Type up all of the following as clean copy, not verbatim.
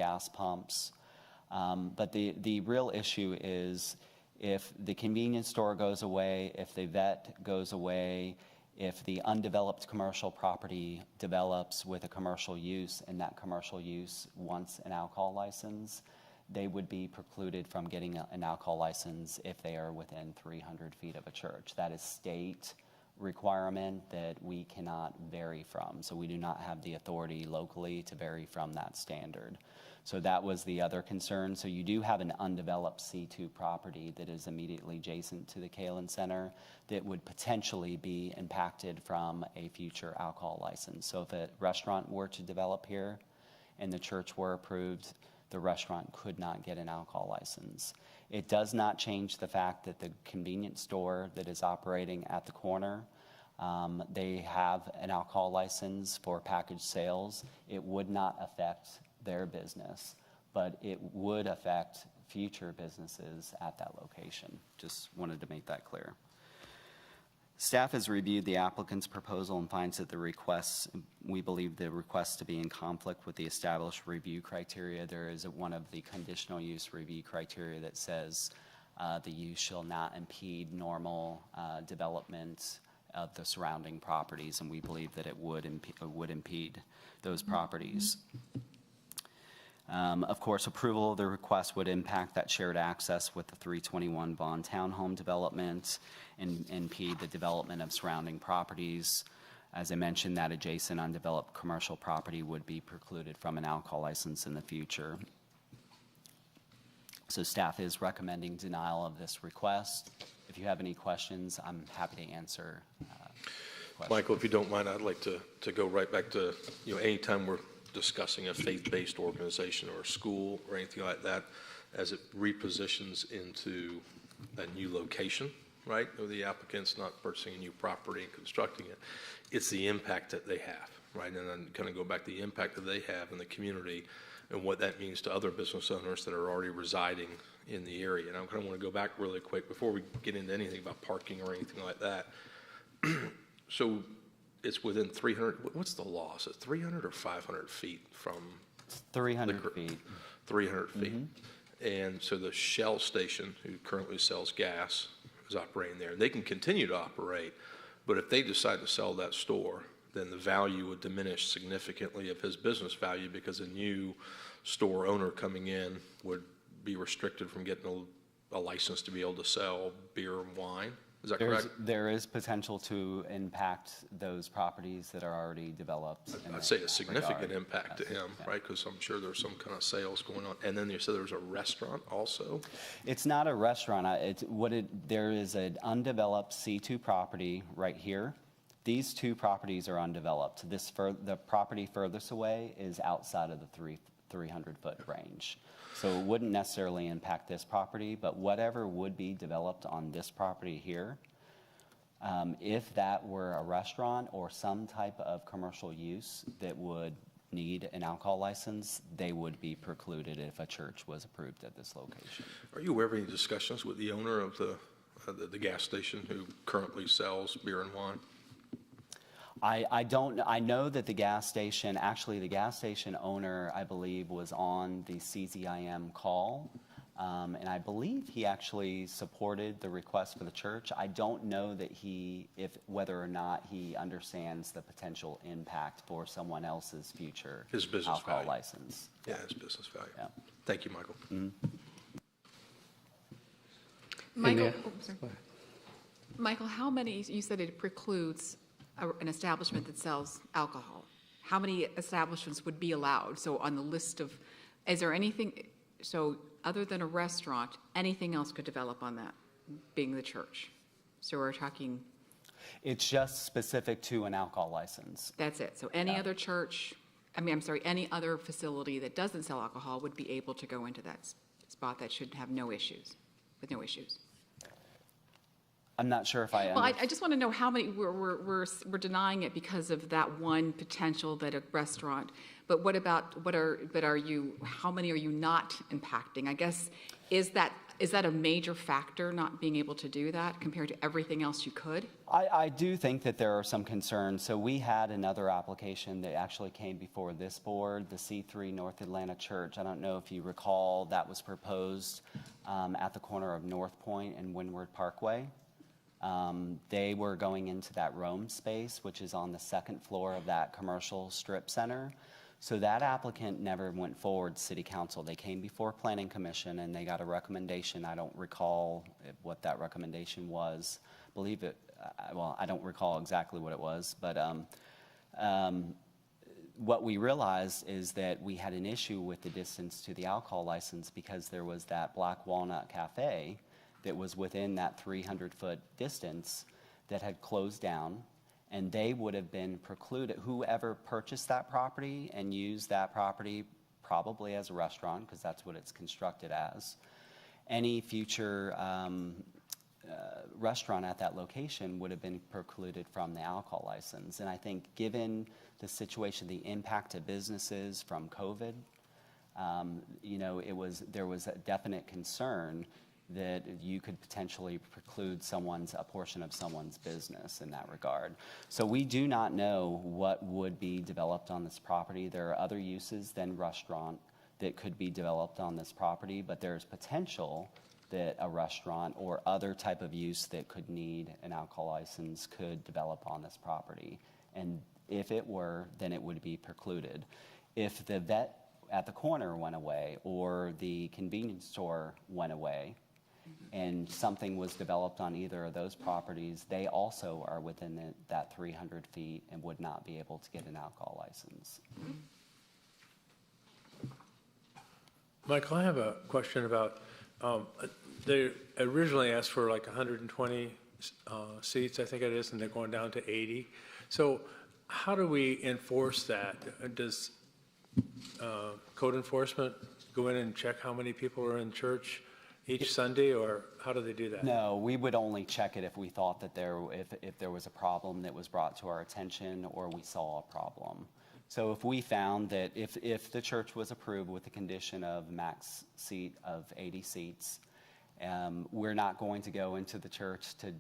gas pumps. But the real issue is if the convenience store goes away, if the vet goes away, if the undeveloped commercial property develops with a commercial use and that commercial use wants an alcohol license, they would be precluded from getting an alcohol license if they are within 300 feet of a church. That is state requirement that we cannot vary from. So we do not have the authority locally to vary from that standard. So that was the other concern. So you do have an undeveloped C2 property that is immediately adjacent to the Kalen Center that would potentially be impacted from a future alcohol license. So if a restaurant were to develop here and the church were approved, the restaurant could not get an alcohol license. It does not change the fact that the convenience store that is operating at the corner, they have an alcohol license for package sales. It would not affect their business, but it would affect future businesses at that location. Just wanted to make that clear. Staff has reviewed the applicant's proposal and finds that we believe the request to be in conflict with the established review criteria. There is one of the conditional use review criteria that says the use shall not impede normal development of the surrounding properties, and we believe that it would impede those properties. Of course, approval of the request would impact that shared access with the 321 Vaughn Townhome development and impede the development of surrounding properties. As I mentioned, that adjacent undeveloped commercial property would be precluded from an alcohol license in the future. So staff is recommending denial of this request. If you have any questions, I'm happy to answer questions. Michael, if you don't mind, I'd like to go right back to, anytime we're discussing a faith-based organization or a school or anything like that, as it repositions into a new location, right? Or the applicant's not purchasing a new property and constructing it. It's the impact that they have, right? And then kind of go back to the impact that they have in the community and what that means to other business owners that are already residing in the area. And I kind of want to go back really quick before we get into anything about parking or anything like that. So it's within 300, what's the law? Is it 300 or 500 feet from? 300 feet. 300 feet. Mm-hmm. And so the Shell station, who currently sells gas, is operating there. And they can continue to operate, but if they decide to sell that store, then the value would diminish significantly of his business value because a new store owner coming in would be restricted from getting a license to be able to sell beer and wine. Is that correct? There is potential to impact those properties that are already developed. I'd say a significant impact to him, right? Because I'm sure there's some kind of sales going on. And then you said there's a restaurant also? It's not a restaurant. There is an undeveloped C2 property right here. These two properties are undeveloped. The property furthest away is outside of the 300-foot range. So it wouldn't necessarily impact this property, but whatever would be developed on this property here, if that were a restaurant or some type of commercial use that would need an alcohol license, they would be precluded if a church was approved at this location. Are you aware of any discussions with the owner of the gas station who currently sells beer and wine? I know that the gas station owner, I believe, was on the CZIM call, and I believe he actually supported the request for the church. I don't know that whether or not he understands the potential impact for someone else's future alcohol license. Yeah, his business value. Yeah. Thank you, Michael. Mm-hmm. Michael, how many, you said it precludes an establishment that sells alcohol. How many establishments would be allowed? So on the list of, is there anything, so other than a restaurant, anything else could develop on that, being the church? So we're talking. It's just specific to an alcohol license. That's it. So any other church, any other facility that doesn't sell alcohol would be able to go into that spot that should have no issues, with no issues. I'm not sure if I. Well, I just want to know how many we're denying it because of that one potential that a restaurant. But what about how many are you not impacting? I guess is Is that a major factor, not being able to do that compared to everything else you could? I do think that there are some concerns. So we had another application that actually came before this board, the C3 North Atlanta Church. I don't know if you recall, that was proposed at the corner of North Point and Windward Parkway. They were going into that Rome space, which is on the second floor of that commercial strip center. So that applicant never went forward to City Council. They came before Planning Commission and they got a recommendation. I don't recall what that recommendation was. I believe it, well, I don't recall exactly what it was, but what we realized is that we had an issue with the distance to the alcohol license because there was that Black Walnut Cafe that was within that 300-foot distance that had closed down. And they would have been precluded, whoever purchased that property and used that property probably as a restaurant, because that's what it's constructed as, any future restaurant at that location would have been precluded from the alcohol license. And I think given the situation, the impact to businesses from COVID, there was a definite concern that you could potentially preclude a portion of someone's business in that regard. So we do not know what would be developed on this property. There are other uses than restaurant that could be developed on this property, but there's potential that a restaurant or other type of use that could need an alcohol license could develop on this property. And if it were, then it would be precluded. If the vet at the corner went away or the convenience store went away, and something was developed on either of those properties, they also are within that 300 feet and would not be able to get an alcohol license. Michael, I have a question about, they originally asked for like 120 seats, I think it is, and they're going down to 80. So how do we enforce that? Does code enforcement go in and check how many people are in church each Sunday, or how do they do that? No, we would only check it if we thought that if there was a problem that was brought to our attention or we saw a problem. So if we found that if the church was approved with the condition of max seat of 80 seats, we're not going to go into the church to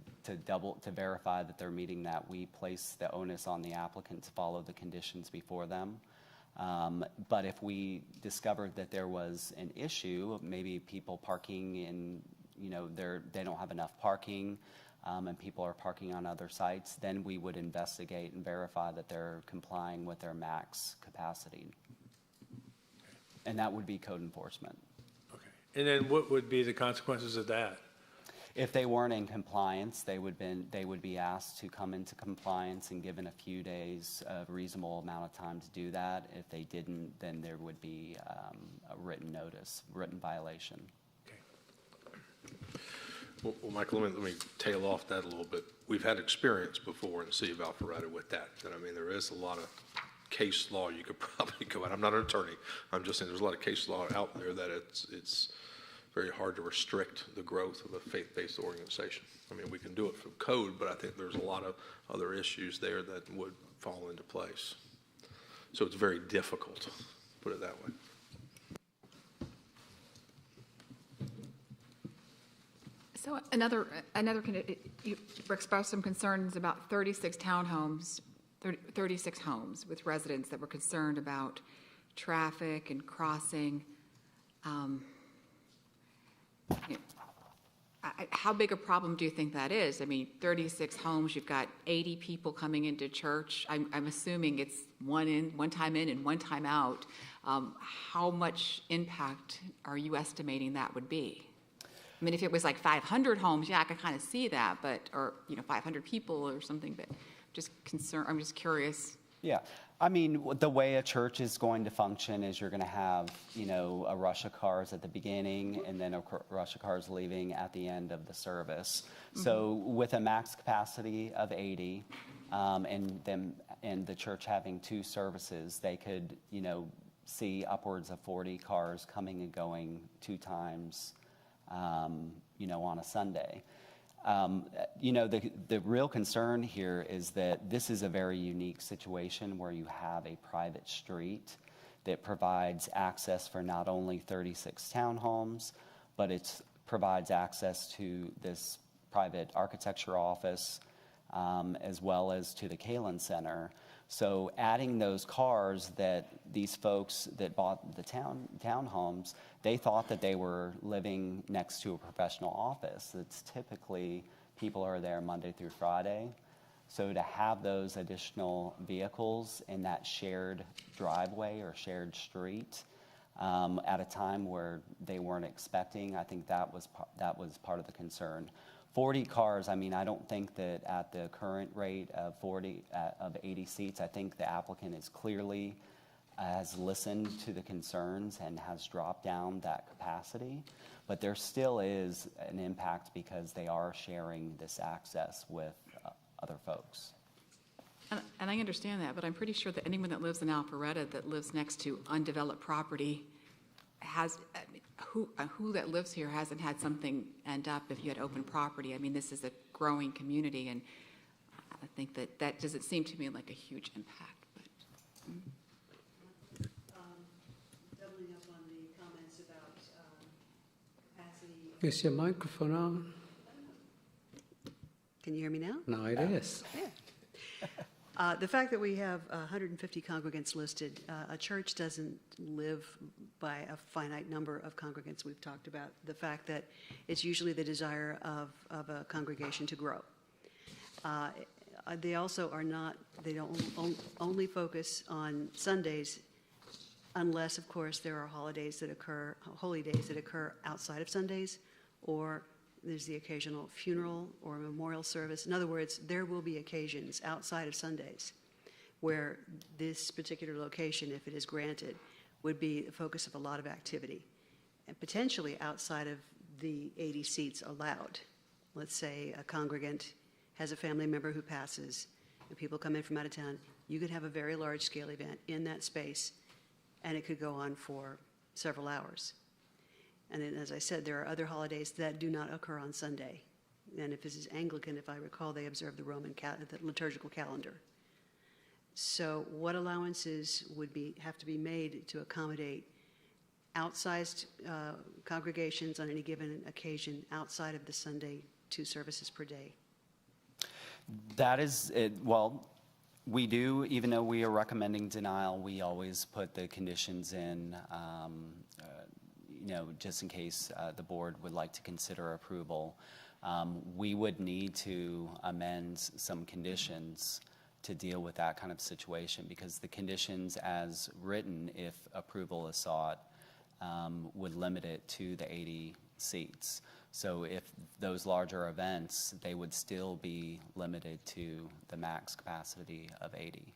verify that they're meeting that. We place the onus on the applicant to follow the conditions before them. But if we discovered that there was an issue, maybe people parking in, they don't have enough parking, and people are parking on other sites, then we would investigate and verify that they're complying with their max capacity. And that would be code enforcement. Okay. And then what would be the consequences of that? If they weren't in compliance, they would be asked to come into compliance and given a few days, a reasonable amount of time to do that. If they didn't, then there would be a written notice, written violation. Okay. Well, Michael, let me tail off that a little bit. We've had experience before in the city of Alpharetta with that. And I mean, there is a lot of case law you could probably go at. I'm not an attorney. I'm just saying there's a lot of case law out there that it's very hard to restrict the growth of a faith-based organization. I mean, we can do it through code, but I think there's a lot of other issues there that would fall into place. So it's very difficult, put it that way. So you expressed some concerns about 36 townhomes, 36 homes with residents that were concerned about traffic and crossing. How big a problem do you think that is? I mean, 36 homes, you've got 80 people coming into church. I'm assuming it's one time in and one time out. How much impact are you estimating that would be? I mean, if it was like 500 homes, yeah, I could kind of see that, or 500 people or something, but I'm just curious. Yeah, I mean, the way a church is going to function is you're going to have, a rush of cars at the beginning and then a rush of cars leaving at the end of the service. Mm-hmm. So with a max capacity of 80 and the church having 2 services, they could, see upwards of 40 cars coming and going 2 times, on a Sunday. The real concern here is that this is a very unique situation where you have a private street that provides access for not only 36 townhomes, but it's provides access to this private architecture office, as well as to the Kalen Center. So adding those cars that these folks that bought the townhomes, they thought that they were living next to a professional office. It's typically people are there Monday through Friday. So to have those additional vehicles in that shared driveway or shared street at a time where they weren't expecting, I think that was part of the concern. 40 cars, I mean, I don't think that at the current rate of 80 seats, I think the applicant is clearly has listened to the concerns and has dropped down that capacity. But there still is an impact because they are sharing this access with other folks. And I understand that, but I'm pretty sure that anyone that lives in Alpharetta that lives next to undeveloped property has, who that lives here hasn't had something end up if you had open property. I mean, this is a growing community, and I think that doesn't seem to me like a huge impact. But, Doubling up on the comments about capacity. Is your microphone on? Can you hear me now? No, it is. The fact that we have 150 congregants listed, a church doesn't live by a finite number of congregants. We've talked about the fact that it's usually the desire of a congregation to grow. They also are not, they don't only focus on Sundays unless, of course, there are holidays that occur, holy days that occur outside of Sundays, or there's the occasional funeral or memorial service. In other words, there will be occasions outside of Sundays where this particular location, if it is granted, would be the focus of a lot of activity, and potentially outside of the 80 seats allowed. Let's say a congregant has a family member who passes, and people come in from out of town. You could have a very large-scale event in that space, and it could go on for several hours. And then, as I said, there are other holidays that do not occur on Sunday. And if this is Anglican, if I recall, they observe the the liturgical calendar. So what allowances would have to be made to accommodate outsized congregations on any given occasion outside of the Sunday 2 services per day? That is, well, we do, even though we are recommending denial, we always put the conditions in, just in case the board would like to consider approval. We would need to amend some conditions to deal with that kind of situation, because the conditions as written, if approval is sought, would limit it to the 80 seats. So if those larger events, they would still be limited to the max capacity of 80.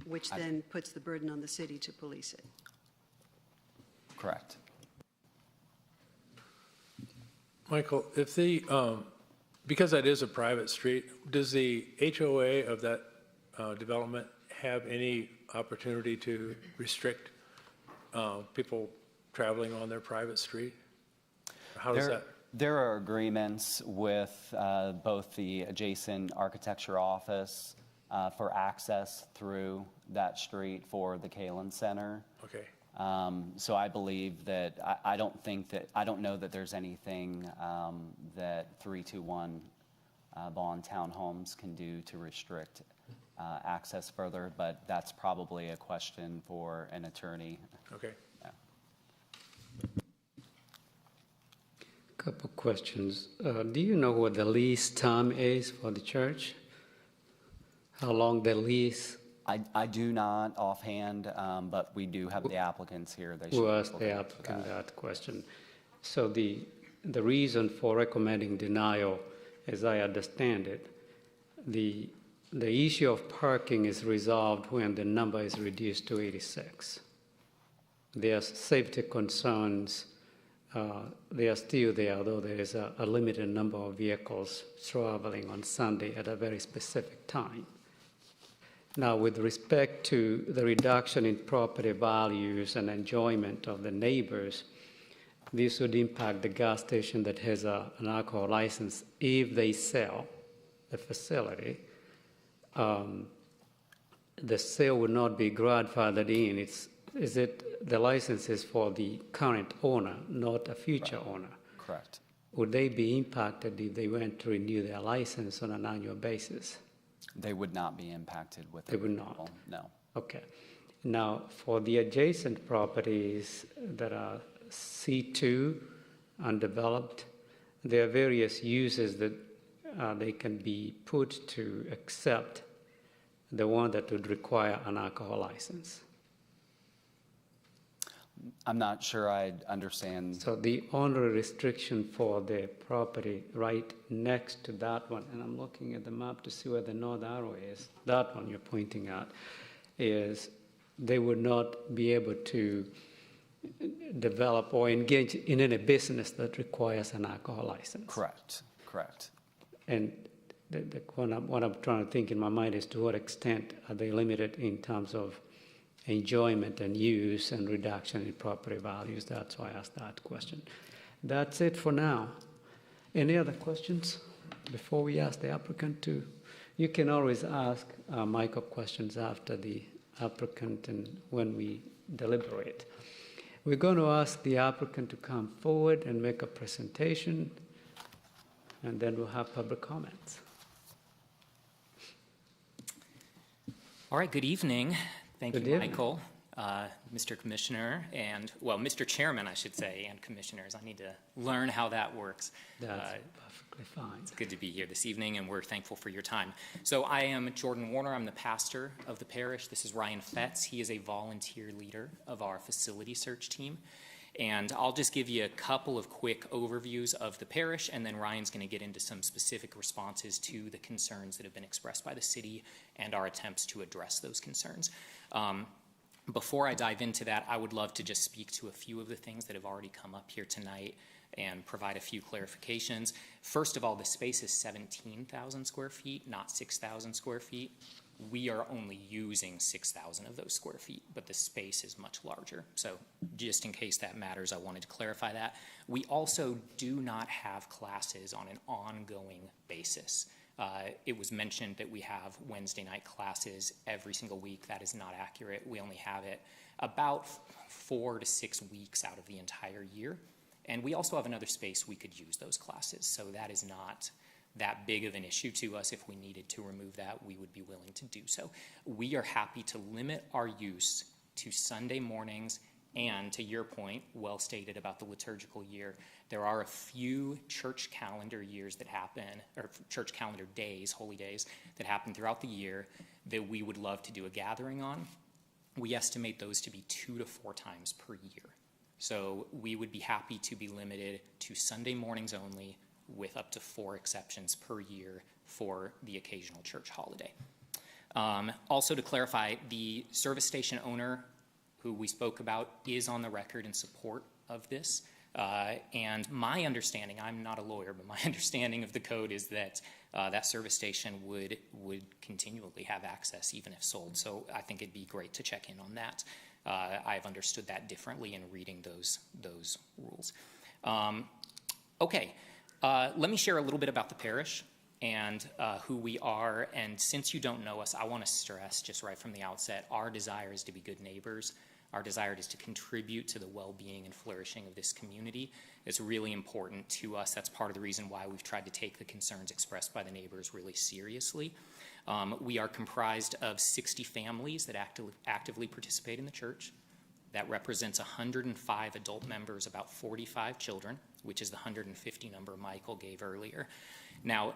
Which then puts the burden on the city to police it. Correct. Michael, if because that is a private street, does the HOA of that development have any opportunity to restrict people traveling on their private street? How does that? There are agreements with both the adjacent architecture office for access through that street for the Kalen Center. Okay. So I believe that, I don't know that there's anything that 321 Vaughn Townhomes can do to restrict access further, but that's probably a question for an attorney. Okay. Yeah. Couple questions. Do you know what the lease term is for the church? How long the lease? I do not offhand, but we do have the applicants here. They Who should asked look the into applicant that question? So the reason for recommending denial, as I understand it, the issue of parking is resolved when the number is reduced to 86. There are safety concerns. They are still there, although there is a limited number of vehicles traveling on Sunday at a very specific time. Now, with respect to the reduction in property values and enjoyment of the neighbors, this would impact the gas station that has an alcohol license if they sell the facility. The sale would not be grandfathered in. is it the license is for the current owner, not a future owner? Correct. Would they be impacted if they went to renew their license on an annual basis? They would not be impacted with They the would not. renewal, no. Okay. Now, for the adjacent properties that are C2, undeveloped, there are various uses that they can be put to accept the one that would require an alcohol license. I'm not sure I understand. So the owner restriction for the property right next to that one, and I'm looking at the map to see where the north arrow is, that one you're pointing at, is they would not be able to develop or engage in any business that requires an alcohol license. Correct, correct. And what I'm trying to think in my mind is to what extent are they limited in terms of enjoyment and use and reduction in property values? That's why I asked that question. That's it for now. Any other questions before we ask the applicant to? You can always ask Michael questions after the applicant and when we deliberate. We're going to ask the applicant to come forward and make a presentation, and then we'll have public comments. All right, good evening. Thank Good you, evening. Michael, Mr. Commissioner, and, well, Mr. Chairman, I should say, and Commissioners. I need to learn how that works. That's perfectly fine. It's good to be here this evening, and we're thankful for your time. So I am Jordan Warner. I'm the pastor of the parish. This is Ryan Fetz. He is a volunteer leader of our facility search team. And I'll just give you a couple of quick overviews of the parish, and then Ryan's going to get into some specific responses to the concerns that have been expressed by the city and our attempts to address those concerns. Before I dive into that, I would love to just speak to a few of the things that have already come up here tonight and provide a few clarifications. First of all, the space is 17,000 square feet, not 6,000 square feet. We are only using 6,000 of those square feet, but the space is much larger. So just in case that matters, I wanted to clarify that. We also do not have classes on an ongoing basis. It was mentioned that we have Wednesday night classes every single week. That is not accurate. We only have it about 4 to 6 weeks out of the entire year. And we also have another space we could use those classes. So that is not that big of an issue to us. If we needed to remove that, we would be willing to do so. We are happy to limit our use to Sunday mornings, and to your point, well stated about the liturgical year, there are a few church calendar years that happen, or church calendar days, holy days, that happen throughout the year that we would love to do a gathering on. We estimate those to be 2 to 4 times per year. So we would be happy to be limited to Sunday mornings only, with up to 4 exceptions per year for the occasional church holiday. Also to clarify, the service station owner who we spoke about is on the record in support of this. And my understanding, I'm not a lawyer, but my understanding of the code is that that service station would continually have access even if sold. So I think it'd be great to check in on that. I've understood that differently in reading those rules. Okay. Let me share a little bit about the parish and who we are. And since you don't know us, I want to stress just right from the outset, our desire is to be good neighbors. Our desire is to contribute to the well-being and flourishing of this community. It's really important to us. That's part of the reason why we've tried to take the concerns expressed by the neighbors really seriously. We are comprised of 60 families that actively participate in the church. That represents 105 adult members, about 45 children, which is the 150 number Michael gave earlier. Now,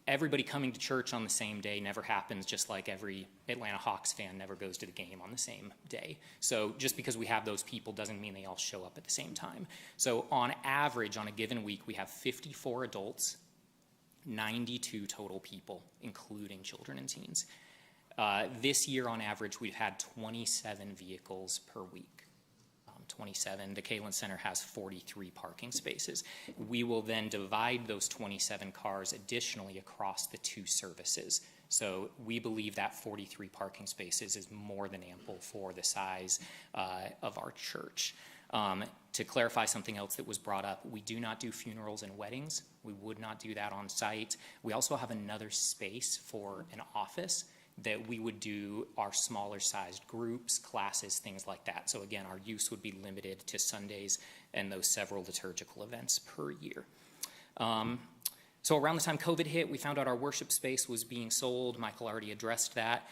everybody coming to church on the same day never happens, just like every Atlanta Hawks fan never goes to the game on the same day. So just because we have those people doesn't mean they all show up at the same time. So on average, on a given week, we have 54 adults, 92 total people, including children and teens. This year, on average, we've had 27 vehicles per week. 27. The Kalen Center has 43 parking spaces. We will then divide those 27 cars additionally across the 2 services. So we believe that 43 parking spaces is more than ample for the size of our church. To clarify something else that was brought up, we do not do funerals and weddings. We would not do that on site. We also have another space for an office. that we would do our smaller sized groups, classes, things like that. So again, our use would be limited to Sundays and those several liturgical events per year. So around the time COVID hit, we found out our worship space was being sold. Michael already addressed that.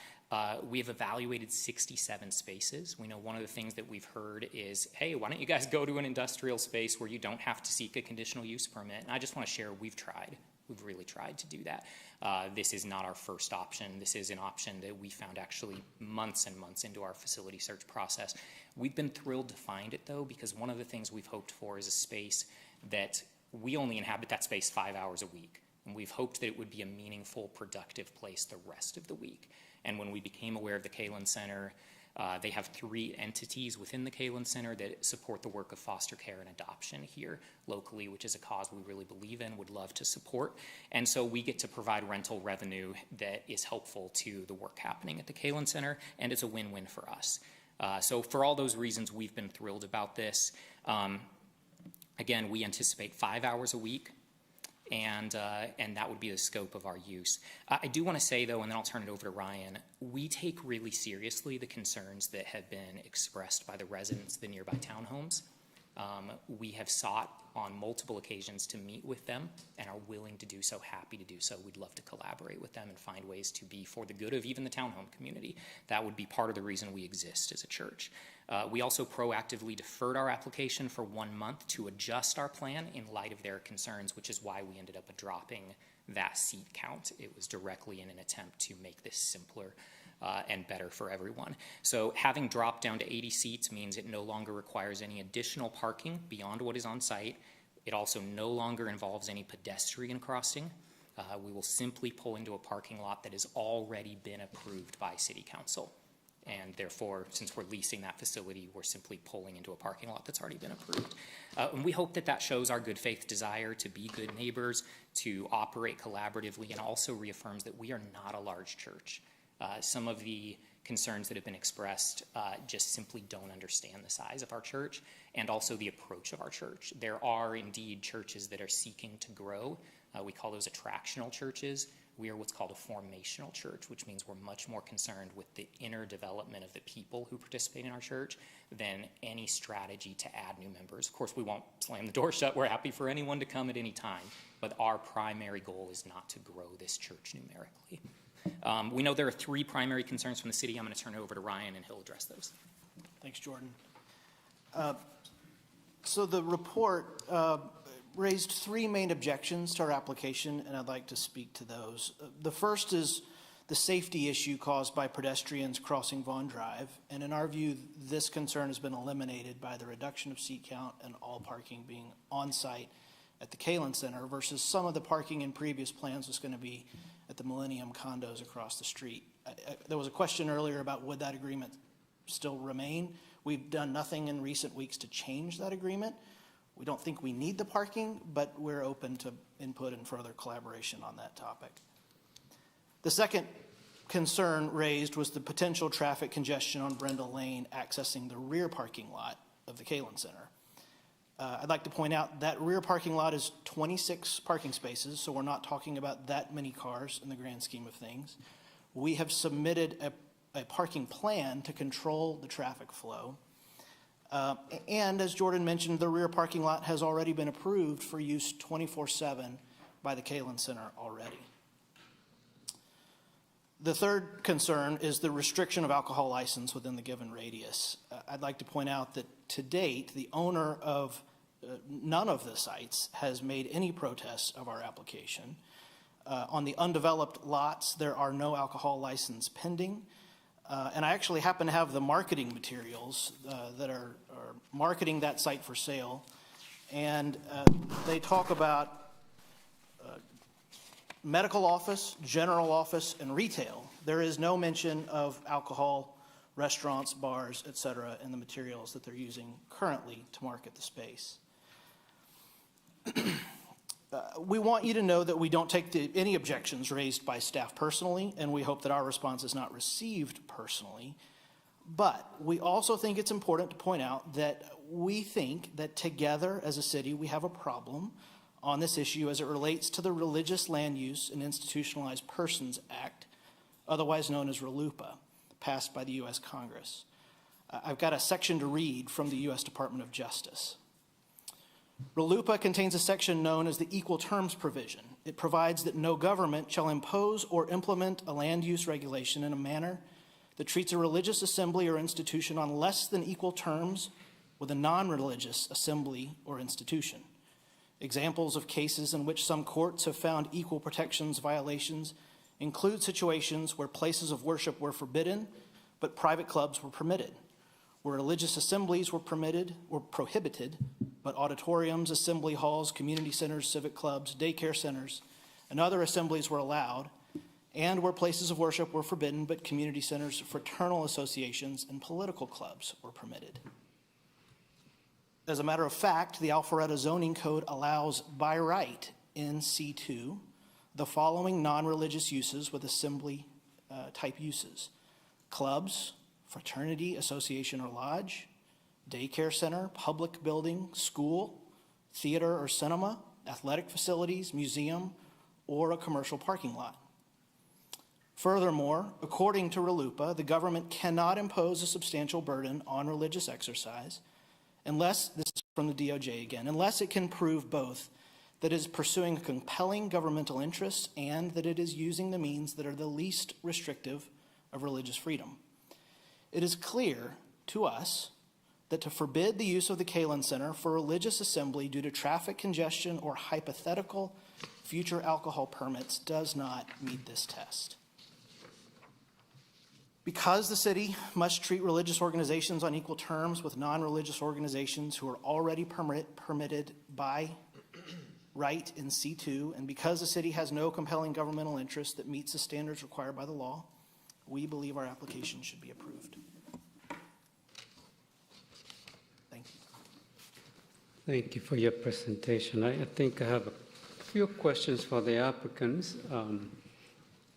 We have evaluated 67 spaces. We know one of the things that we've heard is, hey, why don't you guys go to an industrial space where you don't have to seek a conditional use permit? And I just want to share, we've tried. We've really tried to do that. This is not our first option. This is an option that we found actually months and months into our facility search process. We've been thrilled to find it, though, because one of the things we've hoped for is a space that we only inhabit that space 5 hours a week. And we've hoped that it would be a meaningful, productive place the rest of the week. And when we became aware of the Kalen Center, they have 3 entities within the Kalen Center that support the work of foster care and adoption here locally, which is a cause we really believe in, would love to support. And so we get to provide rental revenue that is helpful to the work happening at the Kalen Center, and it's a win-win for us. So for all those reasons, we've been thrilled about this. Again, we anticipate 5 hours a week, and that would be the scope of our use. I do want to say, though, and then I'll turn it over to Ryan, we take really seriously the concerns that have been expressed by the residents of the nearby townhomes. We have sought on multiple occasions to meet with them and are willing to do so, happy to do so. We'd love to collaborate with them and find ways to be for the good of even the townhome community. That would be part of the reason we exist as a church. We also proactively deferred our application for 1 month to adjust our plan in light of their concerns, which is why we ended up dropping that seat count. It was directly in an attempt to make this simpler and better for everyone. So having dropped down to 80 seats means it no longer requires any additional parking beyond what is on site. It also no longer involves any pedestrian crossing. We will simply pull into a parking lot that has already been approved by City Council. And therefore, since we're leasing that facility, we're simply pulling into a parking lot that's already been approved. And we hope that that shows our good faith desire to be good neighbors, to operate collaboratively, and also reaffirms that we are not a large church. Some of the concerns that have been expressed just simply don't understand the size of our church and also the approach of our church. There are indeed churches that are seeking to grow. We call those attractional churches. We are what's called a formational church, which means we're much more concerned with the inner development of the people who participate in our church than any strategy to add new members. Of course, we won't slam the door shut. We're happy for anyone to come at any time, but our primary goal is not to grow this church numerically. We know there are 3 primary concerns from the city. I'm going to turn it over to Ryan, and he'll address those. Thanks, Jordan. So the report raised 3 main objections to our application, and I'd like to speak to those. The first is the safety issue caused by pedestrians crossing Vaughn Drive, and in our view, this concern has been eliminated by the reduction of seat count and all parking being on site at the Kalen Center versus some of the parking in previous plans was going to be at the Millennium condos across the street. There was a question earlier about would that agreement still remain. We've done nothing in recent weeks to change that agreement. We don't think we need the parking, but we're open to input and further collaboration on that topic. The second concern raised was the potential traffic congestion on Brendall Lane accessing the rear parking lot of the Kalen Center. I'd like to point out that rear parking lot is 26 parking spaces, so we're not talking about that many cars in the grand scheme of things. We have submitted a parking plan to control the traffic flow. And as Jordan mentioned, the rear parking lot has already been approved for use 24/7 by the Kalen Center already. The third concern is the restriction of alcohol license within the given radius. I'd like to point out that to date, the owner of none of the sites has made any protests of our application. On the undeveloped lots, there are no alcohol license pending. And I actually happen to have the marketing materials that are marketing that site for sale. And they talk about medical office, general office, and retail. There is no mention of alcohol, restaurants, bars, et cetera, in the materials that they're using currently to market the space. We want you to know that we don't take any objections raised by staff personally, and we hope that our response is not received personally. But we also think it's important to point out that we think that together as a city we have a problem on this issue as it relates to the Religious Land Use and Institutionalized Persons Act otherwise known as RLUIPA, passed by the U.S. Congress. I've got a section to read from the U.S. Department of Justice. RLUIPA contains a section known as the Equal Terms Provision. It provides that no government shall impose or implement a land use regulation in a manner that treats a religious assembly or institution on less than equal terms with a non-religious assembly or institution. Examples of cases in which some courts have found equal protections violations include situations where places of worship were forbidden, but private clubs were permitted, where religious assemblies were prohibited, but auditoriums, assembly halls, community centers, civic clubs, daycare centers, and other assemblies were allowed, and where places of worship were forbidden, but community centers, fraternal associations, and political clubs were permitted. As a matter of fact, the Alpharetta zoning code allows by right in C2 the following non-religious uses with assembly type uses: clubs, fraternity, association, or lodge, daycare center, public building, school, theater or cinema, athletic facilities, museum, or a commercial parking lot. Furthermore, according to RLUIPA, the government cannot impose a substantial burden on religious exercise unless, this is from the DOJ again, unless it can prove both that it is pursuing a compelling governmental interest and that it is using the means that are the least restrictive of religious freedom. It is clear to us that to forbid the use of the Kalin Center for religious assembly due to traffic congestion or hypothetical future alcohol permits does not meet this test. Because the city must treat religious organizations on equal terms with non-religious organizations who are already permitted by right in C2, and because the city has no compelling governmental interest that meets the standards required by the law, we believe our application should be approved. Thank you. Thank you for your presentation. I think I have a few questions for the applicants,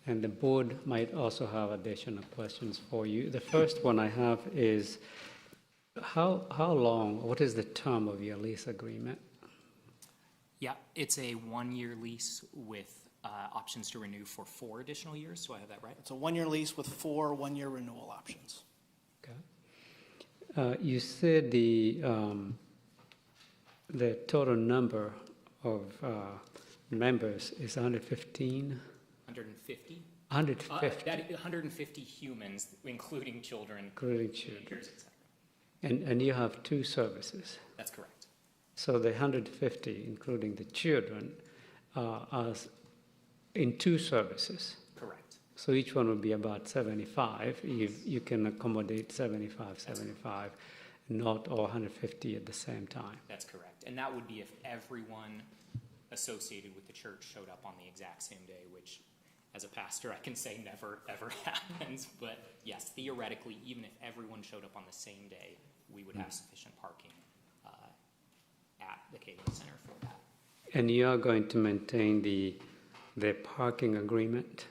and the board might also have additional questions for you. The first one I have is, how long, what is the term of your lease agreement? Yeah, it's a one-year lease with options to renew for 4 additional years. Do I have that right? It's a one-year lease with 4 one-year renewal options. Okay. You said the total number of members is 115? 150? 150. 150 humans, including children. Including children. Teachers, et cetera. And you have 2 services. That's correct. So the 150, including the children, are in 2 services. Correct. So each one would be about 75. You can accommodate 75, not all 150 at the same time. That's correct. And that would be if everyone associated with the church showed up on the exact same day, which, as a pastor, I can say never, ever happens. But yes, theoretically, even if everyone showed up on the same day, we would have sufficient parking at the Kalin Center for that. And you are going to maintain the parking agreement.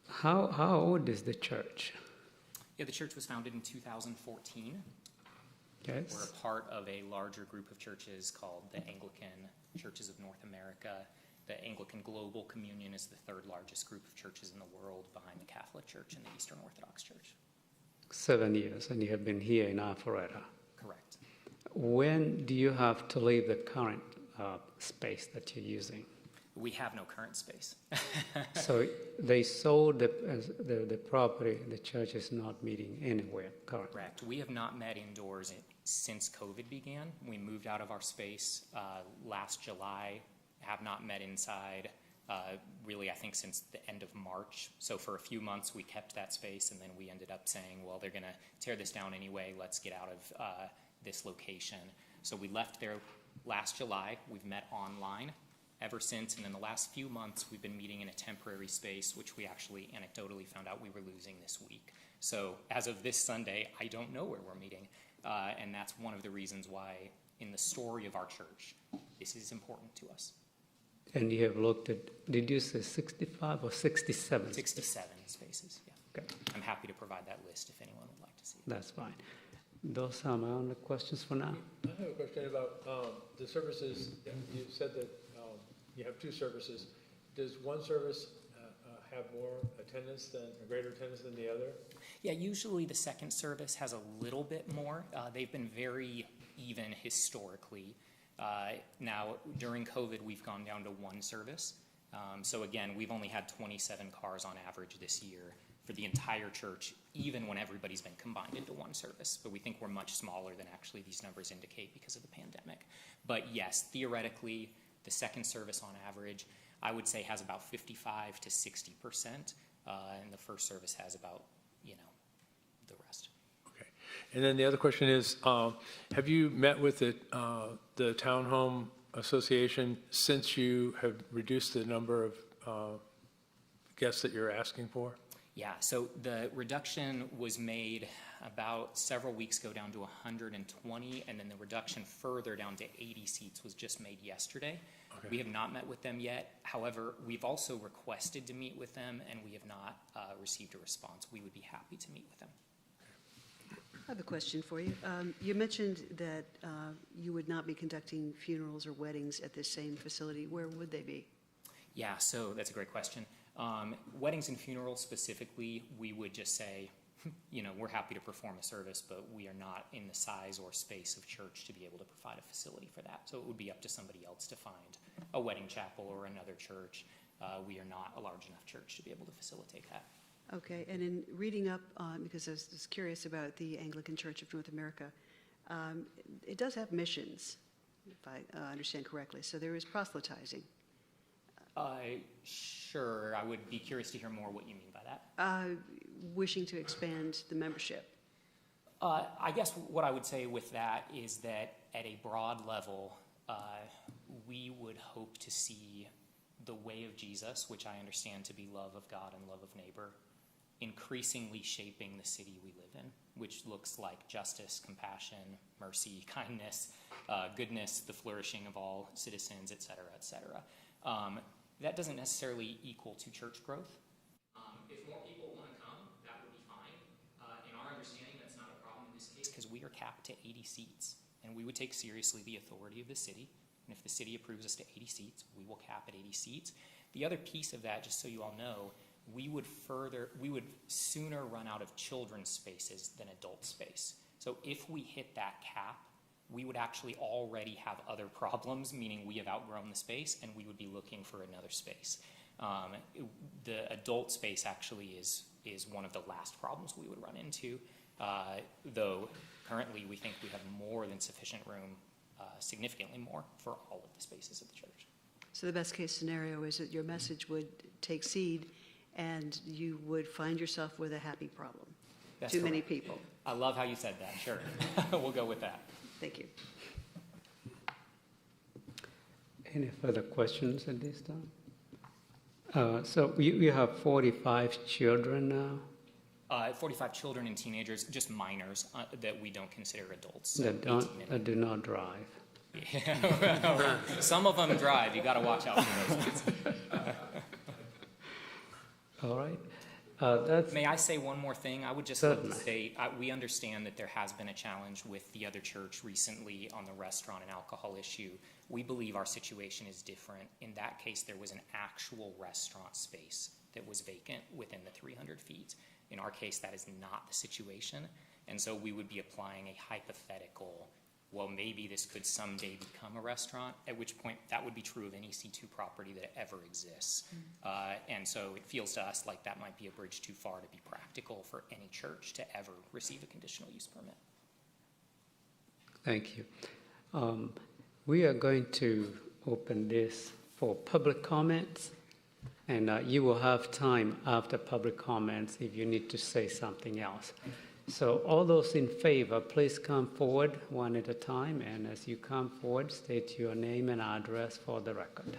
How old is the church? Yeah, the church was founded in 2014. Yes. We're a part of a larger group of churches called the Anglican Churches of North America. The Anglican Global Communion is the 3rd largest group of churches in the world, behind the Catholic Church and the Eastern Orthodox Church. 7 years, and you have been here in Alpharetta. Correct. When do you have to leave the current space that you're using? We have no current space. So they sold the property, the church is not meeting anywhere currently. Correct. We have not met indoors since COVID began. We moved out of our space last July, have not met inside really, I think, since the end of March. So for a few months, we kept that space, and then we ended up saying, well, they're going to tear this down anyway. Let's get out of this location. So we left there last July. We've met online ever since, and in the last few months, we've been meeting in a temporary space, which we actually anecdotally found out we were losing this week. So as of this Sunday, I don't know where we're meeting, and that's one of the reasons why in the story of our church, this is important to us. And you have looked at, did you say 65 or 67? 67 spaces, yeah. Okay, I'm happy to provide that list if anyone would like to see it. that's fine. Those are my only questions for now. I have a question about the services. You said that you have 2 services. Does one service have more attendance than, or greater attendance than the other? Yeah, usually the second service has a little bit more. They've been very even historically. Now, during COVID, we've gone down to one service. So again, we've only had 27 cars on average this year for the entire church, even when everybody's been combined into one service. But we think we're much smaller than actually these numbers indicate because of the pandemic. But yes, theoretically, the second service on average, I would say has about 55 to 60%, and the first service has about, the rest. Okay. And then the other question is, have you met with the Townhome Association since you have reduced the number of guests that you're asking for? Yeah, so the reduction was made about several weeks ago down to 120, and then the reduction further down to 80 seats was just made yesterday. Okay. We have not met with them yet. However, we've also requested to meet with them, and we have not received a response. We would be happy to meet with them. I have a question for you. You mentioned that you would not be conducting funerals or weddings at this same facility. Where would they be? Yeah, so that's a great question. Weddings and funerals specifically, we would just say, we're happy to perform a service, but we are not in the size or space of church to be able to provide a facility for that. So it would be up to somebody else to find a wedding chapel or another church. We are not a large enough church to be able to facilitate that. Okay, and in reading up on, because I was curious about the Anglican Church of North America, it does have missions, if I understand correctly. So there is proselytizing. Sure, I would be curious to hear more what you mean by that. Wishing to expand the membership. I guess what I would say with that is that at a broad level, we would hope to see the way of Jesus, which I understand to be love of God and love of neighbor, increasingly shaping the city we live in, which looks like justice, compassion, mercy, kindness, goodness, the flourishing of all citizens, et cetera, et cetera. That doesn't necessarily equal to church growth. If more people want to come, that would be fine. In our understanding, that's not a problem in this case because we are capped to 80 seats, and we would take seriously the authority of the city. And if the city approves us to 80 seats, we will cap at 80 seats. The other piece of that, just so you all know, we would sooner run out of children's spaces than adult space. So if we hit that cap, we would actually already have other problems, meaning we have outgrown the space and we would be looking for another space. The adult space actually is one of the last problems we would run into, though currently we think we have more than sufficient room, significantly more, for all of the spaces of the church. So the best case scenario is that your message would take seed and you would find yourself with a happy problem. That's Too correct. many people. I love how you said that, sure. We'll go with that. Thank you. Any further questions at this time? So you have 45 children now? 45 children and teenagers, just minors that we don't consider adults. That do not drive. Yeah. Some of them drive. You got to watch out for those kids. All right. May I say one more thing? I would just like to say we understand that there has been a challenge with the other church recently on the restaurant and alcohol issue. We believe our situation is different. In that case, there was an actual restaurant space that was vacant within the 300 feet. In our case, that is not the situation. And so we would be applying a hypothetical, well, maybe this could someday become a restaurant, at which point that would be true of any C2 property that ever exists. And so it feels to us like that might be a bridge too far to be practical for any church to ever receive a conditional use permit. Thank you. We are going to open this for public comments, and you will have time after public comments if you need to say something else. So all those in favor, please come forward one at a time, and as you come forward, state your name and address for the record.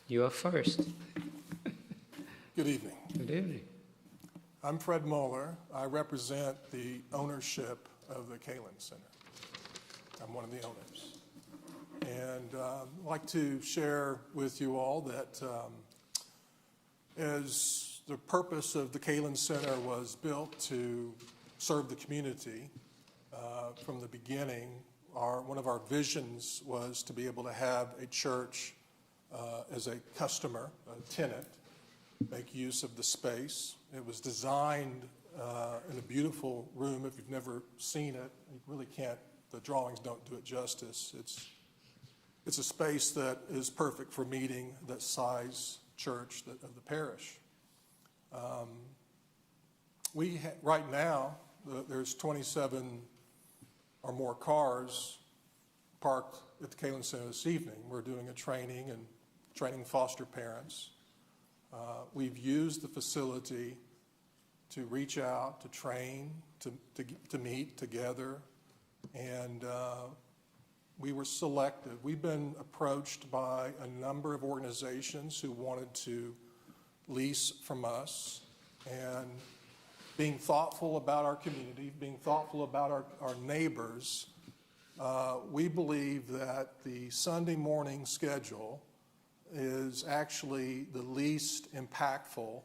You are first. Good evening. Good evening. I'm Fred Moeller. I represent the ownership of the Kalen Center. I'm one of the owners. And I'd like to share with you all that as the purpose of the Kalen Center was built to serve the community, from the beginning, one of our visions was to be able to have a church as a customer, a tenant, make use of the space. It was designed in a beautiful room. If you've never seen it, you really can't, the drawings don't do it justice. It's a space that is perfect for meeting that size church of the parish. Right now, there's 27 or more cars parked at the Kalen Center this evening. We're doing a training and training foster parents. We've used the facility to reach out, to train, to meet together, and we were selected. We've been approached by a number of organizations who wanted to lease from us, and being thoughtful about our community, being thoughtful about our neighbors, we believe that the Sunday morning schedule is actually the least impactful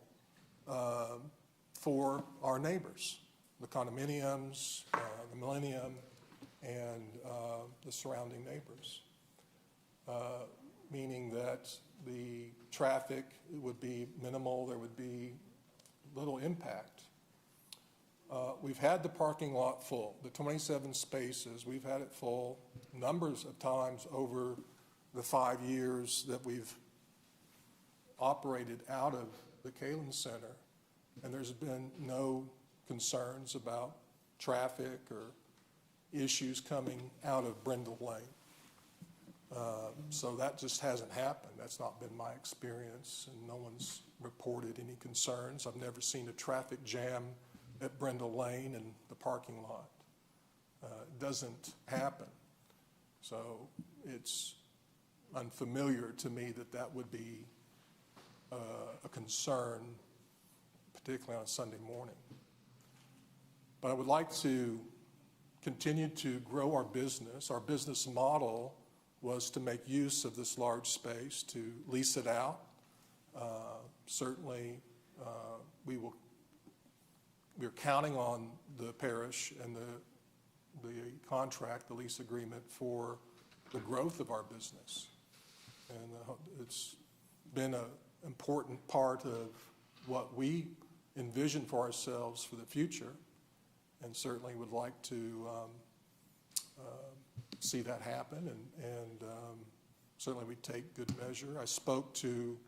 for our neighbors, the condominiums, the Millennium, and the surrounding neighbors, meaning that the traffic would be minimal, there would be little impact. We've had the parking lot full, the 27 spaces, we've had it full numbers of times over the 5 years that we've operated out of the Kalen Center, and there's been no concerns about traffic or issues coming out of Brendall Lane. So that just hasn't happened. That's not been my experience, and no one's reported any concerns. I've never seen a traffic jam at Brendall Lane and the parking lot. It doesn't happen. So it's unfamiliar to me that that would be a concern, particularly on a Sunday morning. But I would like to continue to grow our business. Our business model was to make use of this large space, to lease it out. Certainly, we're counting on the parish and the contract, the lease agreement for the growth of our business. And it's been an important part of what we envision for ourselves for the future, and certainly would like to see that happen, and certainly we take good measure. I spoke to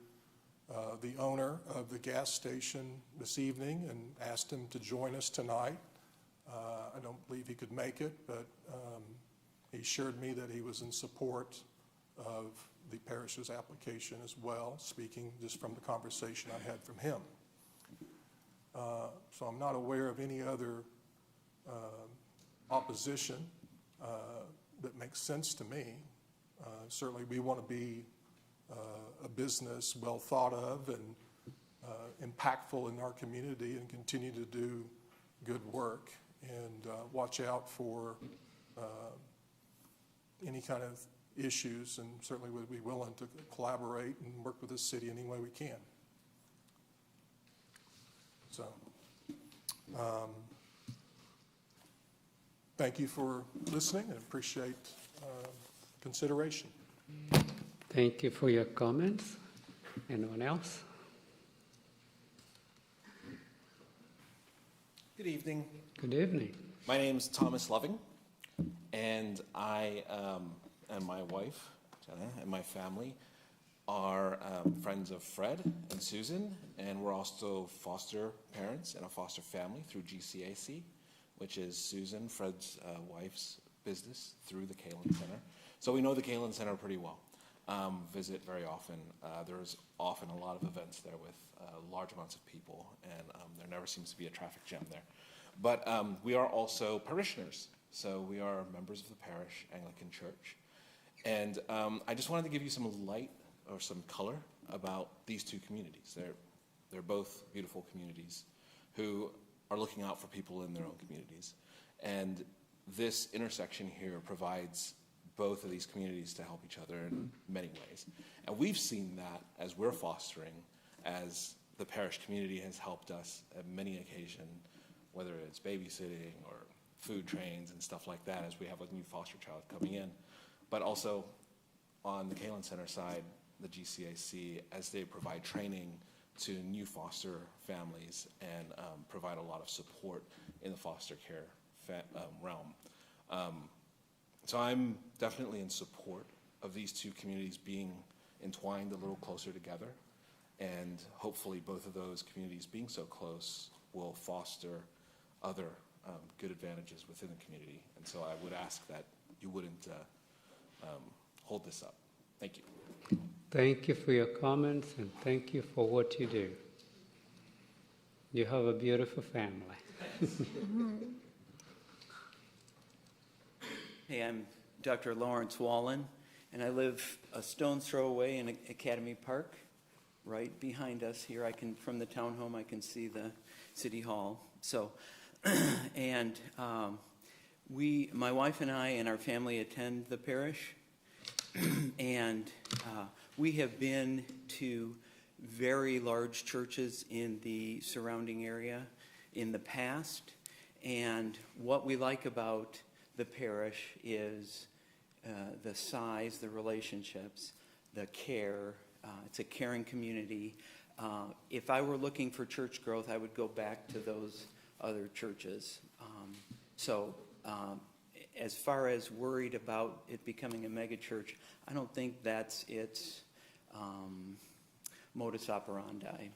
the owner of the gas station this evening and asked him to join us tonight. I don't believe he could make it, but he assured me that he was in support of the parish's application as well, speaking just from the conversation I had from him. So I'm not aware of any other opposition that makes sense to me. Certainly we want to be a business well thought of and impactful in our community, and continue to do good work, and watch out for any kind of issues, and certainly would be willing to collaborate and work with the city any way we can. So thank you for listening, and appreciate consideration. Thank you for your comments. Anyone else? Good evening. Good evening. My name's Thomas Loving, and I and my wife, Jenna, and my family are friends of Fred and Susan, and we're also foster parents in a foster family through GCAC, which is Susan, Fred's wife's business, through the Kalen Center. So we know the Kalen Center pretty well. Visit very often. There's often a lot of events there with large amounts of people, and there never seems to be a traffic jam there. But we are also parishioners, so we are members of the parish Anglican Church. And I just wanted to give you some light or some color about these two communities. They're both beautiful communities who are looking out for people in their own communities. And this intersection here provides both of these communities to help each other in many ways. And we've seen that as we're fostering, as the parish community has helped us at many occasions, whether it's babysitting or food trains and stuff like that, as we have a new foster child coming in. But also on the Kalen Center side, the GCAC as they provide training to new foster families and provide a lot of support in the foster care realm. So I'm definitely in support of these two communities being entwined a little closer together, and hopefully both of those communities being so close will foster other good advantages within the community. And so I would ask that you wouldn't hold this up. Thank you. Thank you for your comments, and thank you for what you do. You have a beautiful family. Hey, I'm Dr. Lawrence Wallen, and I live a stone's throw away in Academy Park, right behind us here. From the townhome, I can see the City Hall. So, and my wife and I and our family attend the parish, and we have been to very large churches in the surrounding area in the past, and what we like about the parish is the size, the relationships, the care. It's a caring community. If I were looking for church growth, I would go back to those other churches. As far as worried about it becoming a mega church, I don't think that's its modus operandi.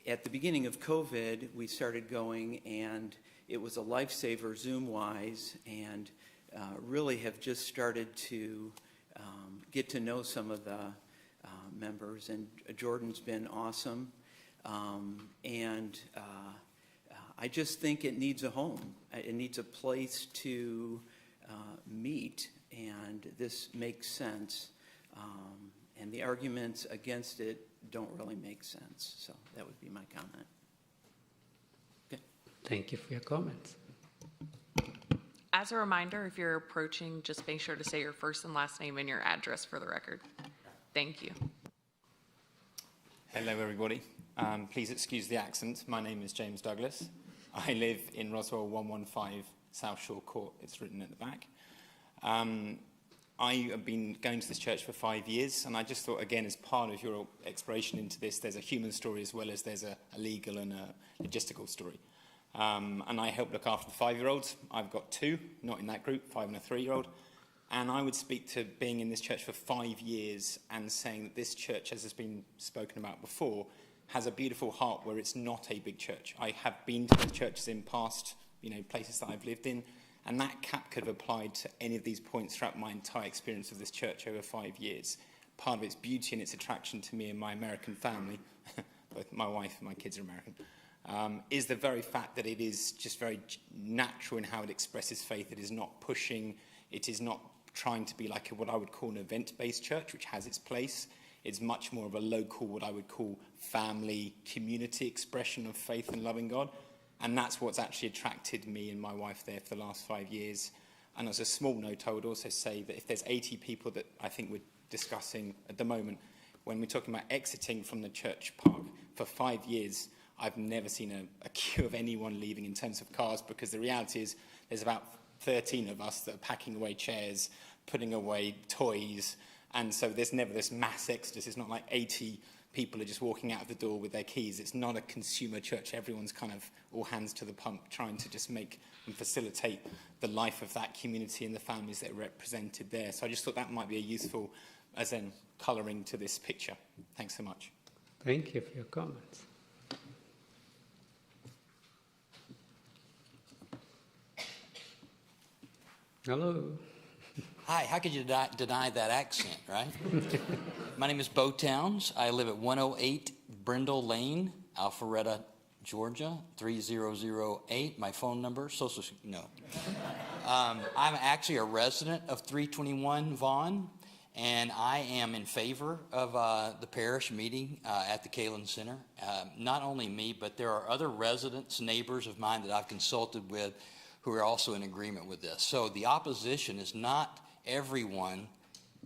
At the beginning of COVID, we started going, and it was a lifesaver Zoom-wise, and really have just started to get to know some of the members. And Jordan's been awesome. I just think it needs a home. It needs a place to meet, and this makes sense. And the arguments against it don't really make sense. So that would be my comment. Okay. Thank you for your comments. As a reminder, if you're approaching, just make sure to say your first and last name and your address for the record. Thank you. Hello, everybody. Please excuse the accent. My name is James Douglas. I live in Roswell 115 South Shore Court. It's written at the back. I have been going to this church for 5 years, and I just thought, again, as part of your exploration into this, there's a human story as well as there's a legal and a logistical story. And I help look after the 5-year-olds. I've got 2, not in that group, 5 and a 3-year-old. And I would speak to being in this church for 5 years and saying that this church, as has been spoken about before, has a beautiful heart where it's not a big church. I have been to the churches in past, places that I've lived in, and that cap could have applied to any of these points throughout my entire experience of this church over 5 years. Part of its beauty and its attraction to me and my American family, both my wife and my kids are American, is the very fact that it is just very natural in how it expresses faith. It is not pushing. It is not trying to be like what I would call an event-based church, which has its place. It's much more of a local, what I would call family, community expression of faith and loving God. And that's what's actually attracted me and my wife there for the last 5 years. And as a small note, I would also say that if there's 80 people that I think we're discussing at the moment, when we're talking about exiting from the church park, for 5 years, I've never seen a queue of anyone leaving in terms of cars, because the reality is there's about 13 of us that are packing away chairs, putting away toys, and so there's never this mass exodus. It's not like 80 people are just walking out of the door with their keys. It's not a consumer church. Everyone's kind of all hands to the pump, trying to just make and facilitate the life of that community and the families that are represented there. So I just thought that might be a useful, as in, colouring to this picture. Thanks so much. Thank you for your comments. Hello. Hi, how could you deny that accent, right? My name is Bo Towns. I live at 108 Brendall Lane, Alpharetta, Georgia, 3008. My phone number, no. I'm actually a resident of 321 Vaughn, and I am in favor of the parish meeting at the Kalen Center. Not only me, but there are other residents, neighbors of mine that I've consulted with who are also in agreement with this. So the opposition is not everyone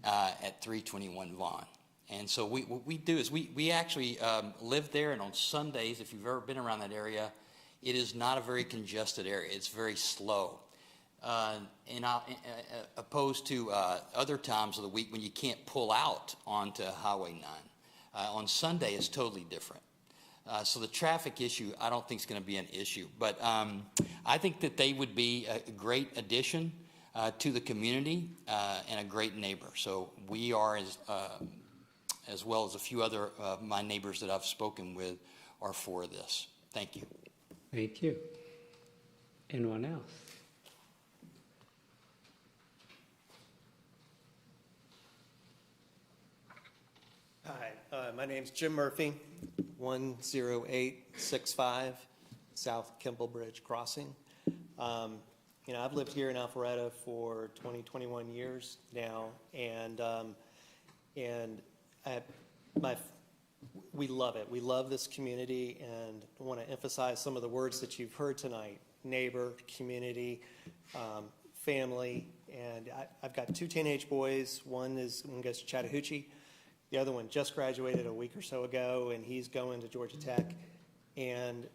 at 321 Vaughn. And so what we do is we actually live there, and on Sundays, if you've ever been around that area, it is not a very congested area. It's very slow. opposed to other times of the week when you can't pull out onto Highway 9. On Sunday, it's totally different. So the traffic issue, I don't think is going to be an issue. But I think that they would be a great addition to the community and a great neighbor. So we are, as well as a few other my neighbors that I've spoken with, are for this. Thank you. Thank you. Anyone else? Hi, my name's Jim Murphy, 10865 South Kimblebridge Crossing. I've lived here in Alpharetta for 21 years now, and we love it. We love this community, and I want to emphasize some of the words that you've heard tonight: neighbor, community, family. And I've got 2 teenage boys. One goes to Chattahoochee. The other one just graduated a week or so ago, and he's going to Georgia Tech. And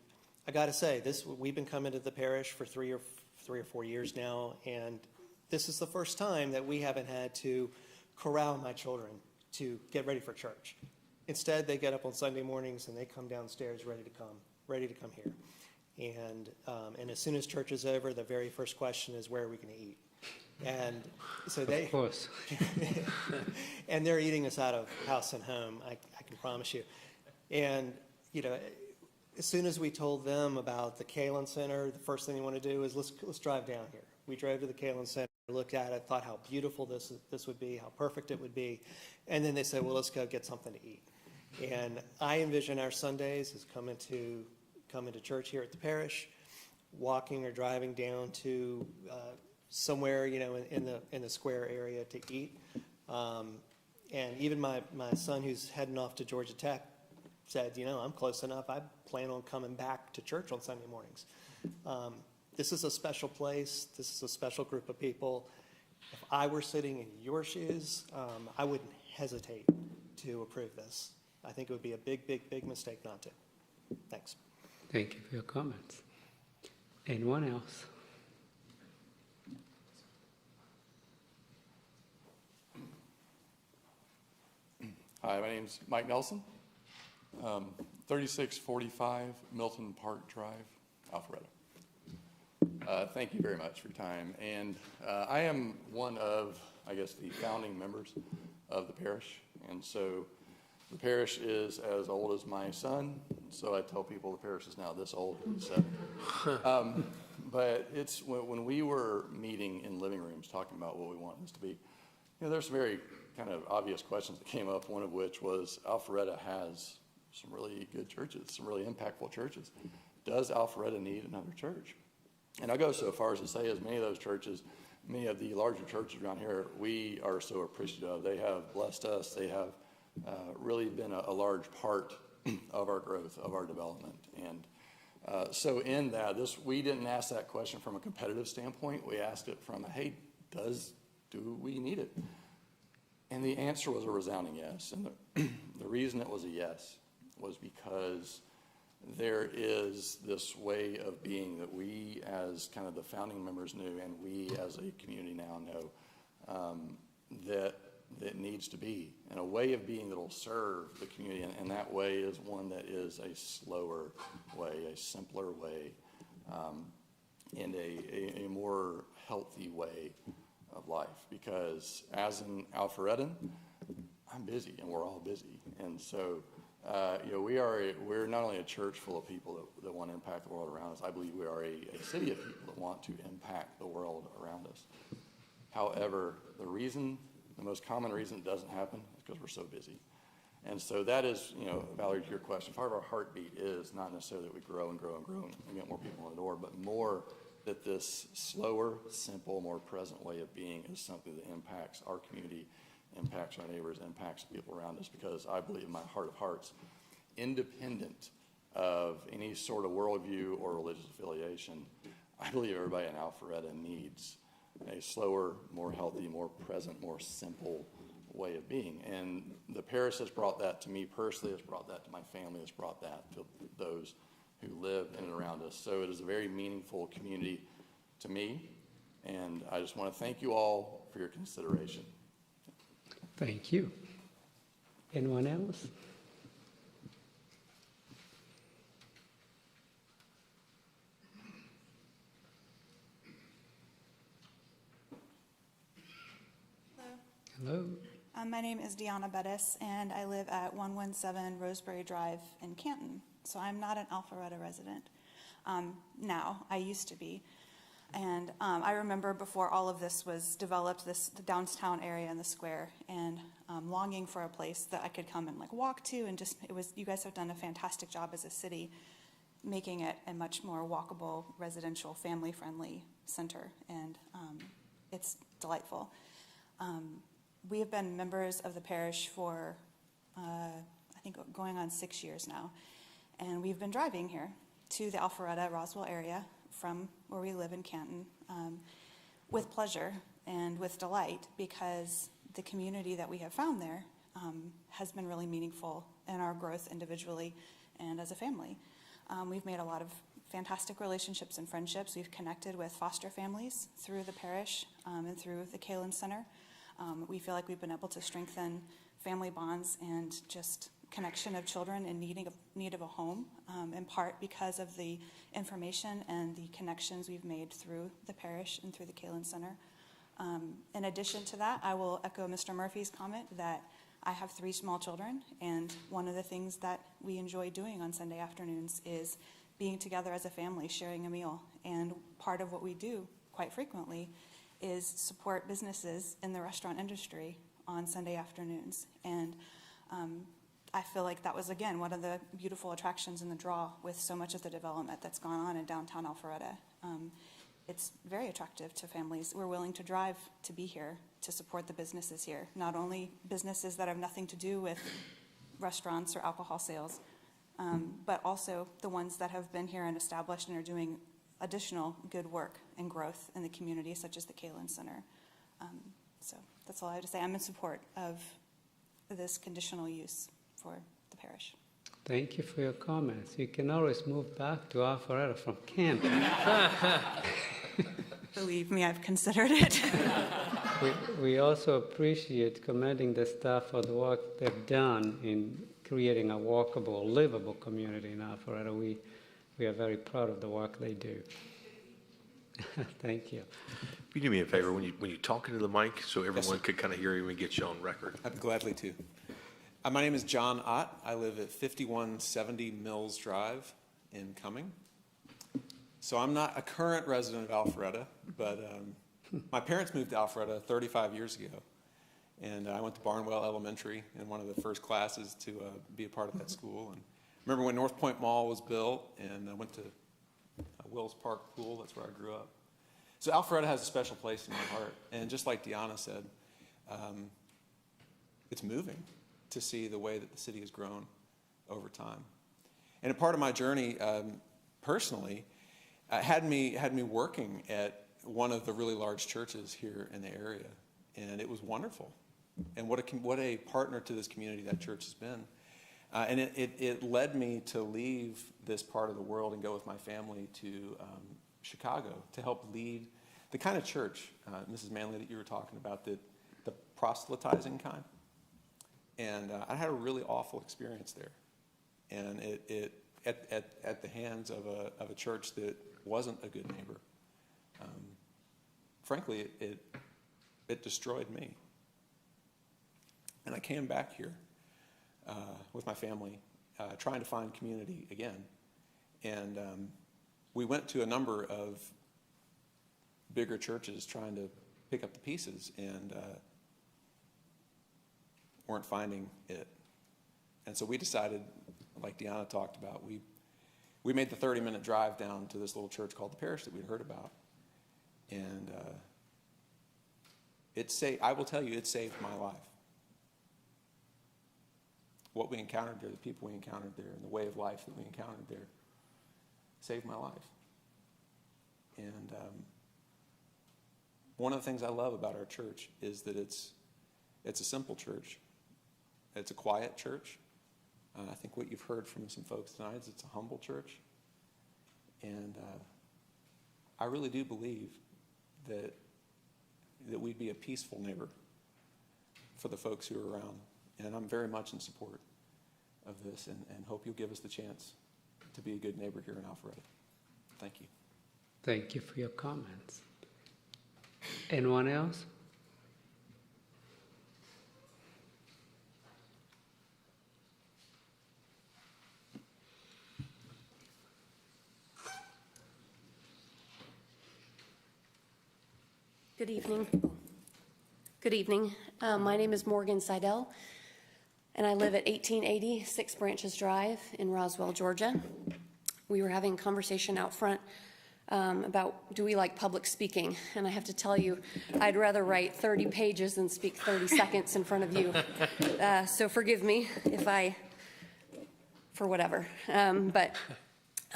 I got to say, we've been coming to the parish for 3 or 4 years now, and this is the first time that we haven't had to corral my children to get ready for church. Instead, they get up on Sunday mornings and they come downstairs ready to come here. And as soon as church is over, the very first question is, where are we going to eat? And so Of course. and they're eating us out of house and home, I can promise you. And, as soon as we told them about the Kalen Center, the first thing they want to do is, let's drive down here. We drove to the Kalen Center, looked at it, thought how beautiful this would be, how perfect it would be. And then they said, well, let's go get something to eat. And I envision our Sundays as coming to church here at the parish, walking or driving down to somewhere, in the square area to eat. And even my son, who's heading off to Georgia Tech, said, I'm close enough. I plan on coming back to church on Sunday mornings. This is a special place. This is a special group of people. If I were sitting in your shoes, I wouldn't hesitate to approve this. I think it would be a big, big, big mistake not to. Thanks. Thank you for your comments. Anyone else? Hi, my name's Mike Nelson, 3645 Milton Park Drive, Alpharetta. Thank you very much for your time. And I am one of, the founding members of the parish. And so the parish is as old as my son. So I tell people the parish is now this old, 7. But it's when we were meeting in living rooms talking about what we want this to be, there's some very kind of obvious questions that came up, one of which was Alpharetta has some really good churches, some really impactful churches. Does Alpharetta need another church? And I'll go so far as to say, as many of those churches, many of the larger churches around here, we are so appreciative of. They have blessed us. They have really been a large part of our growth, of our development. And so in that, we didn't ask that question from a competitive standpoint. We asked it from hey, do we need it? And the answer was a resounding yes. And the reason it was a yes was because there is this way of being that we as kind of the founding members knew, and we as a community now know, that needs to be, and a way of being that will serve the community. And that way is one that is a slower way, a simpler way, and a more healthy way of life. Because as an Alpharettan, I'm busy, and we're all busy. And so, we're not only a church full of people that want to impact the world around us. I believe we are a city of people that want to impact the world around us. However, the most common reason it doesn't happen is because we're so busy. And so that is, Valerie, to your question, part of our heartbeat is not necessarily that we grow and grow and grow and get more people in the door, but more that this slower, simple, more present way of being is something that impacts our community, impacts our neighbors, impacts the people around us. Because I believe in my heart of hearts, independent of any sort of worldview or religious affiliation, I believe everybody in Alpharetta needs a slower, more healthy, more present, more simple way of being. And the parish has brought that to me personally, has brought that to my family, has brought that to those who live in and around us. So it is a very meaningful community to me, And I just want to thank you all for your consideration. Thank you. Anyone else? Hello. My name is Deanna Bettis, and I live at 117 Roseberry Drive in Canton. So I'm not an Alpharetta resident. Now, I used to be. And I remember before all of this was developed, the downtown area and the square, and longing for a place that I could come and like walk to, and just, you guys have done a fantastic job as a city making it a much more walkable, residential, family-friendly center, and it's delightful. We have been members of the parish for, I think, going on 6 years now, and we've been driving here to the Alpharetta, Roswell area from where we live in Canton with pleasure and with delight, because the community that we have found there has been really meaningful in our growth individually and as a family. We've made a lot of fantastic relationships and friendships. We've connected with foster families through the parish and through the Kalen Center. We feel like we've been able to strengthen family bonds and just connection of children in need of a home, in part because of the information and the connections we've made through the parish and through the Kalen Center. In addition to that, I will echo Mr. Murphy's comment that I have 3 small children, and one of the things that we enjoy doing on Sunday afternoons is being together as a family, sharing a meal. And part of what we do quite frequently is support businesses in the restaurant industry on Sunday afternoons. And I feel like that was, again, one of the beautiful attractions in the draw with so much of the development that's gone on in downtown Alpharetta. It's very attractive to families. We're willing to drive to be here to support the businesses here, not only businesses that have nothing to do with restaurants or alcohol sales, but also the ones that have been here and established and are doing additional good work and growth in the community, such as the Kalen Center. So that's all I have to say. I'm in support of this conditional use for the parish. Thank you for your comments. You can always move back to Alpharetta from Canton. Believe me, I've considered it. We also appreciate commending the staff for the work they've done in creating a walkable, livable community in Alpharetta. We are very proud of the work they do. Thank you. If you do me a favor, when you talk into the mic, so everyone could kind of hear you and get you on record. I'd gladly to. My name is John Ott. I live at 5170 Mills Drive in Cumming. So I'm not a current resident of Alpharetta, but my parents moved to Alpharetta 35 years ago. And I went to Barnwell Elementary in one of the first classes to be a part of that school. And I remember when North Point Mall was built, and I went to Wills Park Pool. That's where I grew up. So Alpharetta has a special place in my heart. And just like Deanna said, it's moving to see the way that the city has grown over time. And a part of my journey personally had me working at one of the really large churches here in the area. And it was wonderful. And what a partner to this community that church has been. And it led me to leave this part of the world and go with my family to Chicago to help lead the kind of church, Mrs. Manley, that you were talking about, the proselytizing kind. And I had a really awful experience there. And it at the hands of a church that wasn't a good neighbor. Frankly, it destroyed me. And I came back here with my family, trying to find community again. And we went to a number of bigger churches trying to pick up the pieces, and weren't finding it. And so we decided, like Deanna talked about, we made the 30-minute drive down to this little church called the Parish that we'd heard about. And I will tell you, it saved my life. What we encountered there, the people we encountered there, and the way of life that we encountered there saved my life. And one of the things I love about our church is that it's a simple church. It's a quiet church. I think what you've heard from some folks tonight is it's a humble church. And I really do believe that we'd be a peaceful neighbor for the folks who are around. And I'm very much in support of this and hope you'll give us the chance to be a good neighbor here in Alpharetta. Thank you. Thank you for your comments. Anyone else? Good evening. Good evening. My name is Morgan Seidel, and I live at 1880 Six Branches Drive in Roswell, Georgia. We were having a conversation out front about do we like public speaking, and I have to tell you, I'd rather write 30 pages than speak 30 seconds in front of you. So forgive me if for whatever. But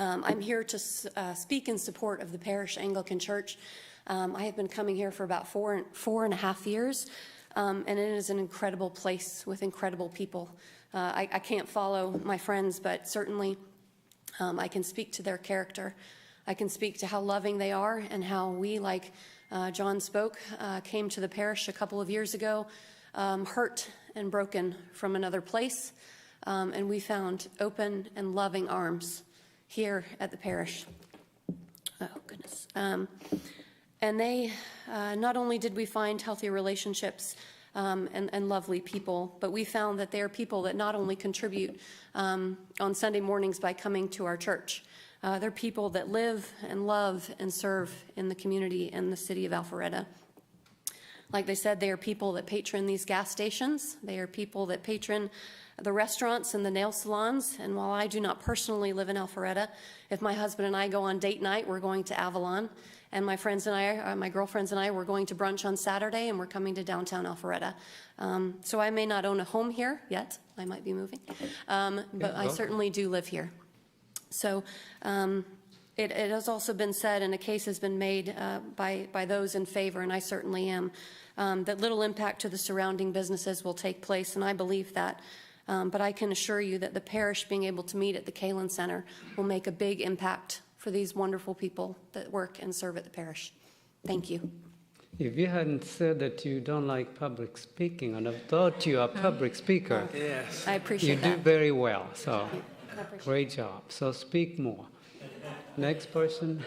I'm here to speak in support of the Parish Anglican Church. I have been coming here for about four and a half years, and it is an incredible place with incredible people. I can't follow my friends, but certainly I can speak to their character. I can speak to how loving they are and how we, like John spoke, came to the parish a couple of years ago, hurt and broken from another place, and we found open and loving arms here at the parish. Oh, goodness. And they, not only did we find healthy relationships and lovely people, but we found that they are people that not only contribute on Sunday mornings by coming to our church, they're people that live and love and serve in the community and the city of Alpharetta. Like they said, they are people that patron these gas stations. They are people that patron the restaurants and the nail salons. And while I do not personally live in Alpharetta, if my husband and I go on date night, we're going to Avalon. And my friends and I, my girlfriends and I, we're going to brunch on Saturday, and we're coming to downtown Alpharetta. So I may not own a home here yet. I might be moving. But I certainly do live here. So it has also been said, and a case has been made by those in favor, and I certainly am, that little impact to the surrounding businesses will take place, and I believe that. But I can assure you that the parish being able to meet at the Kalen Center will make a big impact for these wonderful people that work and serve at the parish. Thank you. If you hadn't said that you don't like public speaking, I'd have thought you are a public speaker. Yes. I appreciate that. You do very well, so great job. So speak more. Next person.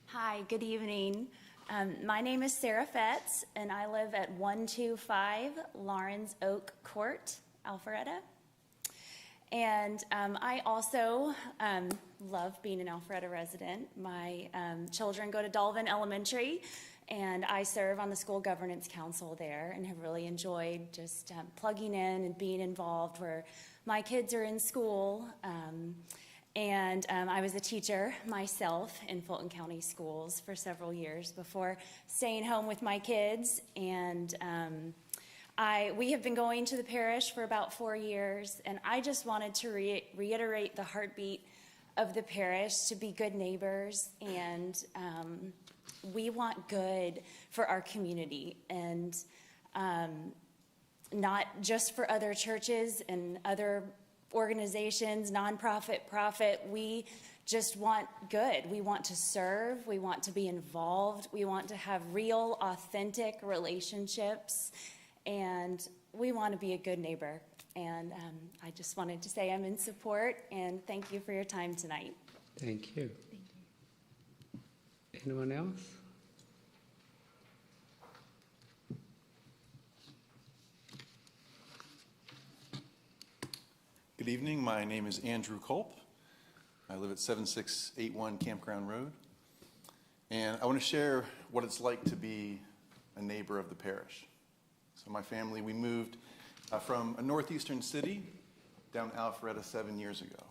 Hi, good evening. My name is Sarah Fetz, and I live at 125 Lawrence Oak Court, Alpharetta. And I also love being an Alpharetta resident. My children go to Dolvin Elementary, and I serve on the school governance council there and have really enjoyed just plugging in and being involved where my kids are in school. And I was a teacher myself in Fulton County schools for several years before staying home with my kids. And we have been going to the parish for about 4 years, and I just wanted to reiterate the heartbeat of the parish to be good neighbors, and we want good for our community, and not just for other churches and other organizations, nonprofit, profit. We just want good. We want to serve. We want to be involved. We want to have real, authentic relationships. And we want to be a good neighbor. And I just wanted to say I'm in support, and thank you for your time tonight. Thank you. Anyone else? Good evening. My name is Andrew Culp. I live at 7681 Campground Road. And I want to share what it's like to be a neighbor of the parish. So my family, we moved from a northeastern city down to Alpharetta 7 years ago.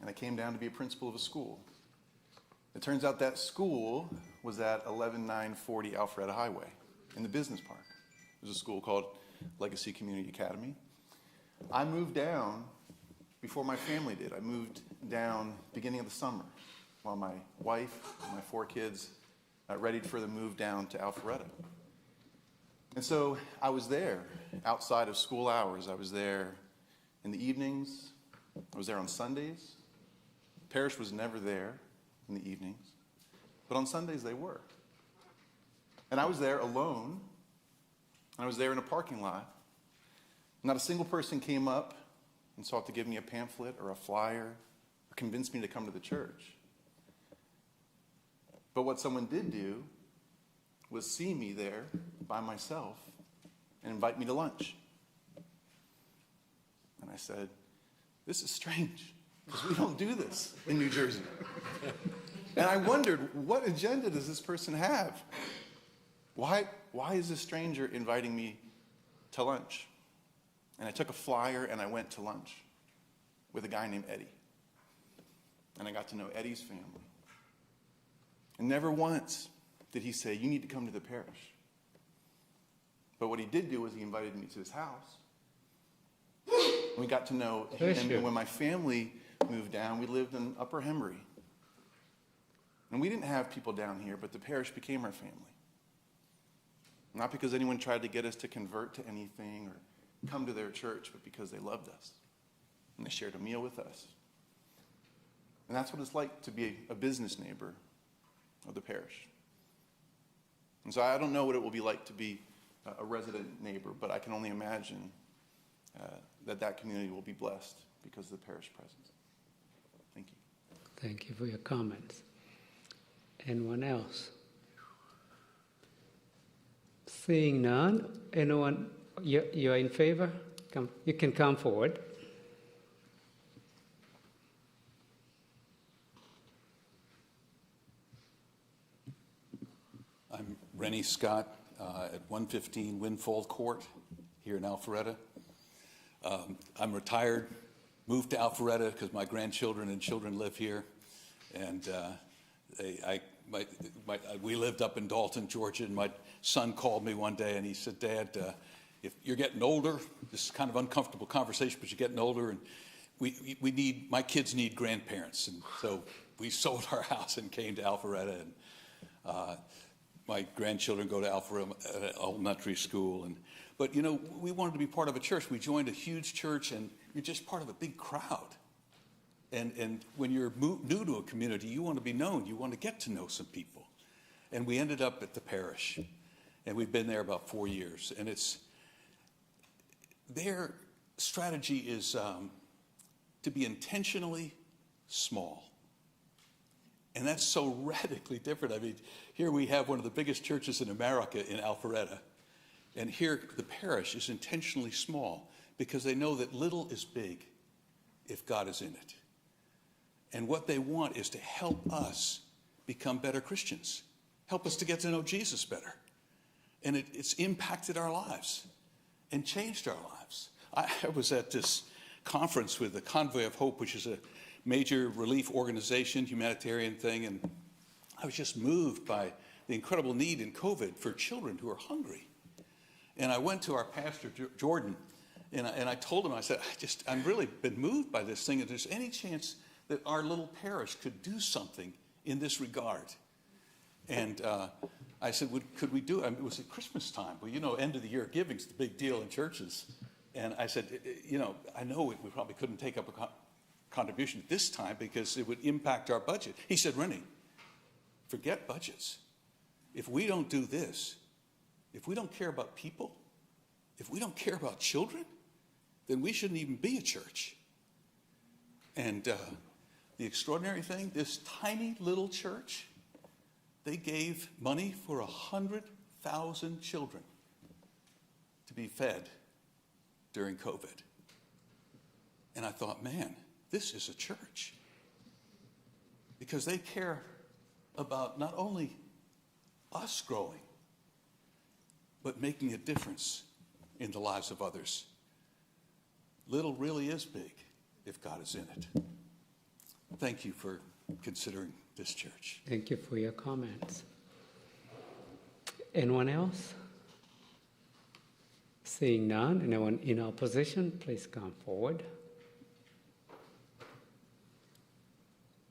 And I came down to be a principal of a school. It turns out that school was at 11940 Alpharetta Highway in the business park. There's a school called Legacy Community Academy. I moved down before my family did. I moved down beginning of the summer while my wife and my 4 kids readied for the move down to Alpharetta. And so I was there outside of school hours. I was there in the evenings. I was there on Sundays. parish was never there in the evenings, but on Sundays they were. And I was there alone, and I was there in a parking lot. Not a single person came up and sought to give me a pamphlet or a flyer or convince me to come to the church. But what someone did do was see me there by myself and invite me to lunch. And I said, this is strange, because we don't do this in New Jersey. And I wondered, what agenda does this person have? Why is this stranger inviting me to lunch? And I took a flyer and I went to lunch with a guy named Eddie. And I got to know Eddie's family. And never once did he say, you need to come to the parish. But what he did do was he invited me to his house. And we got to know him. And when my family moved down, we lived in Upper Hembry. And we didn't have people down here, but the parish became our family. Not because anyone tried to get us to convert to anything or come to their church, but because they loved us. And they shared a meal with us. And that's what it's like to be a business neighbor of the parish. And so I don't know what it will be like to be a resident neighbor, but I can only imagine that community will be blessed because of the parish presence. Thank you. Thank you for your comments. Anyone else? Seeing none, anyone, you're in favor? You can come forward. I'm Rennie Scott at 115 Windfall Court here in Alpharetta. I'm retired, moved to Alpharetta because my grandchildren and children live here. And we lived up in Dalton, Georgia, and my son called me one day and he said, Dad, if you're getting older, this is kind of uncomfortable conversation, but you're getting older, and my kids need grandparents. And so we sold our house and came to Alpharetta, and my grandchildren go to Alpharetta Elementary School. But you know, we wanted to be part of a church. We joined a huge church, and you're just part of a big crowd. And when you're new to a community, you want to be known. You want to get to know some people. And we ended up at the parish, and we've been there about 4 years. And their strategy is to be intentionally small. And that's so radically different. I mean, here we have one of the biggest churches in America in Alpharetta. And here the parish is intentionally small because they know that little is big if God is in it. And what they want is to help us become better Christians, help us to get to know Jesus better. And it's impacted our lives and changed our lives. I was at this conference with the Convoy of Hope, which is a major relief organization, humanitarian thing, and I was just moved by the incredible need in COVID for children who are hungry. And I went to our pastor, Jordan, and I told him, I said, I'm really been moved by this thing. If there's any chance that our little parish could do something in this regard. And I said, could we do it? I mean, it was at Christmas time. Well, you know, end of the year giving's the big deal in churches. And I said, you know, I know we probably couldn't take up a contribution at this time because it would impact our budget. He said, Rennie, forget budgets. If we don't do this, if we don't care about people, if we don't care about children, then we shouldn't even be a church. And the extraordinary thing, this tiny little church, they gave money for 100,000 children to be fed during COVID. And I thought, man, this is a church. Because they care about not only us growing, but making a difference in the lives of others. Little really is big if God is in it. Thank you for considering this church. Thank you for your comments. Anyone else? Seeing none, anyone in opposition, please come forward.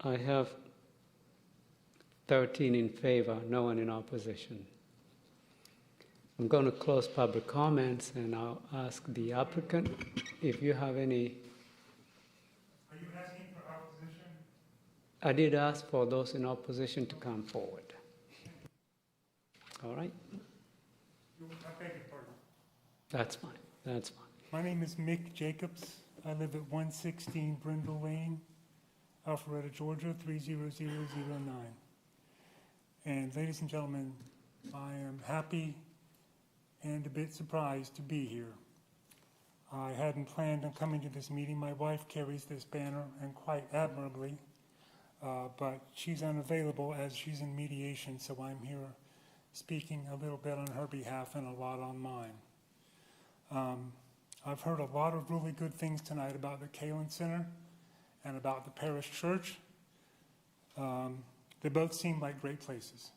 I have 13 in favor, no one in opposition. I'm going to close public comments, and I'll ask the applicant if you have any. Are you asking for opposition? I did ask for those in opposition to come forward. All right? I beg your pardon. That's fine. That's fine. My name is Mick Jacobs. I live at 116 Brendall Lane, Alpharetta, Georgia, 30009. And ladies and gentlemen, I am happy and a bit surprised to be here. I hadn't planned on coming to this meeting. My wife carries this banner, and quite admirably, but she's unavailable as she's in mediation, so I'm here speaking a little bit on her behalf and a lot on mine. I've heard a lot of really good things tonight about the Kalen Center and about the parish church. They both seem like great places.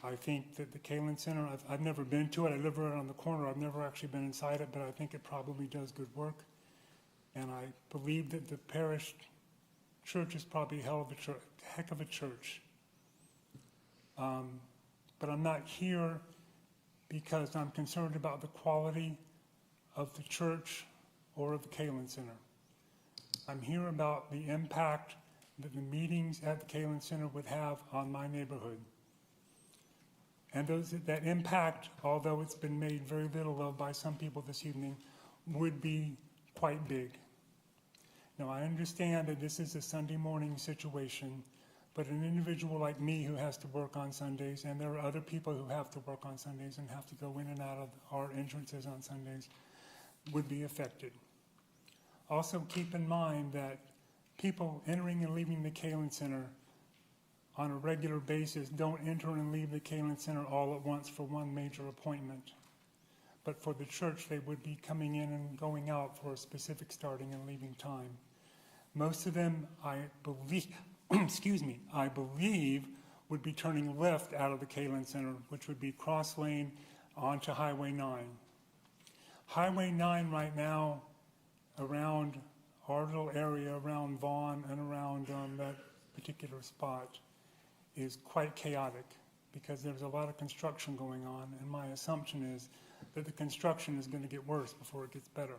I think that the Kalen Center, I've never been to it. I live right on the corner. I've never actually been inside it, but I think it probably does good work. And I believe that the parish church is probably a heck of a church. But I'm not here because I'm concerned about the quality of the church or of the Kalen Center. I'm here about the impact that the meetings at the Kalen Center would have on my neighborhood. And that impact, although it's been made very little of by some people this evening, would be quite big. Now, I understand that this is a Sunday morning situation, but an individual like me who has to work on Sundays, and there are other people who have to work on Sundays and have to go in and out of our entrances on Sundays, would be affected. Also, keep in mind that people entering and leaving the Kalen Center on a regular basis don't enter and leave the Kalen Center all at once for one major appointment. But for the church, they would be coming in and going out for a specific starting and leaving time. Most of them, I believe, I believe would be turning left out of the Kalen Center, which would be cross lane onto Highway 9. Highway 9 right now, around our little area, around Vaughn and around that particular spot, is quite chaotic because there's a lot of construction going on, and my assumption is that the construction is going to get worse before it gets better.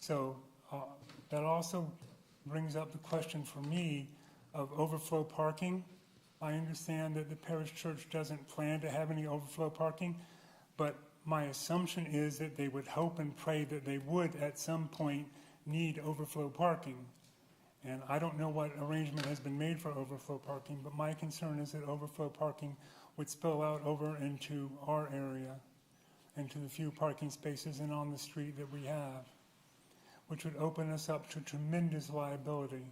So that also brings up the question for me of overflow parking. I understand that the parish church doesn't plan to have any overflow parking, but my assumption is that they would hope and pray that they would at some point need overflow parking. And I don't know what arrangement has been made for overflow parking, but my concern is that overflow parking would spill out over into our area, into the few parking spaces and on the street that we have, which would open us up to tremendous liability.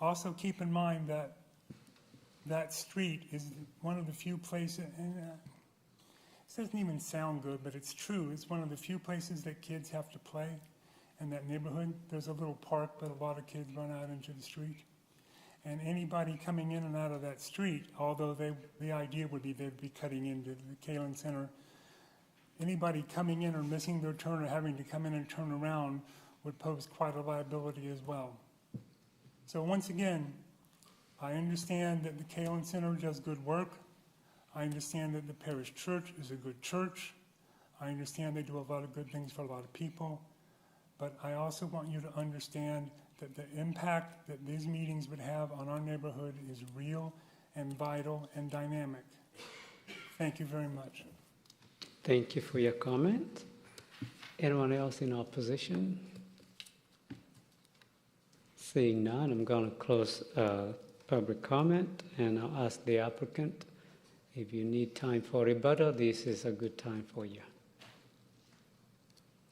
Also keep in mind that that street is one of the few places, and this doesn't even sound good, but it's true. It's one of the few places that kids have to play in that neighborhood. There's a little park, but a lot of kids run out into the street. And anybody coming in and out of that street, although the idea would be they'd be cutting into the Kalen Center, anybody coming in or missing their turn or having to come in and turn around would pose quite a liability as well. So once again, I understand that the Kalen Center does good work. I understand that the parish church is a good church. I understand they do a lot of good things for a lot of people. But I also want you to understand that the impact that these meetings would have on our neighborhood is real and vital and dynamic. Thank you very much. Thank you for your comment. Anyone else in opposition? Seeing none, I'm going to close public comment, and I'll ask the applicant, if you need time for rebuttal, this is a good time for you.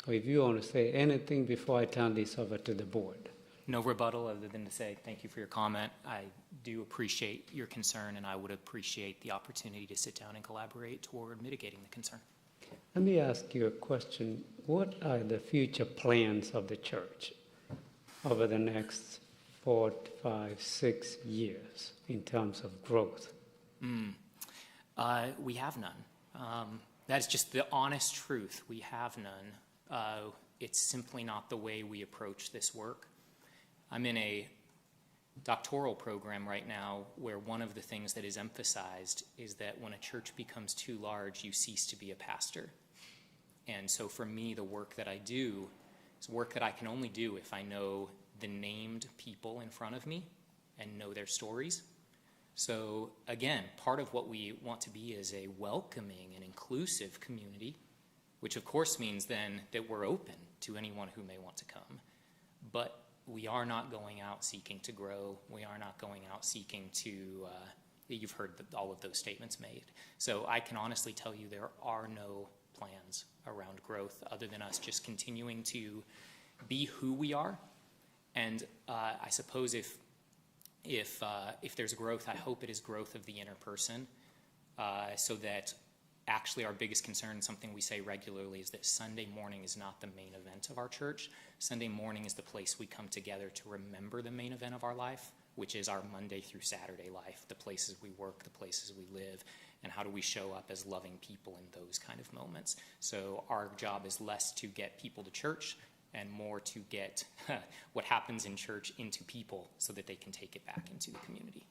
Or if you want to say anything before I turn this over to the board. No rebuttal other than to say thank you for your comment. I do appreciate your concern, and I would appreciate the opportunity to sit down and collaborate toward mitigating the concern. Let me ask you a question. What are the future plans of the church over the next 4, 5, 6 years in terms of growth? We have none. That is just the honest truth. We have none. It's simply not the way we approach this work. I'm in a doctoral program right now where one of the things that is emphasized is that when a church becomes too large, you cease to be a pastor. And so for me, the work that I do is work that I can only do if I know the named people in front of me and know their stories. So again, part of what we want to be is a welcoming and inclusive community, which of course means then that we're open to anyone who may want to come. But we are not going out seeking to grow. We are not going out seeking to, you've heard all of those statements made. So I can honestly tell you there are no plans around growth other than us just continuing to be who we are. And I suppose if there's growth, I hope it is growth of the inner person, so that actually our biggest concern, something we say regularly, is that Sunday morning is not the main event of our church. Sunday morning is the place we come together to remember the main event of our life, which is our Monday through Saturday life, the places we work, the places we live, and how do we show up as loving people in those kind of moments. So our job is less to get people to church and more to get what happens in church into people so that they can take it back into the community.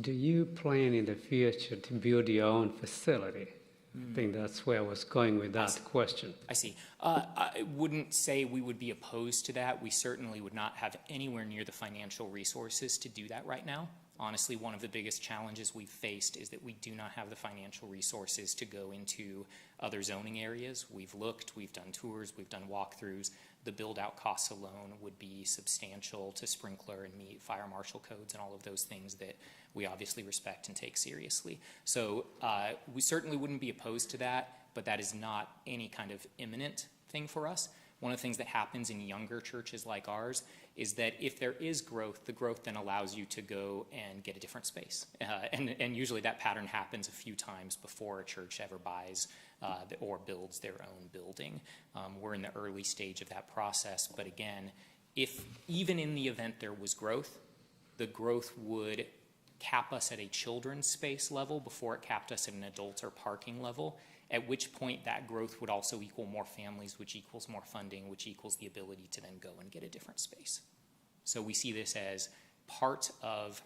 Do you plan in the future to build your own facility? I think that's where I was going with that question. I see. I wouldn't say we would be opposed to that. We certainly would not have anywhere near the financial resources to do that right now. Honestly, one of the biggest challenges we've faced is that we do not have the financial resources to go into other zoning areas. We've looked, we've done tours, we've done walkthroughs. The build-out costs alone would be substantial to sprinkler and meet fire marshal codes and all of those things that we obviously respect and take seriously. So we certainly wouldn't be opposed to that, but that is not any kind of imminent thing for us. One of the things that happens in younger churches like ours is that if there is growth, the growth then allows you to go and get a different space. And usually that pattern happens a few times before a church ever buys or builds their own building. We're in the early stage of that process, but again, if even in the event there was growth, the growth would cap us at a children's space level before it capped us at an adult or parking level, at which point that growth would also equal more families, which equals more funding, which equals the ability to then go and get a different space. So we see this as part of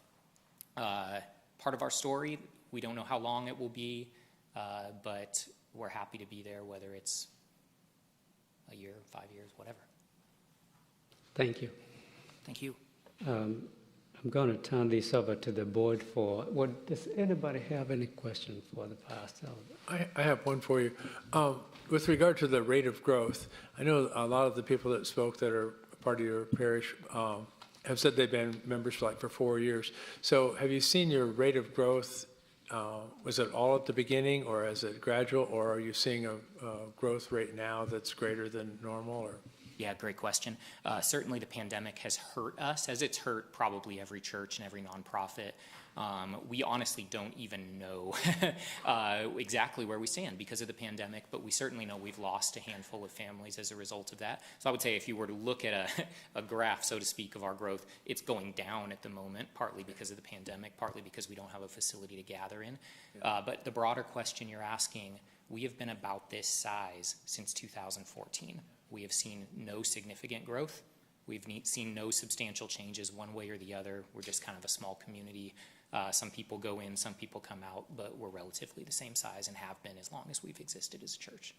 our story. We don't know how long it will be, but we're happy to be there, whether it's a year, 5 years, whatever. Thank you. Thank you. I'm going to turn this over to the board for, does anybody have any question for the pastor? I have one for you. With regard to the rate of growth, I know a lot of the people that spoke that are part of your parish have said they've been members for 4 years. So have you seen your rate of growth? Was it all at the beginning, or is it gradual, or are you seeing a growth rate now that's greater than normal? Or? Yeah, great question. Certainly the pandemic has hurt us, as it's hurt probably every church and every nonprofit. We honestly don't even know exactly where we stand because of the pandemic, but we certainly know we've lost a handful of families as a result of that. So I would say if you were to look at a graph, so to speak, of our growth, it's going down at the moment, partly because of the pandemic, partly because we don't have a facility to gather in. But the broader question you're asking, we have been about this size since 2014. We have seen no significant growth. We've seen no substantial changes one way or the other. We're just kind of a small community. Some people go in, some people come out, but we're relatively the same size and have been as long as we've existed as a church.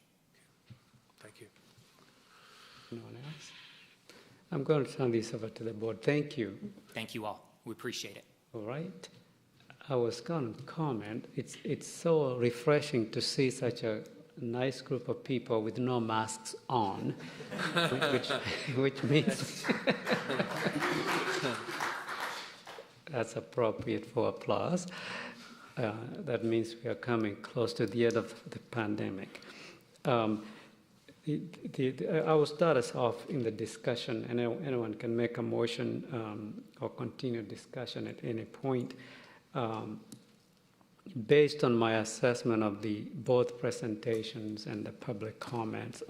Thank you. Anyone else? I'm going to turn this over to the board. Thank you. Thank you all. We appreciate it. All right. I was going to comment. It's so refreshing to see such a nice group of people with no masks on, which means that's appropriate for applause. That means we are coming close to the end of the pandemic. I will start us off in the discussion, and anyone can make a motion or continue discussion at any point. Based on my assessment of both presentations and the public comments,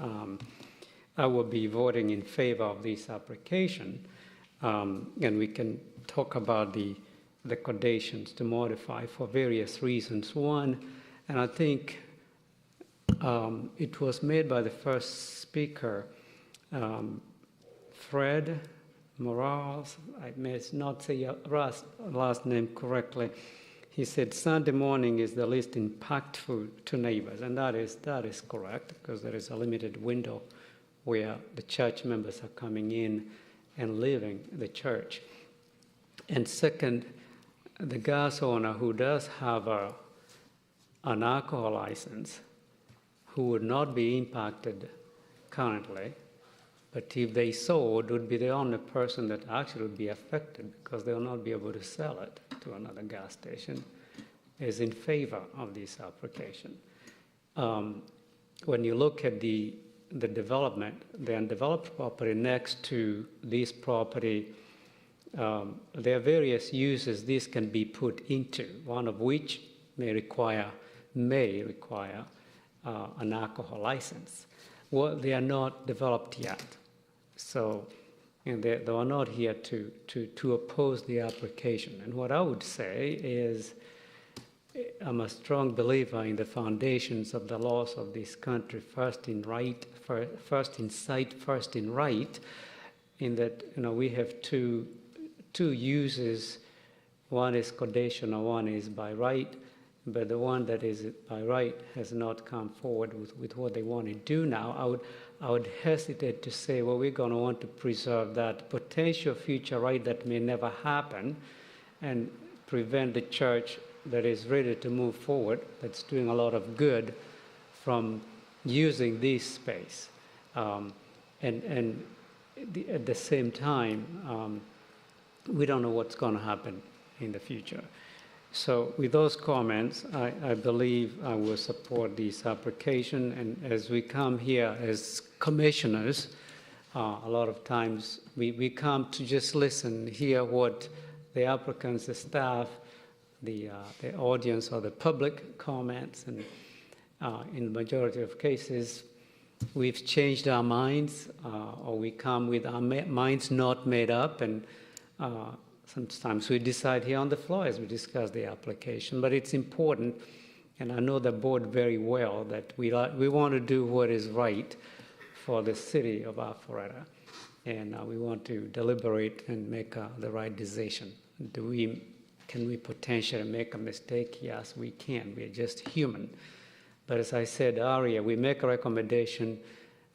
I will be voting in favor of this application, and we can talk about the conditions to modify for various reasons. One, and I think it was made by the first speaker, Fred Morales, I may not say your last name correctly. He said Sunday morning is the least impactful to neighbors, and that is correct, because there is a limited window where the church members are coming in and leaving the church. And second, the gas owner who does have an alcohol license, who would not be impacted currently, but if they sold, would be the only person that actually would be affected because they will not be able to sell it to another gas station, is in favor of this application. When you look at the development, the undeveloped property next to this property, there are various uses this can be put into, one of which may require an alcohol license. Well, they are not developed yet. So, and they are not here to oppose the application. And what I would say is, I'm a strong believer in the foundations of the laws of this country, first in sight, first in right, in that we have two uses. One is conditional, one is by right, but the one that is by right has not come forward with what they want to do now. I would hesitate to say, well, we're going to want to preserve that potential future right that may never happen and prevent the church that is ready to move forward, that's doing a lot of good, from using this space. At the same time, we don't know what's going to happen in the future. So with those comments, I believe I will support this application. And as we come here as commissioners, a lot of times we come to just listen, hear what the applicants, the staff, the audience or the public comments. And in the majority of cases, we've changed our minds, or we come with our minds not made up, and sometimes we decide here on the floor as we discuss the application. But it's important, and I know the board very well, that we want to do what is right for the city of Alpharetta, and we want to deliberate and make the right decision. Can we potentially make a mistake? Yes, we can. We're just human. But as I said earlier, we make a recommendation,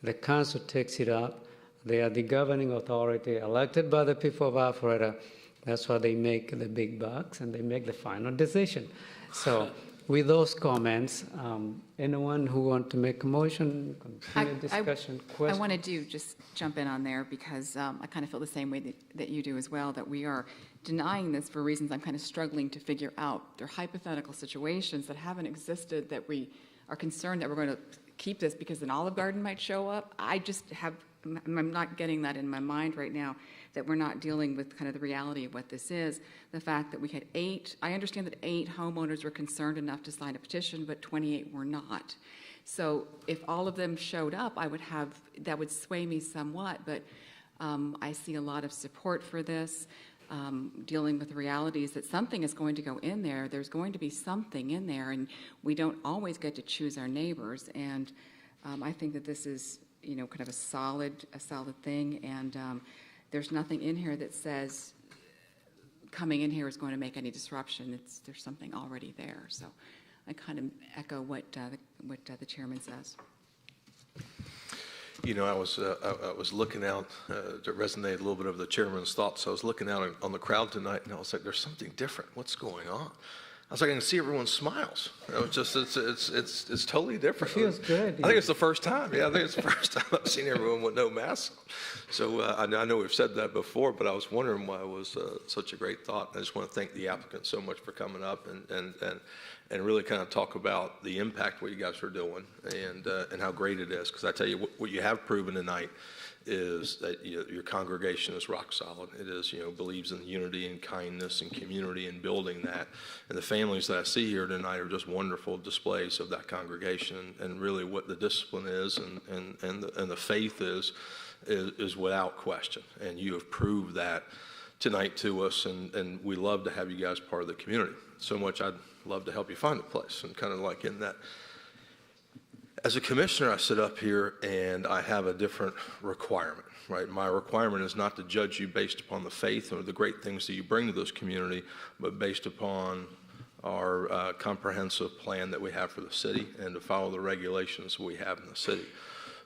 the council takes it up. They are the governing authority elected by the people of Alpharetta. That's why they make the big bucks and they make the final decision. So with those comments, anyone who wants to make a motion, continue discussion, question? I wanted to just jump in on there because I kind of feel the same way that you do as well, that we are denying this for reasons I'm kind of struggling to figure out. They're hypothetical situations that haven't existed, that we are concerned that we're going to keep this because an Olive Garden might show up. I'm not getting that in my mind right now, that we're not dealing with kind of the reality of what this is. The fact that we had I understand that 8 homeowners were concerned enough to sign a petition, but 28 were not. So if all of them showed up, that would sway me somewhat, but I see a lot of support for this, dealing with the realities that something is going to go in there. There's going to be something in there, and we don't always get to choose our neighbors. And I think that this is, kind of a solid thing, and there's nothing in here that says coming in here is going to make any disruption. There's something already there. So I kind of echo what the chairman says. I was looking out to resonate a little bit of the chairman's thoughts. So I was looking out on the crowd tonight, and I was like, "There's something different. What's going on?" I was like, I can see everyone's smiles. It's totally different. It feels good. I think it's the first time. Yeah, I think it's the first time I've seen everyone with no mask on. So I know we've said that before, but I was wondering why it was such a great thought. I just want to thank the applicant so much for coming up and really kind of talk about the impact what you guys are doing and how great it is. Because I tell you, what you have proven tonight is that your congregation is rock solid. It is, believes in unity and kindness and community and building that. And the families that I see here tonight are just wonderful displays of that congregation and really what the discipline is and the faith is without question. And you have proved that tonight to us, and we love to have you guys part of the community. So much I'd love to help you find a place, and kind of like in that. As a commissioner, I sit up here and I have a different requirement, right? My requirement is not to judge you based upon the faith or the great things that you bring to this community, but based upon our comprehensive plan that we have for the city and to follow the regulations we have in the city.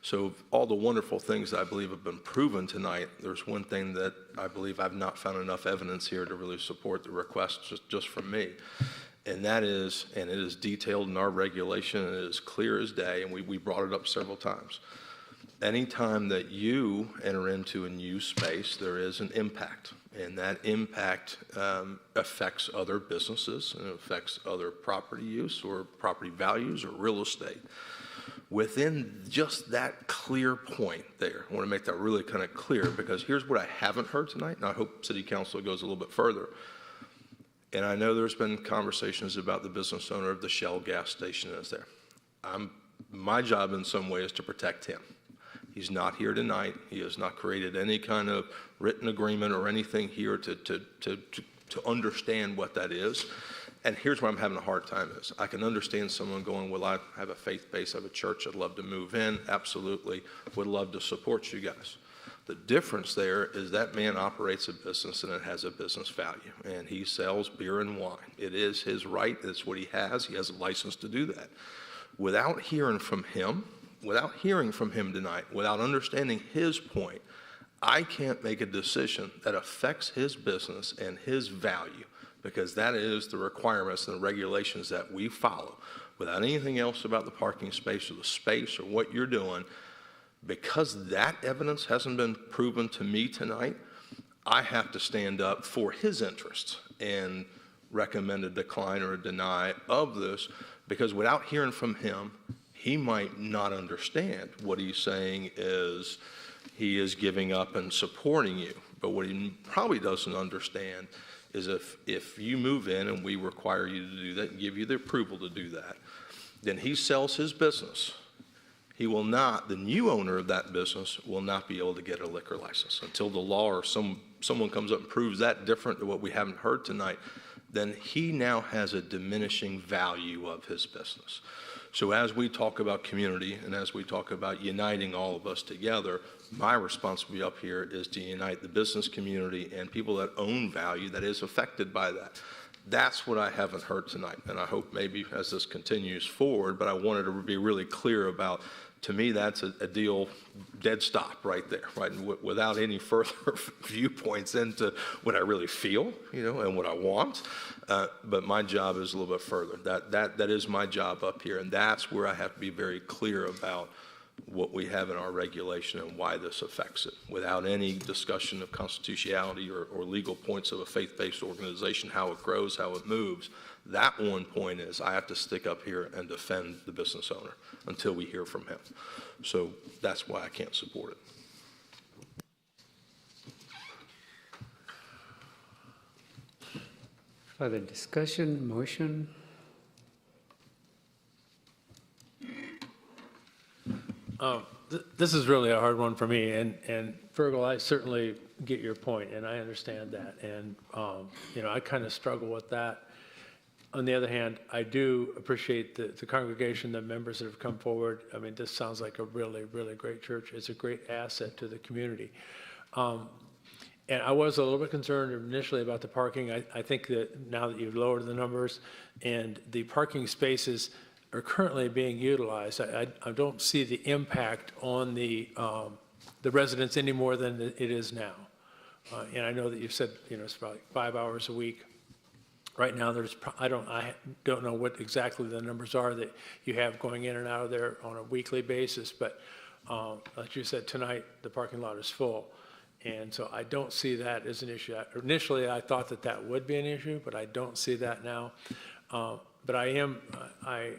So all the wonderful things that I believe have been proven tonight, there's one thing that I believe I've not found enough evidence here to really support the request just from me. And that is, and it is detailed in our regulation, and it is clear as day, and we brought it up several times. Anytime that you enter into a new space, there is an impact, and that impact affects other businesses, and it affects other property use or property values or real estate. Within just that clear point there, I want to make that really kind of clear, because here's what I haven't heard tonight, and I hope City Council goes a little bit further. And I know there's been conversations about the business owner of the Shell gas station is there. My job in some way is to protect him. He's not here tonight. He has not created any kind of written agreement or anything here to understand what that is. And here's where I'm having a hard time is I can understand someone going, well, I have a faith base, I have a church, I'd love to move in. Absolutely. Would love to support you guys. The difference there is that man operates a business and it has a business value, and he sells beer and wine. It is his right. It's what he has. He has a license to do that. Without hearing from him tonight, without understanding his point, I can't make a decision that affects his business and his value, because that is the requirements and the regulations that we follow. Without anything else about the parking space or the space or what you're doing, because that evidence hasn't been proven to me tonight, I have to stand up for his interests and recommend a decline or a deny of this, because without hearing from him, he might not understand what he's saying is he is giving up and supporting you. But what he probably doesn't understand is if you move in and we require you to do that and give you the approval to do that, then he sells his business. He will not, the new owner of that business will not be able to get a liquor license until the law or someone comes up and proves that different to what we haven't heard tonight. Then he now has a diminishing value of his business. So as we talk about community and as we talk about uniting all of us together, my responsibility up here is to unite the business community and people that own value that is affected by that. That's what I haven't heard tonight, and I hope maybe as this continues forward, but I wanted to be really clear about, to me, that's a deal, dead stop right there, right? And without any further viewpoints into what I really feel, and what I want. But my job is a little bit further. That is my job up here, and that's where I have to be very clear about what we have in our regulation and why this affects it, without any discussion of constitutionality or legal points of a faith-based organization, how it grows, how it moves. That one point is I have to stick up here and defend the business owner until we hear from him. So that's why I can't support it. Further discussion, motion? This is really a hard one for me, and Fergal, I certainly get your point, and I understand that, and I kind of struggle with that. On the other hand, I do appreciate the congregation, the members that have come forward. I mean, this sounds like a really, really great church. It's a great asset to the community. And I was a little bit concerned initially about the parking. I think that now that you've lowered the numbers and the parking spaces are currently being utilized, I don't see the impact on the residents any more than it is now. And I know that you've said, it's about 5 hours a week. Right now, I don't know what exactly the numbers are that you have going in and out of there on a weekly basis, but like you said, tonight, the parking lot is full. And so I don't see that as an issue. Initially, I thought that would be an issue, but I don't see that now. But I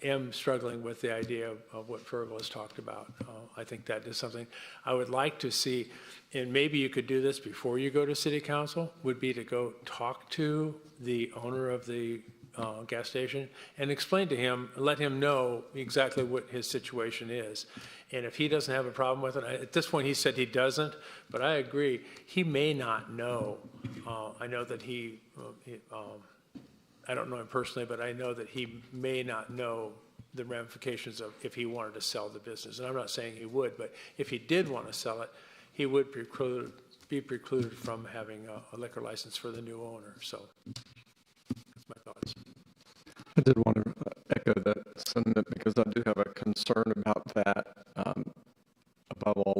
am struggling with the idea of what Fergal has talked about. I think that is something I would like to see, and maybe you could do this before you go to City Council, would be to go talk to the owner of the gas station and explain to him, let him know exactly what his situation is. And if he doesn't have a problem with it, at this point he said he doesn't, but I agree, he may not know. I know that I don't know him personally, but I know that he may not know the ramifications of if he wanted to sell the business. And I'm not saying he would, but if he did want to sell it, he would be precluded from having a liquor license for the new owner. So that's my thoughts. I did want to echo that sentiment because I do have a concern about that.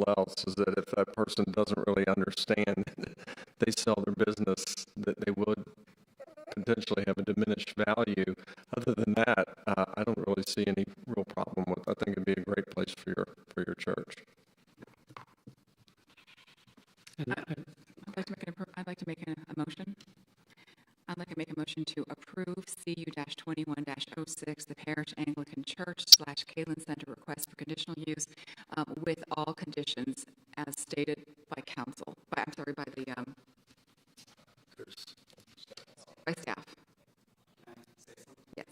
all else, is that if that person doesn't really understand, they sell their business, that they would potentially have a diminished value. Other than that, I don't really see any real problem with. I think it'd be a great place for your church. I'd like to make a motion. I'd like to make a motion to approve CU-21-06, the Parish Anglican Church / Kalen Center request for conditional use with all conditions as stated by council, by the, by staff. Yes.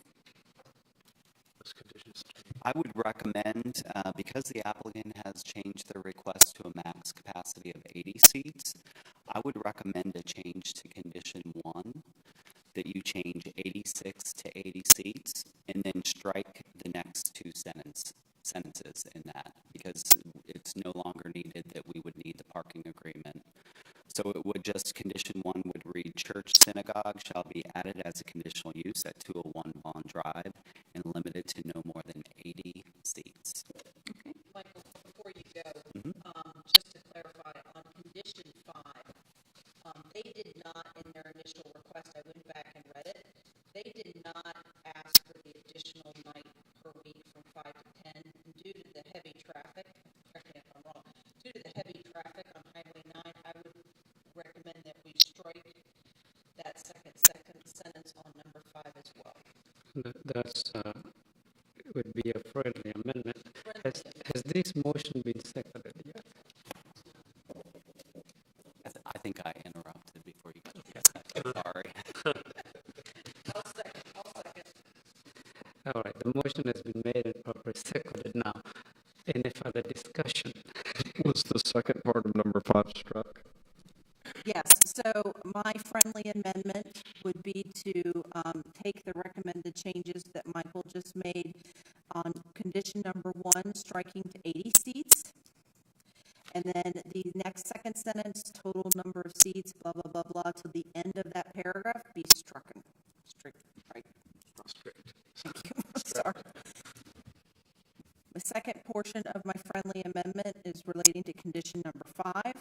I would recommend, because the applicant has changed their request to a max capacity of 80 seats, I would recommend a change to condition 1, that you change 86 to 80 seats, and then strike the next 2 sentences in that, because it's no longer needed that we would need the parking agreement. So it would just, condition 1 would read, church synagogue shall be added as a conditional use at 201 Vaughn Drive and limited to no more than 80 seats. Okay. Michael, before you go, Mhm. Just to clarify, on condition 5, they did not, in their initial request, I went back and read it, they did not ask for the additional night per week from 5 to 10, and due to the heavy traffic, correct me if I'm wrong, due to the heavy traffic on Highway 9, I would recommend that we strike that second sentence on number 5 as well. That's, would be a friendly amendment. Has this motion been seconded yet? I think I interrupted before you got to sorry. I'll second. All right, the motion has been made and properly seconded now. Any further discussion? Was the second part of number 5 struck? Yes, so my friendly amendment would be to take the recommended changes that Michael just made on condition number 1, striking to 80 seats. And then the next second sentence, total number of seats, blah, blah, blah, blah, to the end of that paragraph be stricken. Right? Strict. Thank you. Sorry. The second portion of my friendly amendment is relating to condition number 5,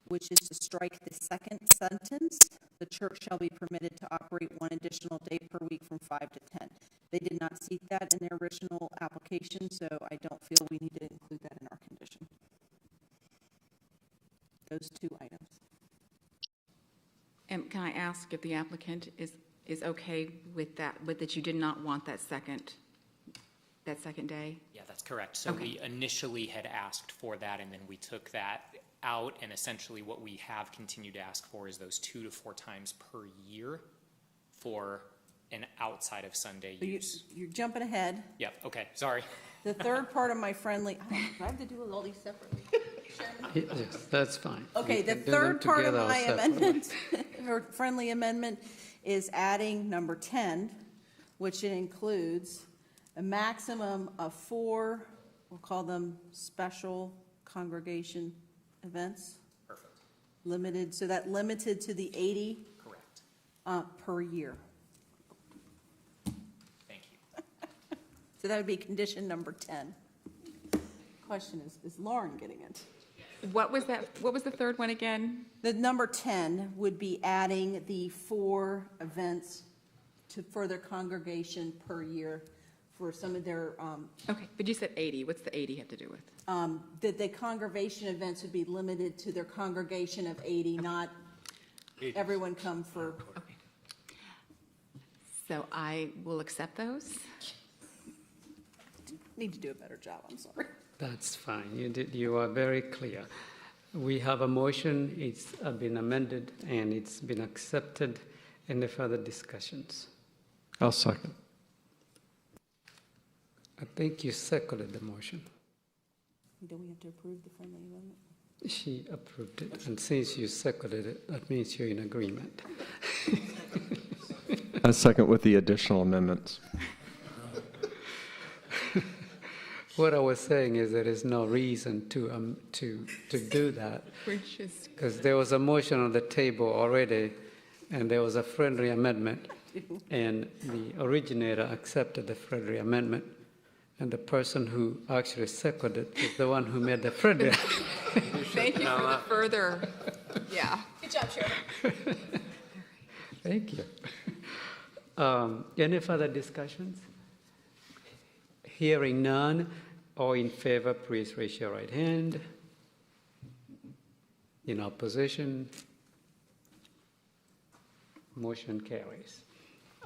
which is to strike the second sentence. The church shall be permitted to operate 1 additional day per week from 5 to 10. They did not seek that in their original application, so I don't feel we need to include that in our condition. Those 2 items. And can I ask if the applicant is okay with that you did not want that second day? Yeah, that's correct. So we initially had asked for that, and then we took that out, and essentially what we have continued to ask for is those 2 to 4 times per year for an outside of Sunday So use. you're jumping ahead. Yep, okay, sorry. The third part of my friendly, do I have to do all these separately? Yes, that's fine. Okay, We the can do them third part of together or my separately. amendment, or friendly amendment, is adding number 10, which includes a maximum of 4, we'll call them special congregation events. Perfect. Limited, so that limited to the 80 Correct. Per year. Thank you. So that would be condition number 10. Question is Lauren getting it? What was that? What was the third one again? The number 10 would be adding the 4 events to further congregation per year for some of their, Okay, but you said 80. What's the 80 have to do with? that the congregation events would be limited to their congregation of 80, not everyone come for. Okay. So I will accept those. Need to do a better job, I'm sorry. That's fine. You are very clear. We have a motion. It's been amended and it's been accepted. Any further discussions? I'll second. I think you seconded the motion. Do we have to approve the friendly amendment? She approved it, and since you seconded it, that means you're in agreement. I second with the additional amendments. What I was saying is there is no reason to do that, because there was a motion on the table already, and there was a friendly amendment, and the originator accepted the friendly amendment, and the person who actually seconded is the one who made the friendly. Thank you for the further, yeah. Good job, Chair. Thank you. Any further discussions? Hearing none, all in favor, please raise your right hand. In opposition, motion carries.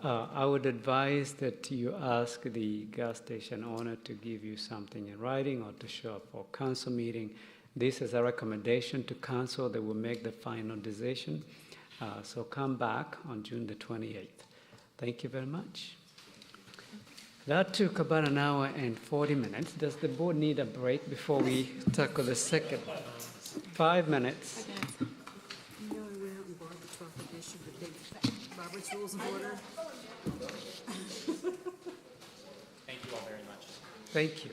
I would advise that you ask the gas station owner to give you something in writing or to show up for council meeting. This is a recommendation to council that will make the final decision. So come back on June the 28th. Thank you very much. That took about an hour and 40 minutes. Does the board need a break before we tackle the second? 5 minutes. You know, we went out and borrowed the truck edition, but they, Robert's Rules of Order. Thank you all very much. Thank you.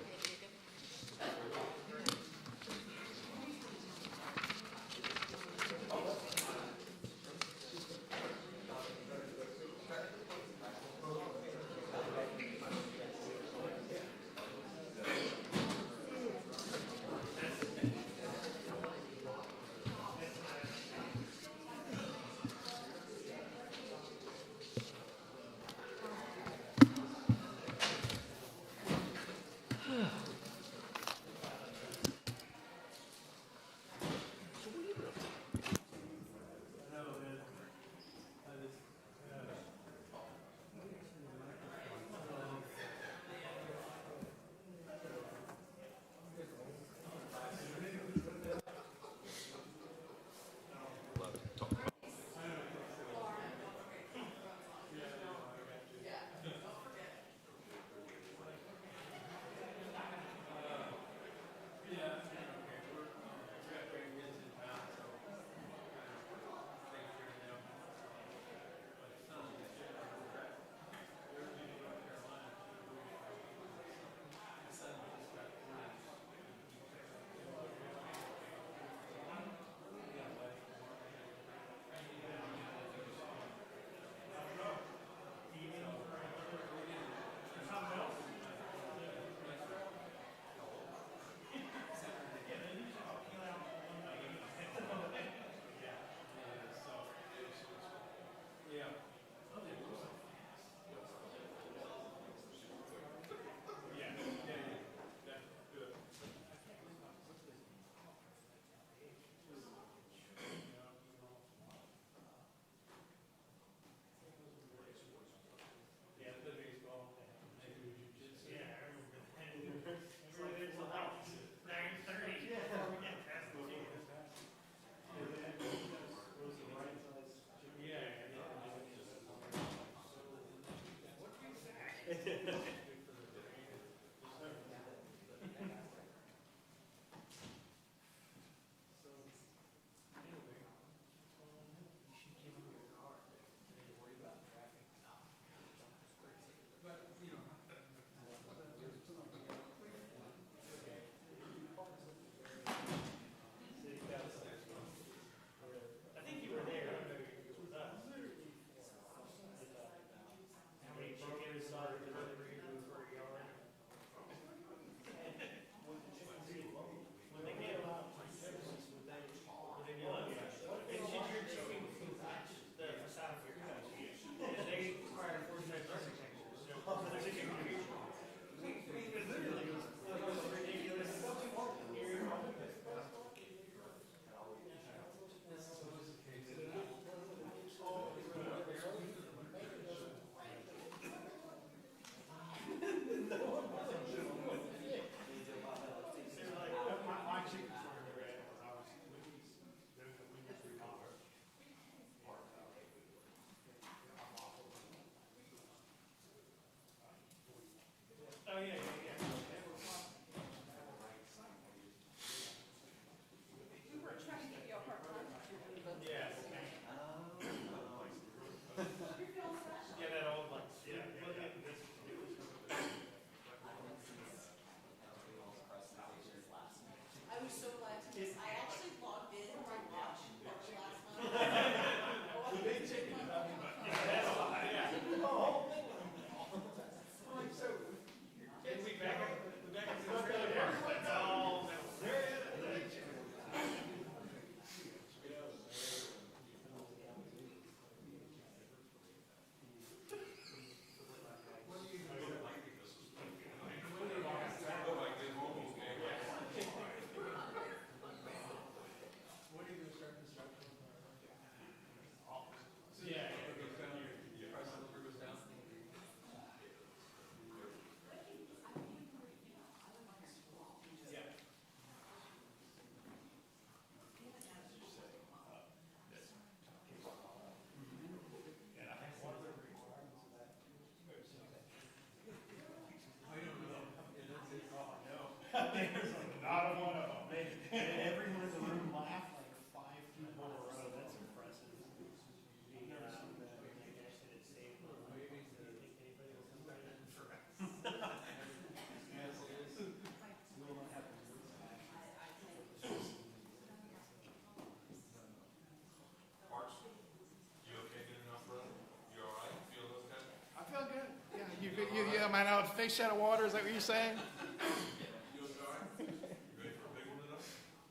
fish out of water? Is that what you're saying?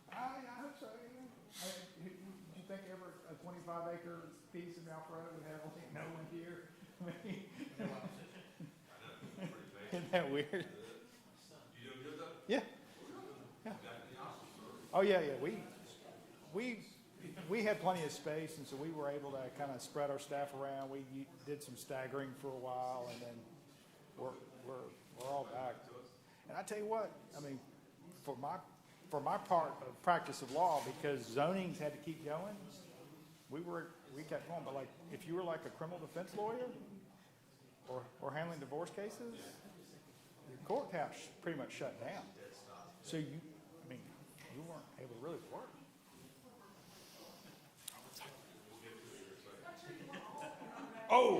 I hope so. Do you think ever a 25-acre piece of Alpharetta would have only no one here? Isn't that weird? You doing good though? Yeah. Oh yeah. We had plenty of space, and so we were able to kind of spread our staff around. We did some staggering for a while, and then we're all back. And I tell you what, I mean, for my part of practice of law, because zonings had to keep going, we kept going. But like, if you were like a criminal defense lawyer or handling divorce cases, your courthouse pretty much shut down. So you weren't able to really work. Oh!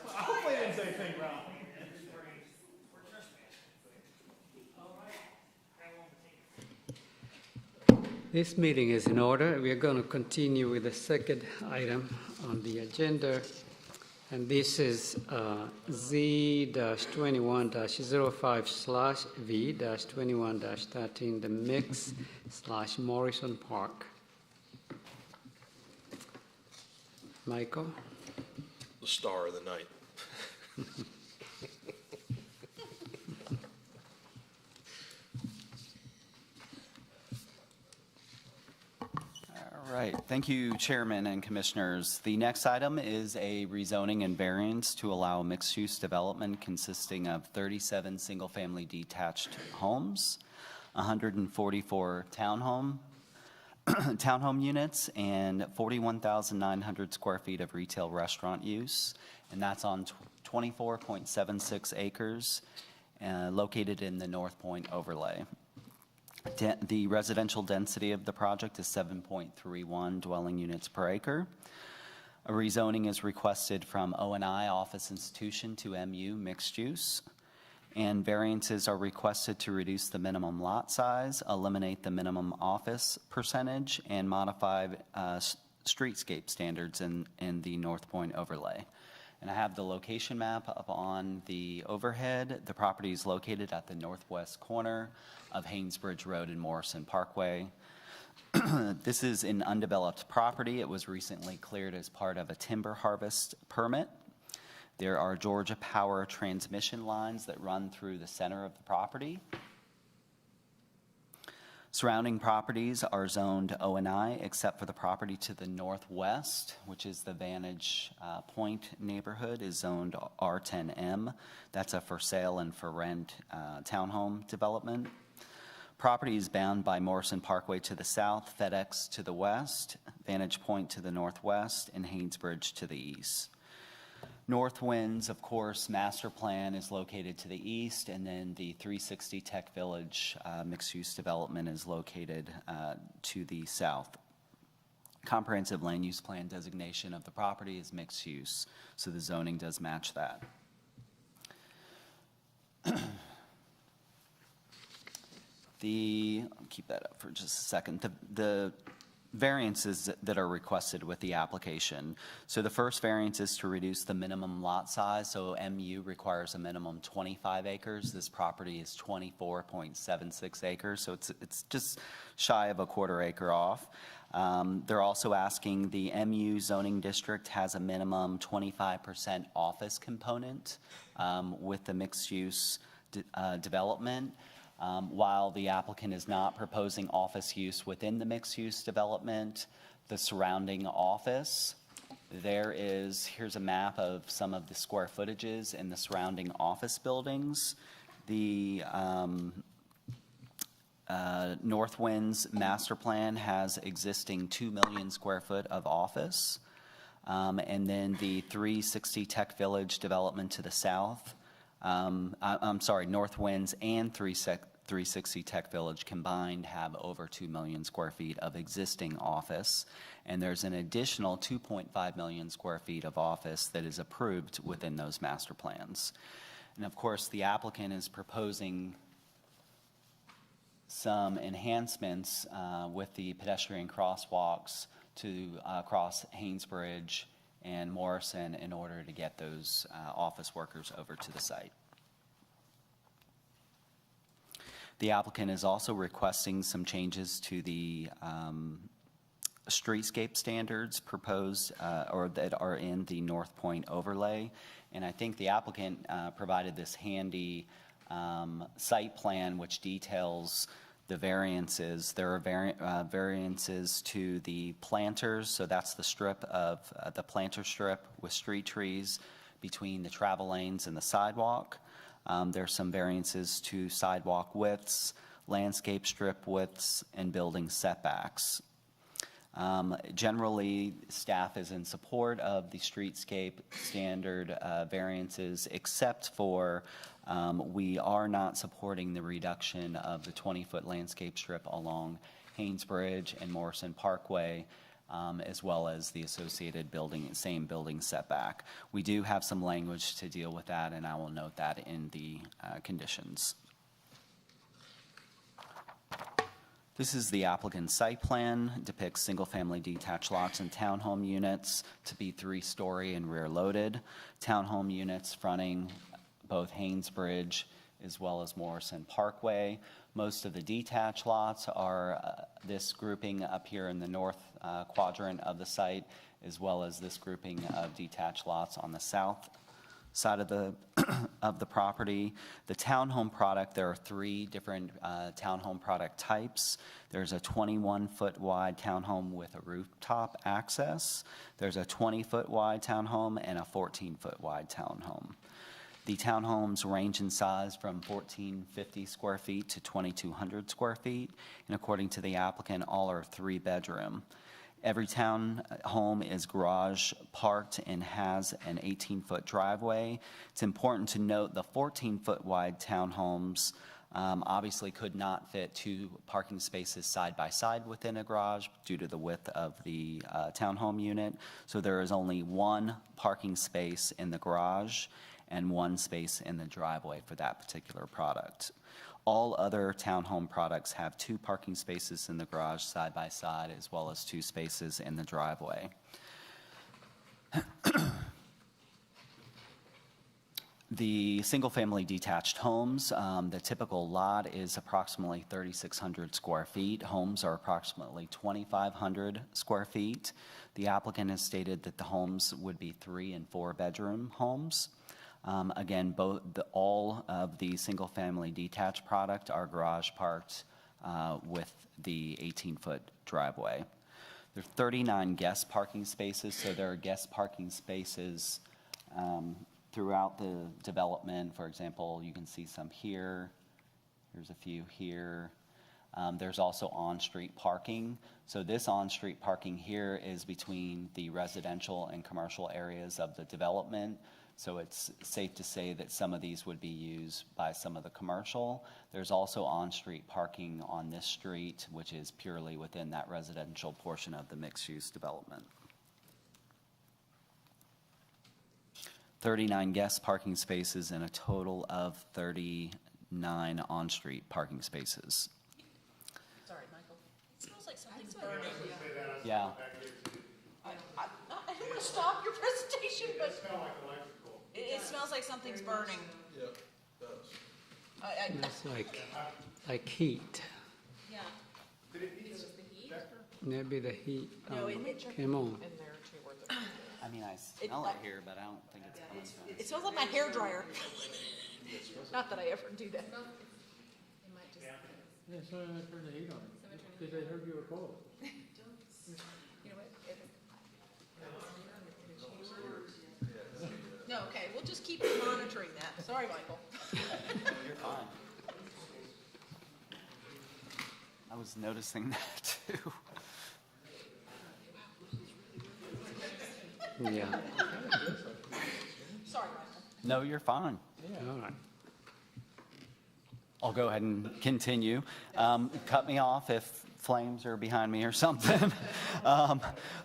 Hopefully I didn't say anything wrong. This meeting is in order. We are going to continue with the second item on the agenda, and this is Z-21-05/V-21-13, the Mix/Morrison Park. Michael? The star of the night. All right, thank you, Chairman and Commissioners. The next item is a rezoning and variance to allow mixed-use development consisting of 37 single-family detached homes, 144 townhome units, and 41,900 square feet of retail restaurant use, and that's on 24.76 acres located in the North Point overlay. The residential density of the project is 7.31 dwelling units per acre. A rezoning is requested from O&I Office Institution to MU mixed use, and variances are requested to reduce the minimum lot size, eliminate the minimum office percentage, and modify streetscape standards in the North Point overlay. And I have the location map up on the overhead. The property is located at the northwest corner of Hainesbridge Road and Morrison Parkway. This is an undeveloped property. It was recently cleared as part of a timber harvest permit. There are Georgia Power transmission lines that run through the center of the property. Surrounding properties are zoned O&I except for the property to the northwest, which is the Vantage Point neighborhood, is zoned R10M. That's a for sale and for rent townhome development. Property is bound by Morrison Parkway to the south, Fetz to the west, Vantage Point to the northwest, and Hainesbridge to the east. Northwinds, of course, master plan is located to the east, and then the 360 Tech Village mixed-use development is located to the south. Comprehensive land use plan designation of the property is mixed use, so the zoning does match that. I'll keep that up for just a second. The variances that are requested with the application. So the first variance is to reduce the minimum lot size. So MU requires a minimum 25 acres. This property is 24.76 acres. So it's just shy of a quarter acre off. They're also asking the MU zoning district has a minimum 25% office component with the mixed use development. While the applicant is not proposing office use within the mixed-use development, the surrounding office, here's a map of some of the square footages in the surrounding office buildings. The Northwinds master plan has existing 2 million square foot of office. And then the 360 Tech Village development to the south, Northwinds and 360 Tech Village combined have over 2 million square feet of existing office, and there's an additional 2.5 million square feet of office that is approved within those master plans. And of course, the applicant is proposing some enhancements with the pedestrian crosswalks to cross Hainesbridge and Morrison in order to get those office workers over to the site. The applicant is also requesting some changes to the streetscape standards proposed or that are in the North Point overlay. And I think the applicant provided this handy site plan which details the variances. There are variances to the planters, so that's the strip of the planter strip with street trees between the travel lanes and the sidewalk. There's some variances to sidewalk widths, landscape strip widths, and building setbacks. Generally, staff is in support of the streetscape standard variances, except for we are not supporting the reduction of the 20-foot landscape strip along Hainesbridge and Morrison Parkway, as well as the associated same building setback. We do have some language to deal with that, and I will note that in the conditions. This is the applicant's site plan, depicts single-family detached lots and townhome units to be 3-story and rear-loaded. Townhome units fronting both Hainesbridge as well as Morrison Parkway. Most of the detached lots are this grouping up here in the north quadrant of the site, as well as this grouping of detached lots on the south side of the of the property. The townhome product, there are 3 different townhome product types. There's a 21-foot wide townhome with a rooftop access. There's a 20-foot wide townhome and a 14-foot wide townhome. The townhomes range in size from 1,450 square feet to 2,200 square feet, and according to the applicant, all are 3-bedroom. Every townhome is garage parked and has an 18-foot driveway. It's important to note the 14-foot wide townhomes obviously could not fit 2 parking spaces side by side within a garage due to the width of the townhome unit. So there is only 1 parking space in the garage and 1 space in the driveway for that particular product. All other townhome products have 2 parking spaces in the garage side by side, as well as 2 spaces in the driveway. The single-family detached homes, the typical lot is approximately 3,600 square feet. Homes are approximately 2,500 square feet. The applicant has stated that the homes would be 3- and 4-bedroom homes. Again, all of the single-family detached product are garage parked with the 18-foot driveway. There are 39 guest parking spaces, so there are guest parking spaces throughout the development. For example, you can see some here. There's a few here. There's also on-street parking. So this on-street parking here is between the residential and commercial areas of the development. So it's safe to say that some of these would be used by some of the commercial. There's also on-street parking on this street, which is purely within that residential portion of the mixed-use development. 39 guest parking spaces and a total of 39 on-street parking spaces. Sorry, Michael. It smells like something's burning. Yeah. I'm going to stop your presentation, but it smells like something's burning. Yeah, it does. It's like heat. Yeah. Maybe the heat No, came on. I mean, I smell it here, but I don't think it's coming from. It smells like my hair dryer. Not that I ever do that. Yeah, so I turned the heat on, because I heard you were cold. No, okay, we'll just keep monitoring that. Sorry, Michael. You're fine. I was noticing that too. Yeah. Sorry, Michael. No, you're fine. All right. I'll go ahead and continue. Cut me off if flames are behind me or something.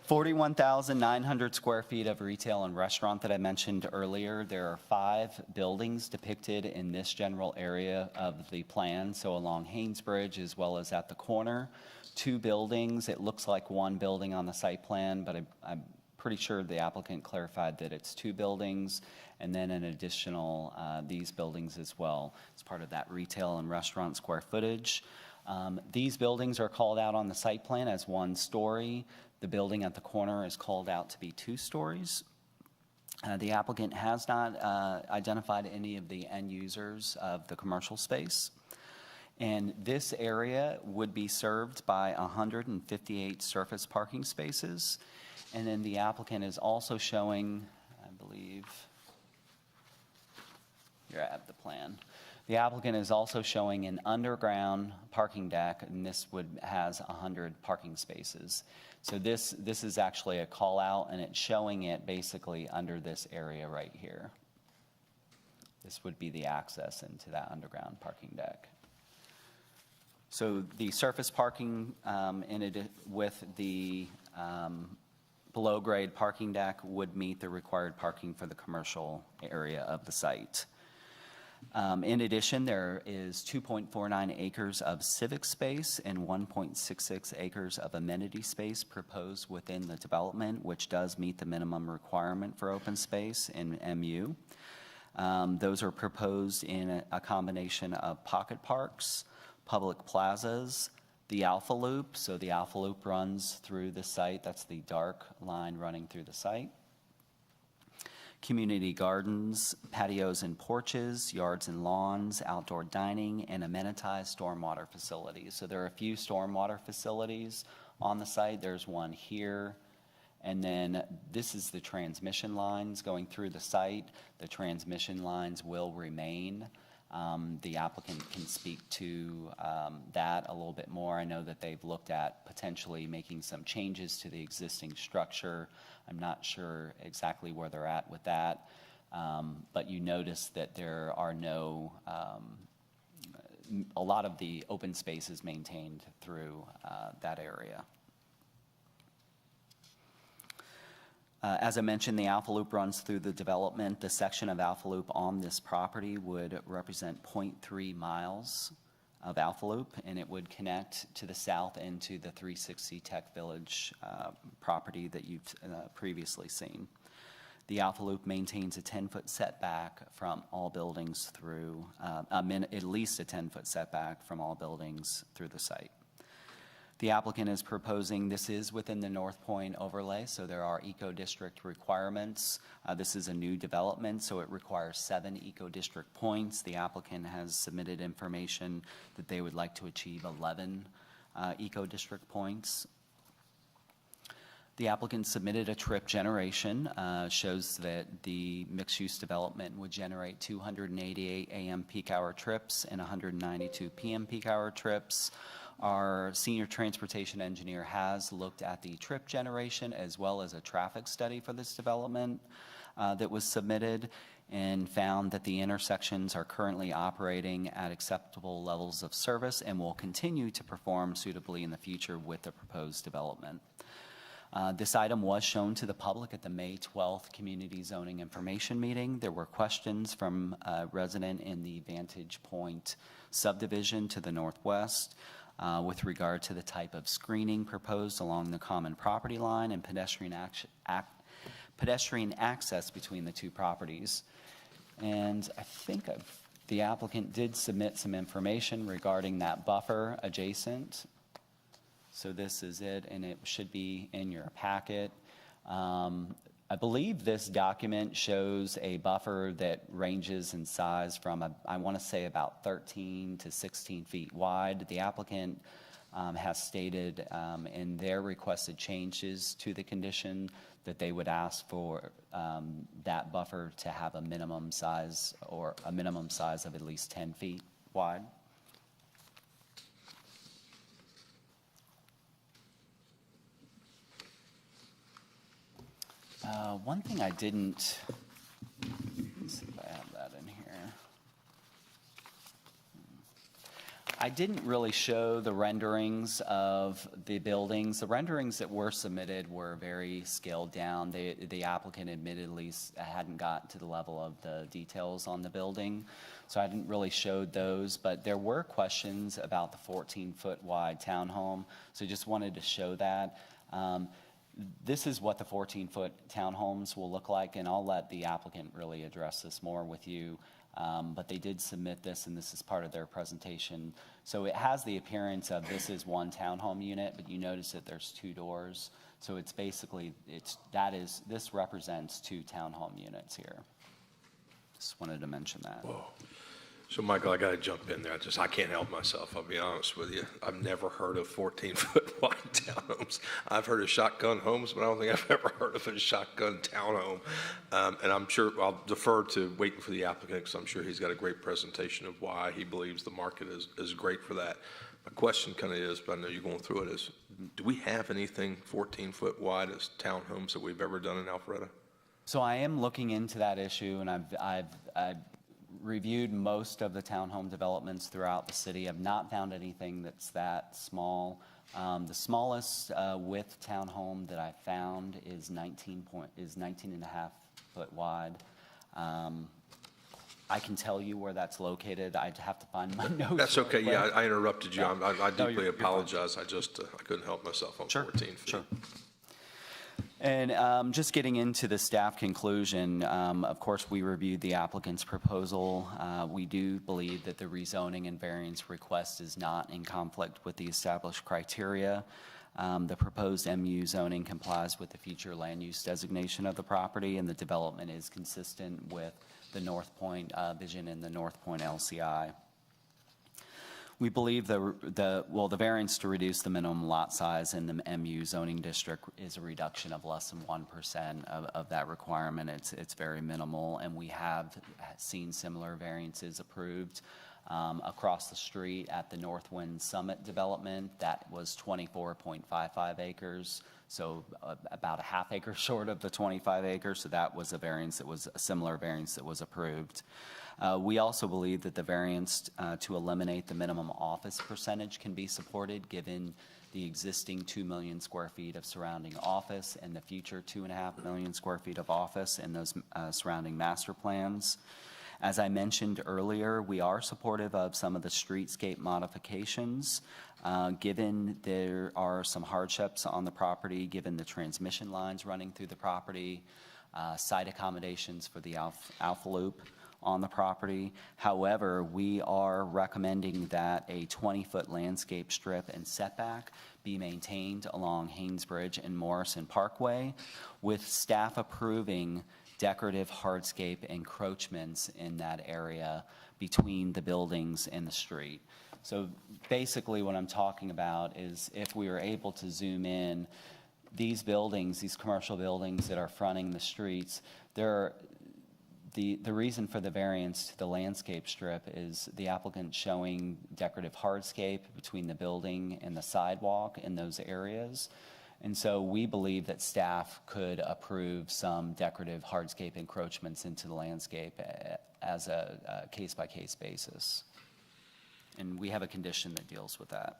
41,900 square feet of retail and restaurant that I mentioned earlier. There are 5 buildings depicted in this general area of the plan, so along Hainesbridge as well as at the corner. 2 buildings. It looks like 1 building on the site plan, but I'm pretty sure the applicant clarified that it's 2 buildings, and then an additional, these buildings as well, as part of that retail and restaurant square footage. These buildings are called out on the site plan as 1 story. The building at the corner is called out to be 2 stories. The applicant has not identified any of the end users of the commercial space. And this area would be served by 158 surface parking spaces. And then the applicant is also showing, I believe, here I have the plan. The applicant is also showing an underground parking deck, and this has 100 parking spaces. So this is actually a call out, and it's showing it basically under this area right here. This would be the access into that underground parking deck. So the surface parking with the below grade parking deck would meet the required parking for the commercial area of the site. In addition, there is 2.49 acres of civic space and 1.66 acres of amenity space proposed within the development, which does meet the minimum requirement for open space in MU. Those are proposed in a combination of pocket parks, public plazas, the Alpha Loop. So the Alpha Loop runs through the site. That's the dark line running through the site. Community gardens, patios and porches, yards and lawns, outdoor dining, and amenitized stormwater facilities. So there are a few stormwater facilities on the site. There's one here. And then this is the transmission lines going through the site. The transmission lines will remain. The applicant can speak to that a little bit more. I know that they've looked at potentially making some changes to the existing structure. I'm not sure exactly where they're at with that, but you notice that there are no, a lot of the open space is maintained through that area. As I mentioned, the Alpha Loop runs through the development. The section of Alpha Loop on this property would represent 0.3 miles of Alpha Loop, and it would connect to the south into the 360 Tech Village property that you've previously seen. The Alpha Loop maintains a 10-foot setback from all buildings through, at least a 10-foot setback from all buildings through the site. The applicant is proposing, this is within the North Point overlay, so there are eco-district requirements. This is a new development, so it requires 7 eco-district points. The applicant has submitted information that they would like to achieve 11 eco-district points. The applicant submitted a trip generation, shows that the mixed-use development would generate 288 AM peak hour trips and 192 PM peak hour trips. Our senior transportation engineer has looked at the trip generation as well as a traffic study for this development that was submitted, and found that the intersections are currently operating at acceptable levels of service and will continue to perform suitably in the future with the proposed development. This item was shown to the public at the May 12th Community Zoning Information Meeting. There were questions from a resident in the Vantage Point subdivision to the northwest with regard to the type of screening proposed along the common property line and pedestrian access between the 2 properties. And I think the applicant did submit some information regarding that buffer adjacent. So this is it, and it should be in your packet. I believe this document shows a buffer that ranges in size from, I want to say, about 13 to 16 feet wide. The applicant has stated in their requested changes to the condition that they would ask for that buffer to have a minimum size, or a minimum size of at least 10 feet wide. One thing I didn't, let's see if I have that in here. I didn't really show the renderings of the buildings. The renderings that were submitted were very scaled down. The applicant admittedly hadn't gotten to the level of the details on the building, so I didn't really show those, but there were questions about the 14-foot wide townhome, so just wanted to show that. this is what the 14-foot townhomes will look like, and I'll let the applicant really address this more with you. But they did submit this, and this is part of their presentation. So it has the appearance of this is one townhome unit, but you notice that there's two doors. So it's basically, this represents two townhome units here. Just wanted to mention that. Whoa. So Michael, I got to jump in there. I can't help myself. I'll be honest with you. I've never heard of 14-foot wide townhomes. I've heard of shotgun homes, but I don't think I've ever heard of a shotgun townhome. And I'm sure I'll defer to waiting for the applicant, because I'm sure he's got a great presentation of why he believes the market is great for that. My question kind of is, but I know you're going through it, is do we have anything 14-foot wide as townhomes that we've ever done in Alpharetta? So I am looking into that issue, and I've reviewed most of the townhome developments throughout the city. I've not found anything that's that small. The smallest width townhome that I found is 19 and a half foot wide. I can tell you where that's located. I'd have to find my notes. That's okay. real quick. Yeah, I interrupted you. Yeah. I No, deeply you're fine. apologize. I couldn't help myself on 14 feet. Sure. And just getting into the staff conclusion, of course, we reviewed the applicant's proposal. We do believe that the rezoning and variance request is not in conflict with the established criteria. The proposed MU zoning complies with the future land use designation of the property, and the development is consistent with the North Point vision and the North Point LCI. We believe the variance to reduce the minimum lot size in the MU zoning district is a reduction of less than 1% of that requirement. It's very minimal, and we have seen similar variances approved across the street at the Northwind Summit development. That was 24.55 acres, so about a half acre short of the 25 acres. So that was a similar variance that was approved. We also believe that the variance to eliminate the minimum office percentage can be supported given the existing 2 million square feet of surrounding office and the future 2.5 million square feet of office in those surrounding master plans. As I mentioned earlier, we are supportive of some of the streetscape modifications, given there are some hardships on the property, given the transmission lines running through the property, site accommodations for the Alpha Loop on the property. However, we are recommending that a 20-foot landscape strip and setback be maintained along Hainesbridge and Morrison Parkway, with staff approving decorative hardscape encroachments in that area between the buildings and the street. So basically what I'm talking about is if we were able to zoom in, these buildings, these commercial buildings that are fronting the streets, the reason for the variance to the landscape strip is the applicant showing decorative hardscape between the building and the sidewalk in those areas. And so we believe that staff could approve some decorative hardscape encroachments into the landscape as a case-by-case basis. And we have a condition that deals with that.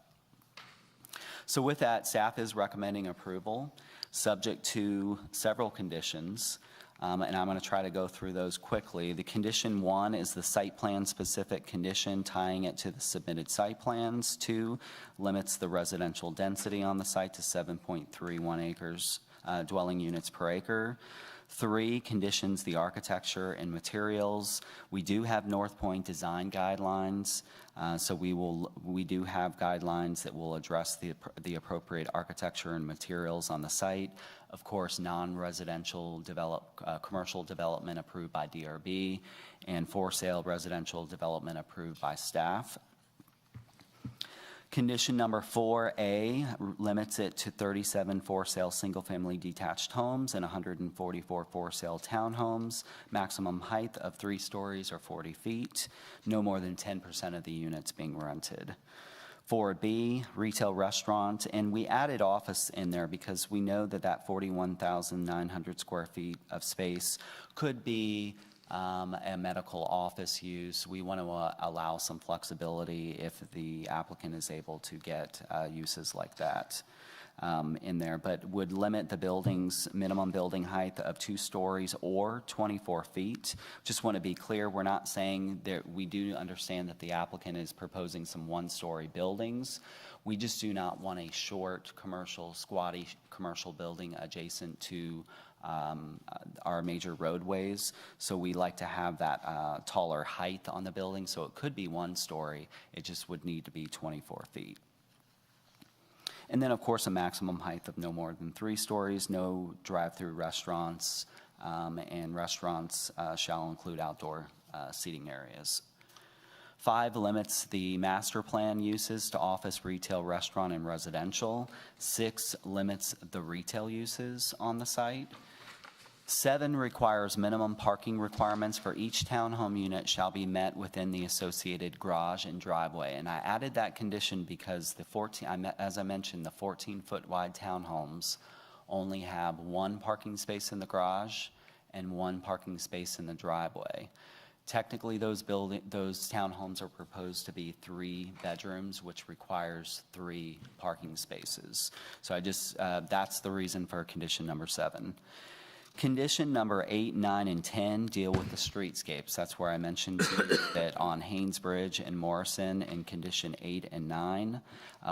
So with that, staff is recommending approval, subject to several conditions. And I'm going to try to go through those quickly. The condition 1 is the site plan specific condition tying it to the submitted site plans. 2, limits the residential density on the site to 7.31 acres, dwelling units per acre. 3, conditions the architecture and materials. We do have North Point design guidelines, so we do have guidelines that will address the appropriate architecture and materials on the site. Of course, non-residential commercial development approved by DRB, and for sale residential development approved by staff. Condition number 4A limits it to 37 for-sale single-family detached homes and 144 for-sale townhomes, maximum height of 3 stories or 40 feet, no more than 10% of the units being rented. 4B, retail restaurant, and we added office in there because we know that 41,900 square feet of space could be a medical office use. We want to allow some flexibility if the applicant is able to get uses like that in there, but would limit the building's minimum building height of 2 stories or 24 feet. Just want to be clear, we're not saying that we do understand that the applicant is proposing some 1-story buildings. We just do not want a short commercial, squatty commercial building adjacent to our major roadways. So we like to have that taller height on the building. So it could be 1 story. It just would need to be 24 feet. And then, of course, a maximum height of no more than 3 stories, no drive-through restaurants, and restaurants shall include outdoor seating areas. 5 limits the master plan uses to office, retail, restaurant, and residential. 6 limits the retail uses on the site. 7 requires minimum parking requirements for each townhome unit shall be met within the associated garage and driveway. And I added that condition because as I mentioned, the 14-foot wide townhomes only have 1 parking space in the garage and 1 parking space in the driveway. Technically, those townhomes are proposed to be 3 bedrooms, which requires 3 parking spaces. So that's the reason for condition number 7. Condition number 8, 9, and 10 deal with the streetscapes. That's where I mentioned that on Hainesbridge and Morrison in condition 8 and 9,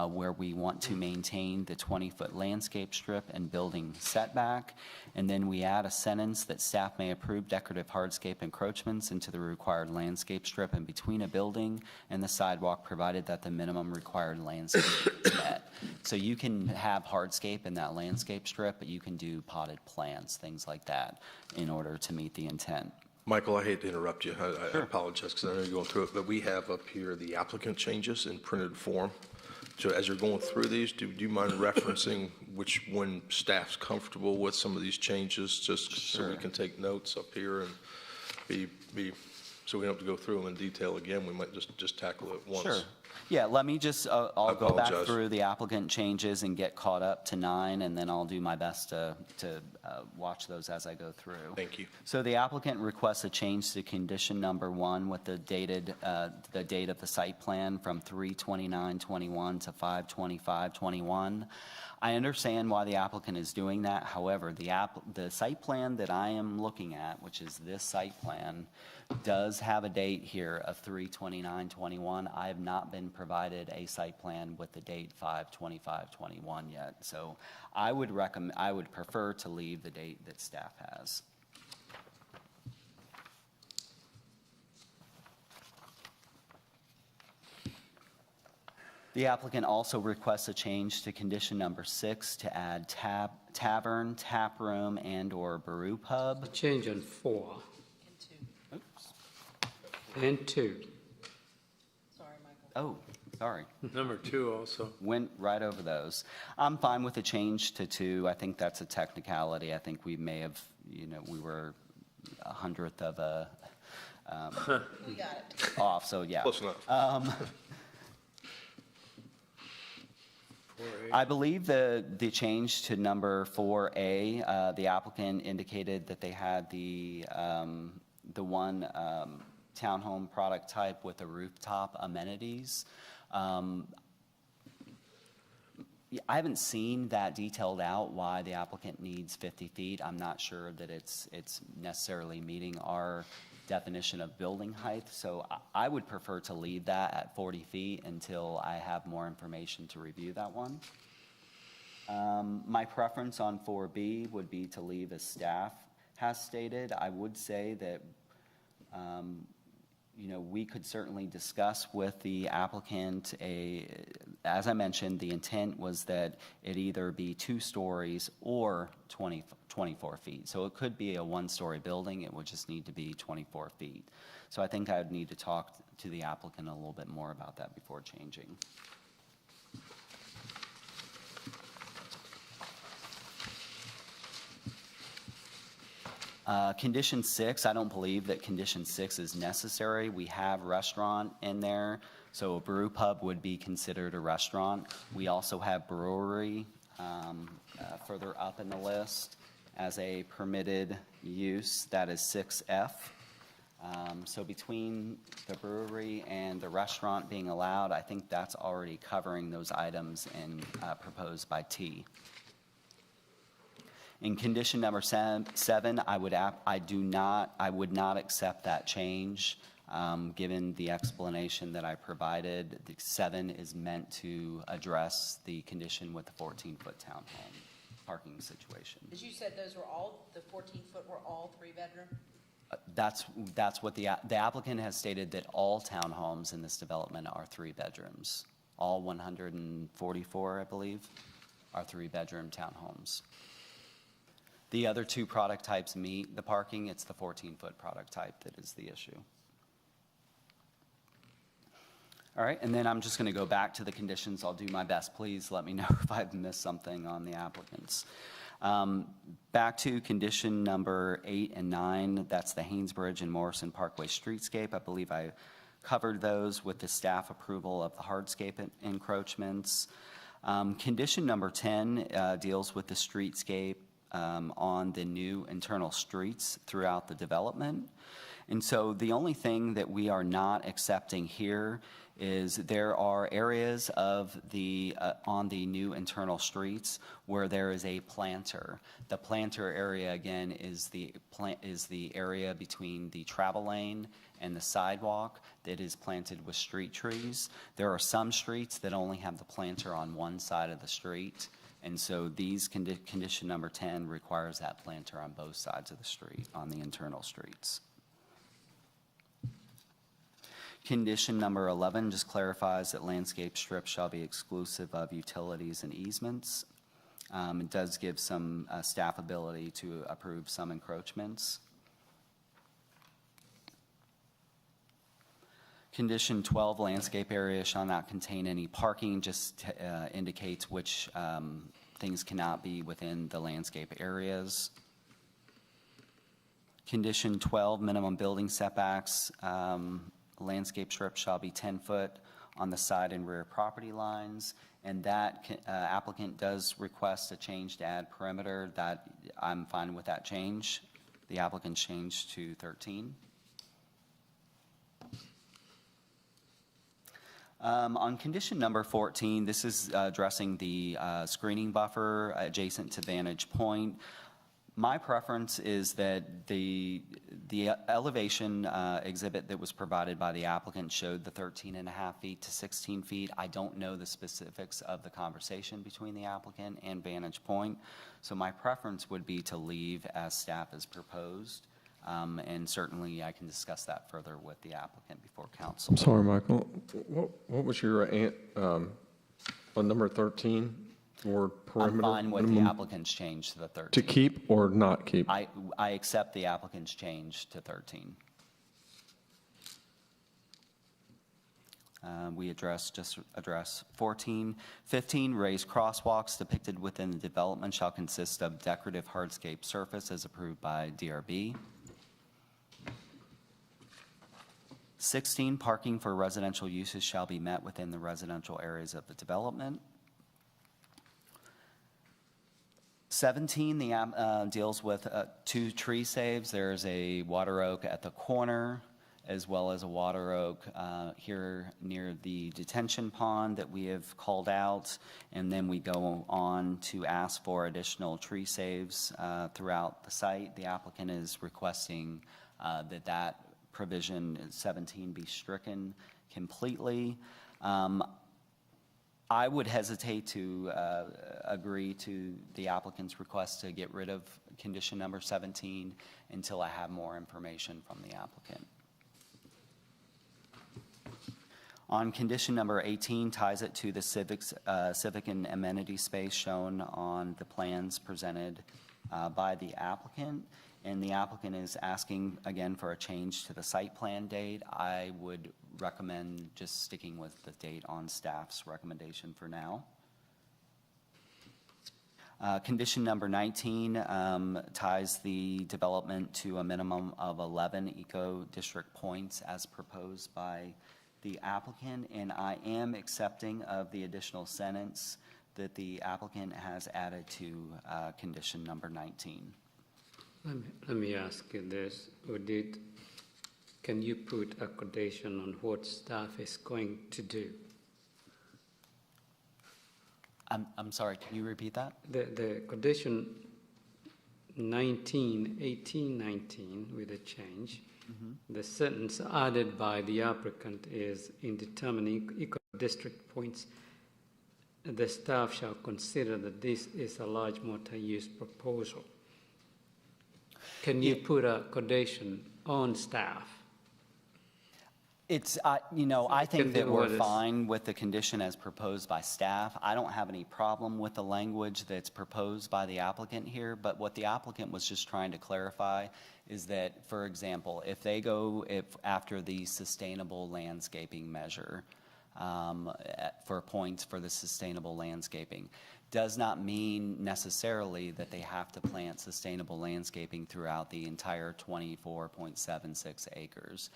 where we want to maintain the 20-foot landscape strip and building setback. And then we add a sentence that staff may approve decorative hardscape encroachments into the required landscape strip in between a building and the sidewalk, provided that the minimum required landscape is met. So you can have hardscape in that landscape strip, but you can do potted plants, things like that, in order to meet the intent. Michael, I hate to interrupt you. I apologize because I know you're going through it, but we have up here the applicant changes in printed form. So as you're going through these, do you mind referencing which one staff's comfortable with some of these changes, just so we can take notes up here and so we don't have to go through them in detail again? We might just tackle it once. Sure. Yeah, let me just, I'll go back through the applicant changes and get caught up to 9, and then I'll do my best to watch those as I go through. Thank you. So the applicant requests a change to condition number 1 with the date of the site plan from 3/29/21 to 5/25/21. I understand why the applicant is doing that. However, the site plan that I am looking at, which is this site plan, does have a date here of 3/29/21. I have not been provided a site plan with the date 5/25/21 yet. So I would prefer to leave the date that staff has. The applicant also requests a change to condition number 6 to add tavern, tap room, and/or brew pub. Change on 4. And 2. Sorry, Michael. Oh, sorry. Number 2 also. Went right over those. I'm fine with the change to 2. I think that's a technicality. I think we may have, we were 100th of a We got it. off, so yeah. Close enough. I believe the change to number 4A, the applicant indicated that they had the one townhome product type with the rooftop amenities. I haven't seen that detailed out why the applicant needs 50 feet. I'm not sure that it's necessarily meeting our definition of building height. So I would prefer to leave that at 40 feet until I have more information to review that one. My preference on 4B would be to leave as staff has stated. I would say that we could certainly discuss with the applicant as I mentioned, the intent was that it either be 2 stories or 24 feet. So it could be a 1-story building. It would just need to be 24 feet. So I think I would need to talk to the applicant a little bit more about that before changing. Condition 6, I don't believe that condition 6 is necessary. We have restaurant in there, so a brew pub would be considered a restaurant. We also have brewery further up in the list as a permitted use. That is 6F. So between the brewery and the restaurant being allowed, I think that's already covering those items proposed by T. In condition number 7, I would not accept that change. Given the explanation that I provided, the 7 is meant to address the condition with the 14-foot townhome parking situation. As you said, those were all, the 14-foot were all 3-bedroom? That's what the applicant has stated, that all townhomes in this development are 3 bedrooms. All 144, I believe, are 3-bedroom townhomes. The other 2 product types meet the parking. It's the 14-foot product type that is the issue. All right, and then I'm just going to go back to the conditions. I'll do my best. Please let me know if I've missed something on the applicants. Back to condition number 8 and 9, that's the Hainesbridge and Morrison Parkway streetscape. I believe I covered those with the staff approval of the hardscape encroachments. Condition number 10 deals with the streetscape on the new internal streets throughout the development. And so the only thing that we are not accepting here is there are areas of the on the new internal streets where there is a planter. The planter area again is the area between the travel lane and the sidewalk that is planted with street trees. There are some streets that only have the planter on one side of the street, and so these condition number 10 requires that planter on both sides of the street on the internal streets. Condition number 11 just clarifies that landscape strips shall be exclusive of utilities and easements. It does give some staff ability to approve some encroachments. Condition 12, landscape area shall not contain any parking, just indicates which things cannot be within the landscape areas. Condition 12, minimum building setbacks. Landscape strip shall be 10 foot on the side and rear property lines, and that applicant does request a change to add perimeter. That I'm fine with that change. The applicant changed to 13. On condition number 14, this is addressing the screening buffer adjacent to Vantage Point. My preference is that the elevation exhibit that was provided by the applicant showed the 13.5 feet to 16 feet. I don't know the specifics of the conversation between the applicant and Vantage Point, so my preference would be to leave as staff has proposed, and certainly I can discuss that further with the applicant before council. I'm sorry, Michael. What was your on number 13? Or perimeter? I'm fine with the applicant's change to the 13. To keep or not keep? I accept the applicant's change to 13. We just address 14. 15, raised crosswalks depicted within the development shall consist of decorative hardscape surface as approved by DRB. 16, parking for residential uses shall be met within the residential areas of the development. 17, deals with 2 tree saves. There's a water oak at the corner, as well as a water oak here near the detention pond that we have called out. And then we go on to ask for additional tree saves throughout the site. The applicant is requesting that provision 17 be stricken completely. I would hesitate to agree to the applicant's request to get rid of condition number 17 until I have more information from the applicant. On condition number 18, ties it to the civic and amenity space shown on the plans presented by the applicant. And the applicant is asking again for a change to the site plan date. I would recommend just sticking with the date on staff's recommendation for now. Condition number 19 ties the development to a minimum of 11 eco-district points as proposed by the applicant, and I am accepting of the additional sentence that the applicant has added to condition number 19. Let me ask you this. Can you put a condition on what staff is going to do? I'm sorry, can you repeat that? The condition 19, 18, 19 with a change The sentence added by the applicant is, in determining eco-district points, the staff shall consider that this is a large multi-use proposal. Can you put a condition on staff? It's, I think that we're what is- fine with the condition as proposed by staff. I don't have any problem with the language that's proposed by the applicant here, but what the applicant was just trying to clarify is that, for example, if they go after the sustainable landscaping measure for points for the sustainable landscaping, does not mean necessarily that they have to plant sustainable landscaping throughout the entire 24.76 acres.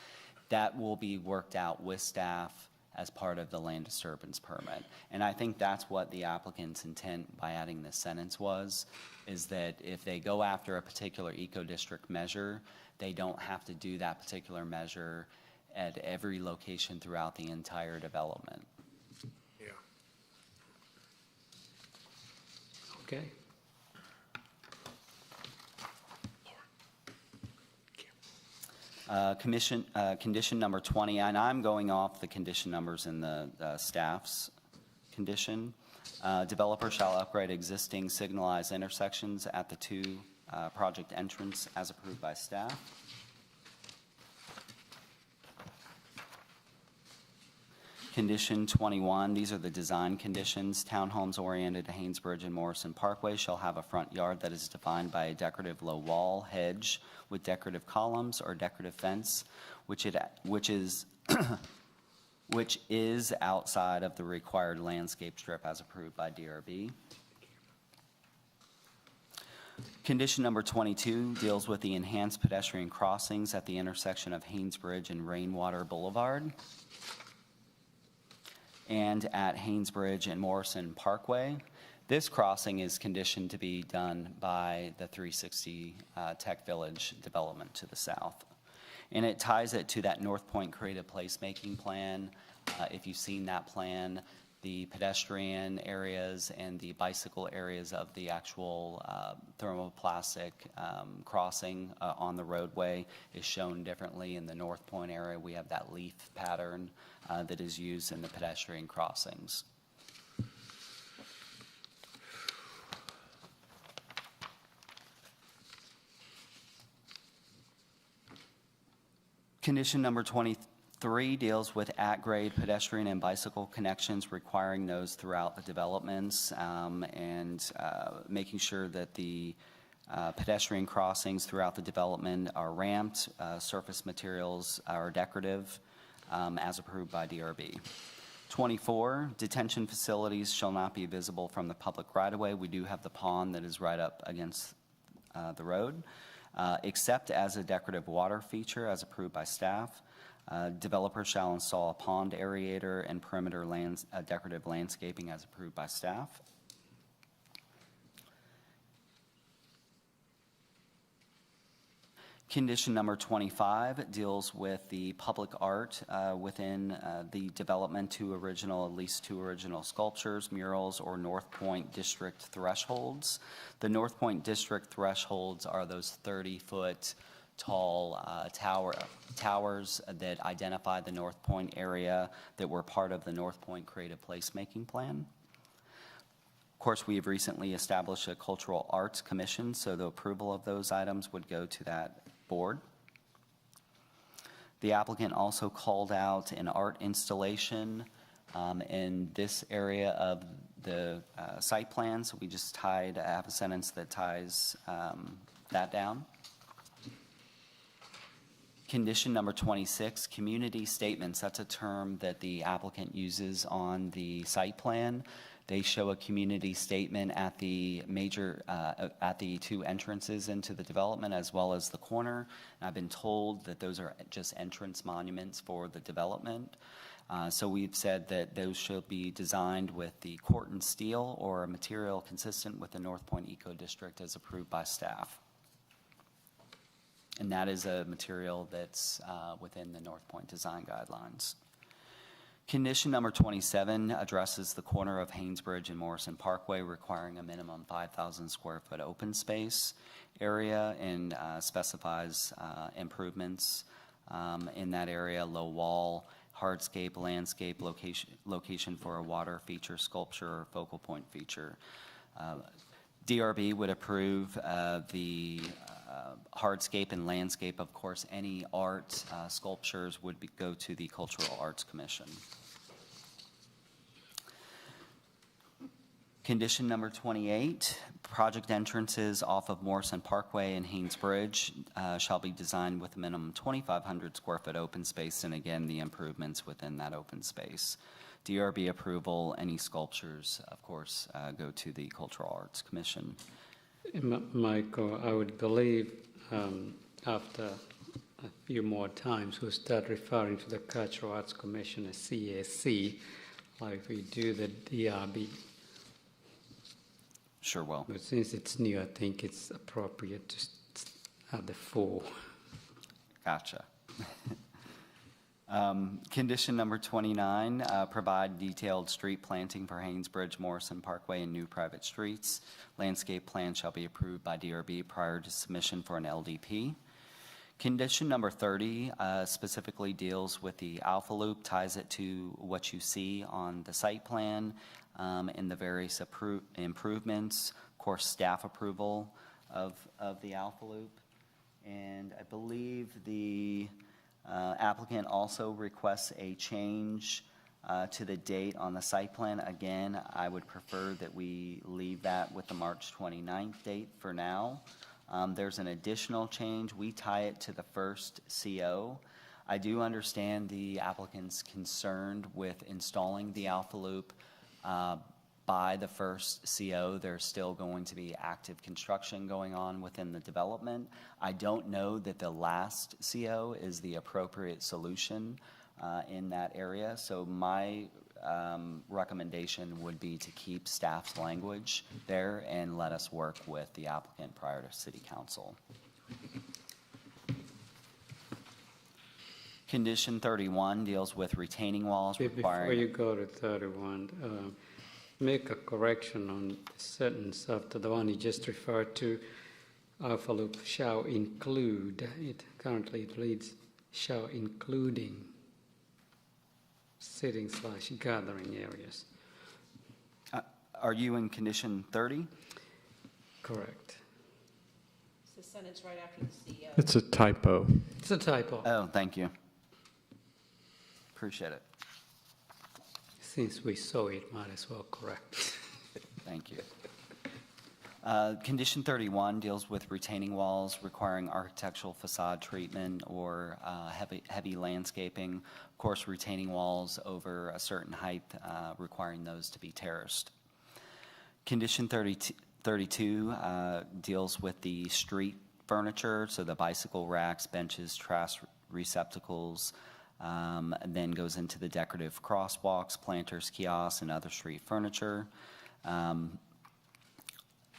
That will be worked out with staff as part of the land disturbance permit. And I think that's what the applicant's intent by adding this sentence was, is that if they go after a particular eco-district measure, they don't have to do that particular measure at every location throughout the entire development. Yeah. Okay. Condition number 20, and I'm going off the condition numbers in the staff's condition. Developer shall upgrade existing signalized intersections at the two project entrance as approved by staff. Condition 21, these are the design conditions. Townhomes oriented to Hainesbridge and Morrison Parkway shall have a front yard that is defined by a decorative low wall, hedge with decorative columns or decorative fence, which is outside of the required landscape strip as approved by DRB. Condition number 22 deals with the enhanced pedestrian crossings at the intersection of Hainesbridge and Rainwater Boulevard, and at Hainesbridge and Morrison Parkway. This crossing is conditioned to be done by the 360 Tech Village development to the south. And it ties it to that North Point Creative Placemaking Plan. If you've seen that plan, the pedestrian areas and the bicycle areas of the actual thermoplastic crossing on the roadway is shown differently. In the North Point area, we have that leaf pattern that is used in the pedestrian crossings. Condition number 23 deals with at-grade pedestrian and bicycle connections, requiring those throughout the developments, and making sure that the pedestrian crossings throughout the development are ramped, surface materials are decorative, as approved by DRB. 24, detention facilities shall not be visible from the public right-of-way. We do have the pond that is right up against the road, except as a decorative water feature as approved by staff. Developer shall install a pond aerator and perimeter decorative landscaping as approved by staff. Condition number 25 deals with the public art within the development, at least two original sculptures, murals, or North Point District thresholds. The North Point District thresholds are those 30-foot tall towers that identify the North Point area that were part of the North Point Creative Placemaking Plan. Of course, we have recently established a Cultural Arts Commission, so the approval of those items would go to that board. The applicant also called out an art installation in this area of the site plan, so we just I have a sentence that ties that down. Condition number 26, community statements. That's a term that the applicant uses on the site plan. They show a community statement at the at the two entrances into the development as well as the corner. And I've been told that those are just entrance monuments for the development. So we've said that those should be designed with the Corten steel or a material consistent with the North Point Eco District as approved by staff. And that is a material that's within the North Point design guidelines. Condition number 27 addresses the corner of Hainesbridge and Morrison Parkway, requiring a minimum 5,000 square foot open space area, and specifies improvements in that area: low wall, hardscape, landscape, location for a water feature, sculpture, or focal point feature. DRB would approve the hardscape and landscape. Of course, any art sculptures would go to the Cultural Arts Commission. Condition number 28, project entrances off of Morrison Parkway and Hainesbridge shall be designed with a minimum 2,500 square foot open space, and again, the improvements within that open space. DRB approval, any sculptures, of course, go to the Cultural Arts Commission. Michael, I would believe after a few more times we'll start referring to the Cultural Arts Commission as CAC, like we do the DRB. Sure will. But since it's new, I think it's appropriate to have the full. Gotcha. Condition number 29, provide detailed street planting for Hainesbridge, Morrison Parkway, and new private streets. Landscape plan shall be approved by DRB prior to submission for an LDP. Condition number 30 specifically deals with the Alpha Loop, ties it to what you see on the site plan and the various improvements, of course, staff approval of the Alpha Loop. And I believe the applicant also requests a change to the date on the site plan. Again, I would prefer that we leave that with the March 29th date for now. There's an additional change. We tie it to the first CO. I do understand the applicant's concerned with installing the Alpha Loop by the first CO. There's still going to be active construction going on within the development. I don't know that the last CO is the appropriate solution in that area. So my recommendation would be to keep staff's language there and let us work with the applicant prior to City Council. Condition 31 deals with retaining walls requiring... Before you go to 31, make a correction on the sentence after the one you just referred to. Alpha Loop shall include, currently it reads, shall including sitting/gathering areas. Are you in condition 30? Correct. It's the sentence right after the CEO. It's a typo. It's a typo. Oh, thank you. Appreciate it. Since we saw it, might as well correct. Thank you. Condition 31 deals with retaining walls requiring architectural facade treatment or heavy landscaping. Of course, retaining walls over a certain height, requiring those to be terraced. Condition 32 deals with the street furniture, so the bicycle racks, benches, trash receptacles, then goes into the decorative crosswalks, planters, kiosks, and other street furniture.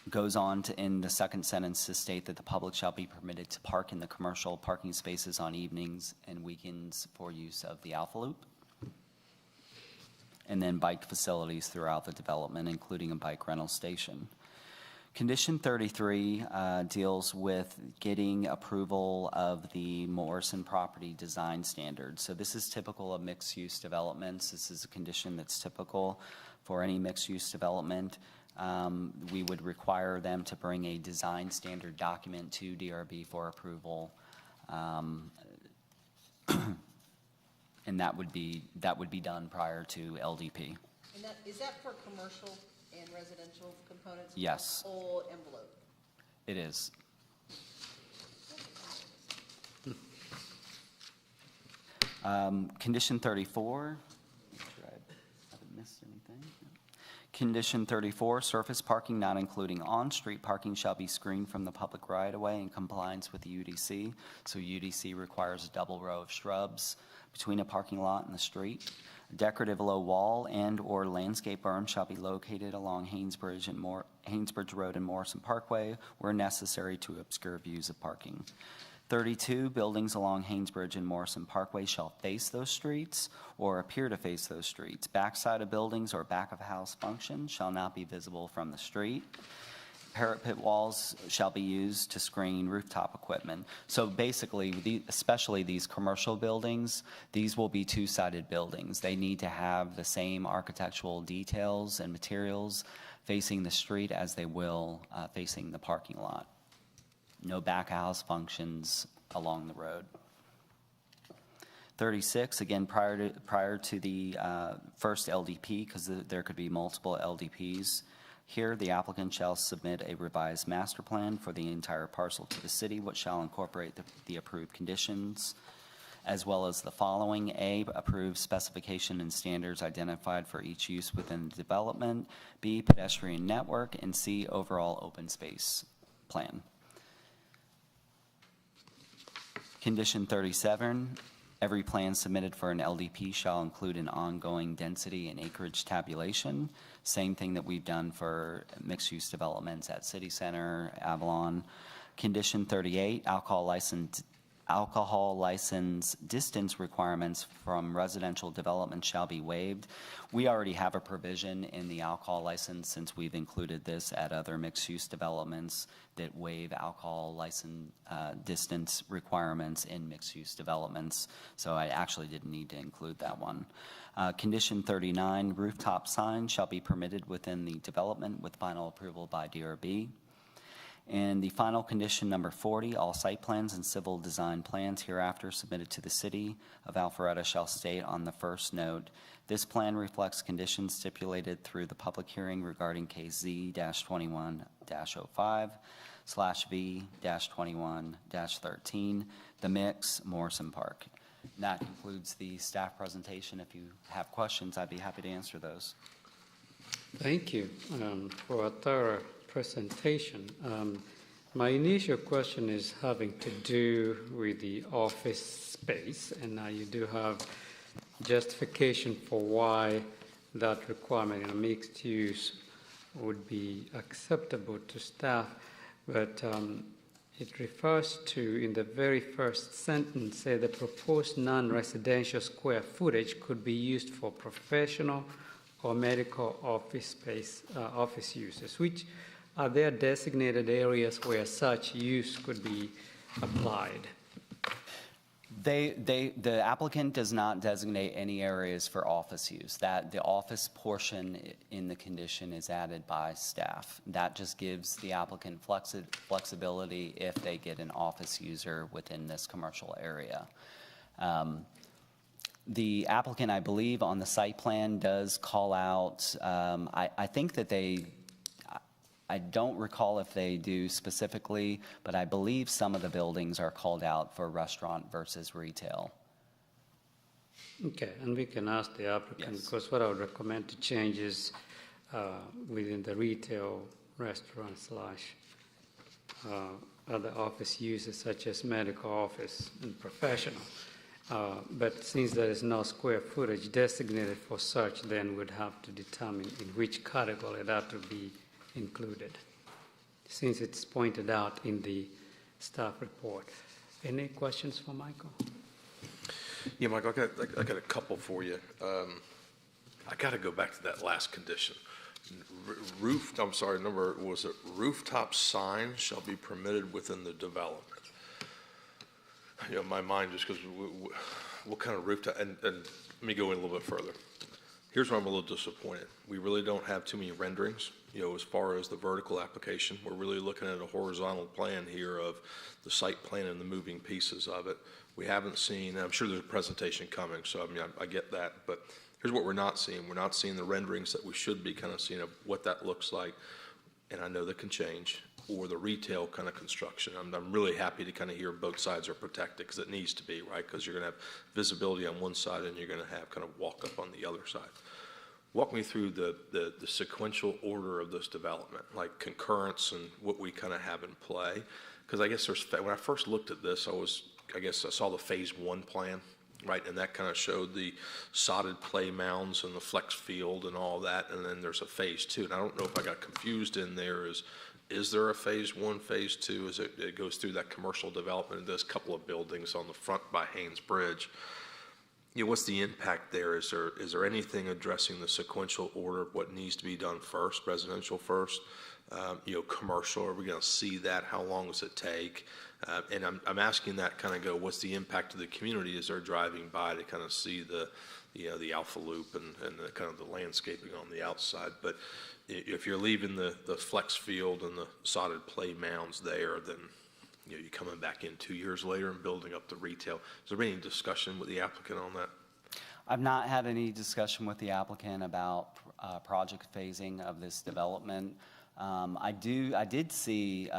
Goes on to, in the second sentence, to state that the public shall be permitted to park in the commercial parking spaces on evenings and weekends for use of the Alpha Loop. And then bike facilities throughout the development, including a bike rental station. Condition 33 deals with getting approval of the Morrison property design standards. So this is typical of mixed-use developments. This is a condition that's typical for any mixed-use development. We would require them to bring a design standard document to DRB for approval. And that would be done prior to LDP. And is that for commercial and residential components? Yes. The whole envelope? It is. Condition 34. Make sure I haven't missed anything. Condition 34, surface parking not including on-street parking shall be screened from the public right-of-way in compliance with the UDC. So UDC requires a double row of shrubs between a parking lot and the street. A decorative low wall and or landscape berm shall be located along Hainesbridge Road and Morrison Parkway where necessary to obscure views of parking. 32, buildings along Hainesbridge and Morrison Parkway shall face those streets or appear to face those streets. Backside of buildings or back of house functions shall not be visible from the street. Parapet walls shall be used to screen rooftop equipment. So basically, especially these commercial buildings, these will be two-sided buildings. They need to have the same architectural details and materials facing the street as they will facing the parking lot. No back house functions along the road. 36, again, prior to the first LDP, because there could be multiple LDPs. Here, the applicant shall submit a revised master plan for the entire parcel to the city, which shall incorporate the approved conditions, as well as the following: A, approved specification and standards identified for each use within the development; B, pedestrian network; and C, overall open space plan. Condition 37, every plan submitted for an LDP shall include an ongoing density and acreage tabulation. Same thing that we've done for mixed-use developments at City Center, Avalon. Condition 38, alcohol license distance requirements from residential development shall be waived. We already have a provision in the alcohol license, since we've included this at other mixed-use developments, that waive alcohol license distance requirements in mixed-use developments. So I actually didn't need to include that one. Condition 39, rooftop signs shall be permitted within the development with final approval by DRB. And the final condition, number 40, all site plans and civil design plans hereafter submitted to the city of Alpharetta shall state on the first note, this plan reflects conditions stipulated through the public hearing regarding case Z-21-05/V-21-13, the mix, Morrison Park. And that concludes the staff presentation. If you have questions, I'd be happy to answer those. Thank you for a thorough presentation. My initial question is having to do with the office space, and now you do have justification for why that requirement in a mixed use would be acceptable to staff, but it refers to, in the very first sentence, say the proposed non-residential square footage could be used for professional or medical office space, office uses, which are there designated areas where such use could be applied? The applicant does not designate any areas for office use. That the office portion in the condition is added by staff. That just gives the applicant flexibility if they get an office user within this commercial area. The applicant, I believe, on the site plan does call out, I think that I don't recall if they do specifically, but I believe some of the buildings are called out for restaurant versus retail. Okay, and we can ask the applicant, yes, because what I would recommend to change is within the retail, restaurant slash other office uses such as medical office and professional. But since there is no square footage designated for such, then we'd have to determine in which category that would be included, since it's pointed out in the staff report. Any questions for Michael? Yeah, Michael, I got a couple for you. I got to go back to that last condition. Rooftop signs shall be permitted within the development. You know, my mind just goes, what kind of rooftop? And let me go in a little bit further. Here's where I'm a little disappointed. We really don't have too many renderings, you know, as far as the vertical application. We're really looking at a horizontal plan here of the site plan and the moving pieces of it. We haven't seen, and I'm sure there's a presentation coming, so I mean, I get that, but here's what we're not seeing. We're not seeing the renderings that we should be kind of seeing of what that looks like, and I know that can change, or the retail kind of construction. I'm really happy to kind of hear both sides are protected, because it needs to be, right? Because you're going to have visibility on one side and you're going to have kind of walk up on the other side. Walk me through the sequential order of this development, like concurrence and what we kind of have in play. Because I guess when I first looked at this, I saw the phase 1 plan, right? And that kind of showed the sodded play mounds and the flex field and all that. And then there's a phase 2. And I don't know if I got confused in there as is there a phase one, phase two, as it goes through that commercial development, and there's a couple of buildings on the front by Hainesbridge? You know, what's the impact there? Is there anything addressing the sequential order of what needs to be done first, residential first, you know, commercial? Are we going to see that? How long does it take? And I'm asking that kind of go, what's the impact to the community as they're driving by to kind of see the, you know, the Alpha Loop and the kind of the landscaping on the outside? But if you're leaving the flex field and the sodded play mounds there, then, you know, you're coming back in 2 years later and building up the retail. Is there any discussion with the applicant on that? I've not had any discussion with the applicant about project phasing of this development. I did see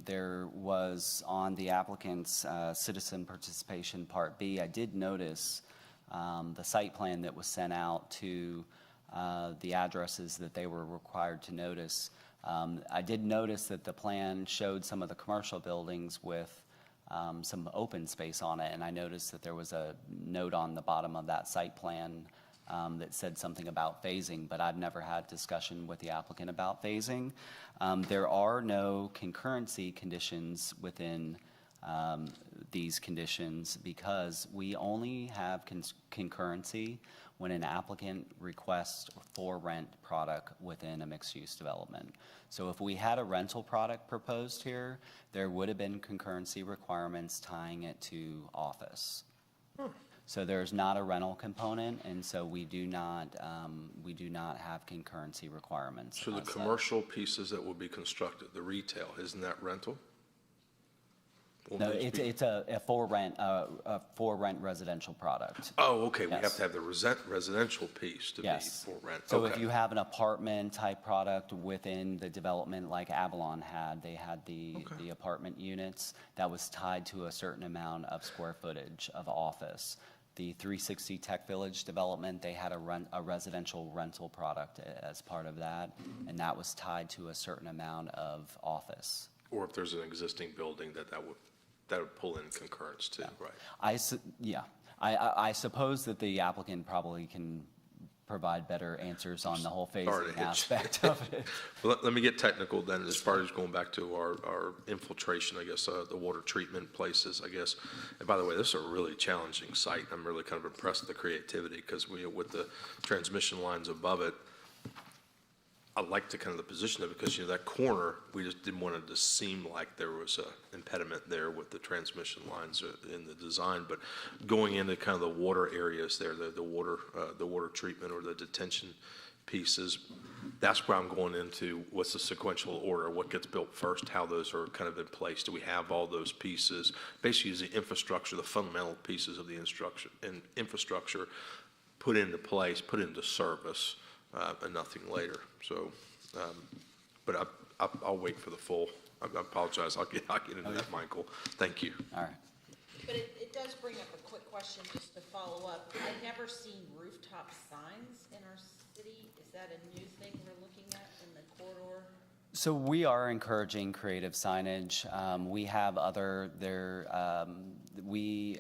there was on the applicant's citizen participation Part B, I did notice the site plan that was sent out to the addresses that they were required to notice. I did notice that the plan showed some of the commercial buildings with some open space on it, and I noticed that there was a note on the bottom of that site plan that said something about phasing, but I've never had discussion with the applicant about phasing. There are no concurrency conditions within these conditions because we only have concurrency when an applicant requests for rent product within a mixed-use development. So if we had a rental product proposed here, there would have been concurrency requirements tying it to office. So there's not a rental component, and so we do not have concurrency requirements. So the commercial pieces that will be constructed, the retail, isn't that rental? No, it's a for rent residential product. Oh, okay. Yes. We have to have the residential piece to be for rent. So okay. if you have an apartment type product within the development like Avalon had, they had the apartment units that was tied to a certain amount of square footage of office. The 360 Tech Village development, they had a residential rental product as part of that, and that was tied to a certain amount of office. Or if there's an existing building that would pull in concurrence too, right? I suppose that the applicant probably can provide better answers on the whole phasing aspect of it. Well, let me get technical then, as far as going back to our infiltration, I guess, the water treatment places, I guess. And by the way, this is a really challenging site. I'm really kind of impressed with the creativity because with the transmission lines above it, I like the kind of the position of it because, you know, that corner, we just didn't want it to seem like there was an impediment there with the transmission lines in the design. But going into kind of the water areas there, the water treatment or the detention pieces, that's where I'm going into what's the sequential order, what gets built first, how those are kind of in place. Do we have all those pieces? Basically, is the infrastructure, the fundamental pieces of the infrastructure put into place, put into service, and nothing later. So, but I'll wait for the full. I apologize. I'll get into that, Michael. Thank you. All right. But it does bring up a quick question just to follow up. I've never seen rooftop signs in our city. Is that a new thing we're looking at in the corridor? So we are encouraging creative signage. We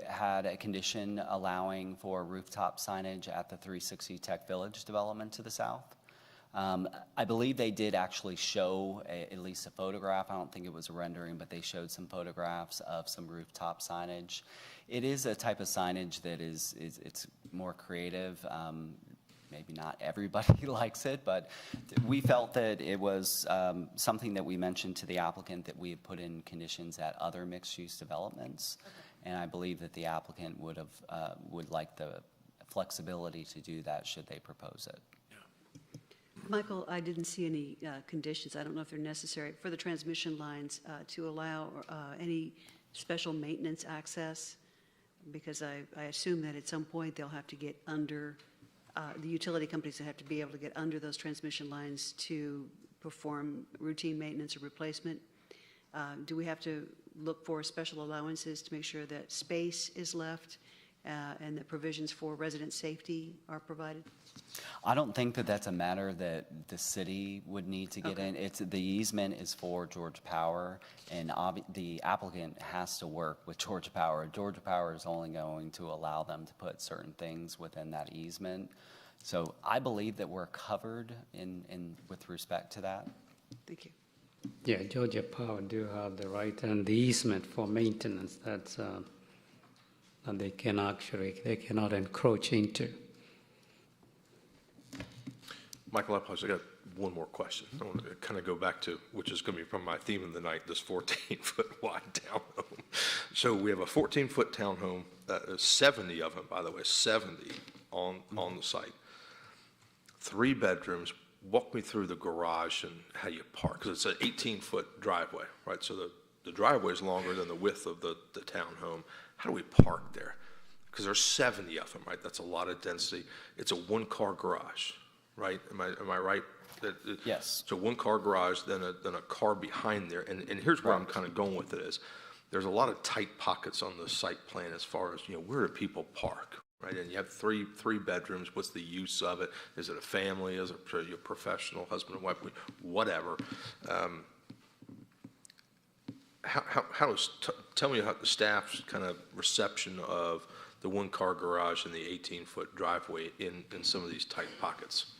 had a condition allowing for rooftop signage at the 360 Tech Village development to the south. I believe they did actually show at least a photograph. I don't think it was a rendering, but they showed some photographs of some rooftop signage. It is a type of signage that it's more creative. Maybe not everybody likes it, but we felt that it was something that we mentioned to the applicant that we had put in conditions at other mixed-use developments. And I believe that the applicant would like the flexibility to do that should they propose it. Michael, I didn't see any conditions. I don't know if they're necessary for the transmission lines to allow any special maintenance access, because I assume that at some point they'll have to get under, the utility companies have to be able to get under those transmission lines to perform routine maintenance or replacement. Do we have to look for special allowances to make sure that space is left and that provisions for resident safety are provided? I don't think that that's a matter that the city would need to get in. The easement is for Georgia Power, and the applicant has to work with Georgia Power. Georgia Power is only going to allow them to put certain things within that easement. So I believe that we're covered with respect to that. Thank you. Yeah, Georgia Power do have the right and the easement for maintenance that's, that they cannot encroach into. Michael, I apologize. I got one more question. I want to kind of go back to, which is going to be from my theme of the night, this 14-foot wide townhome. So we have a 14-foot townhome, 70 of them, by the way, 70 on the site. 3 bedrooms. Walk me through the garage and how you park, because it's an 18-foot driveway, right? So the driveway is longer than the width of the townhome. How do we park there? Because there's 70 of them, right? That's a lot of density. It's a one-car garage, right? Am I right? Yes. So one-car garage, then a car behind there. And here's where I'm kind of going with it is, there's a lot of tight pockets on the site plan as far as, where do people park? Right, and you have three bedrooms. What's the use of it? Is it a family? Is it a professional, husband and wife? Whatever. Tell me how the staff's kind of reception of the one-car garage and the 18-foot driveway in some of these tight pockets.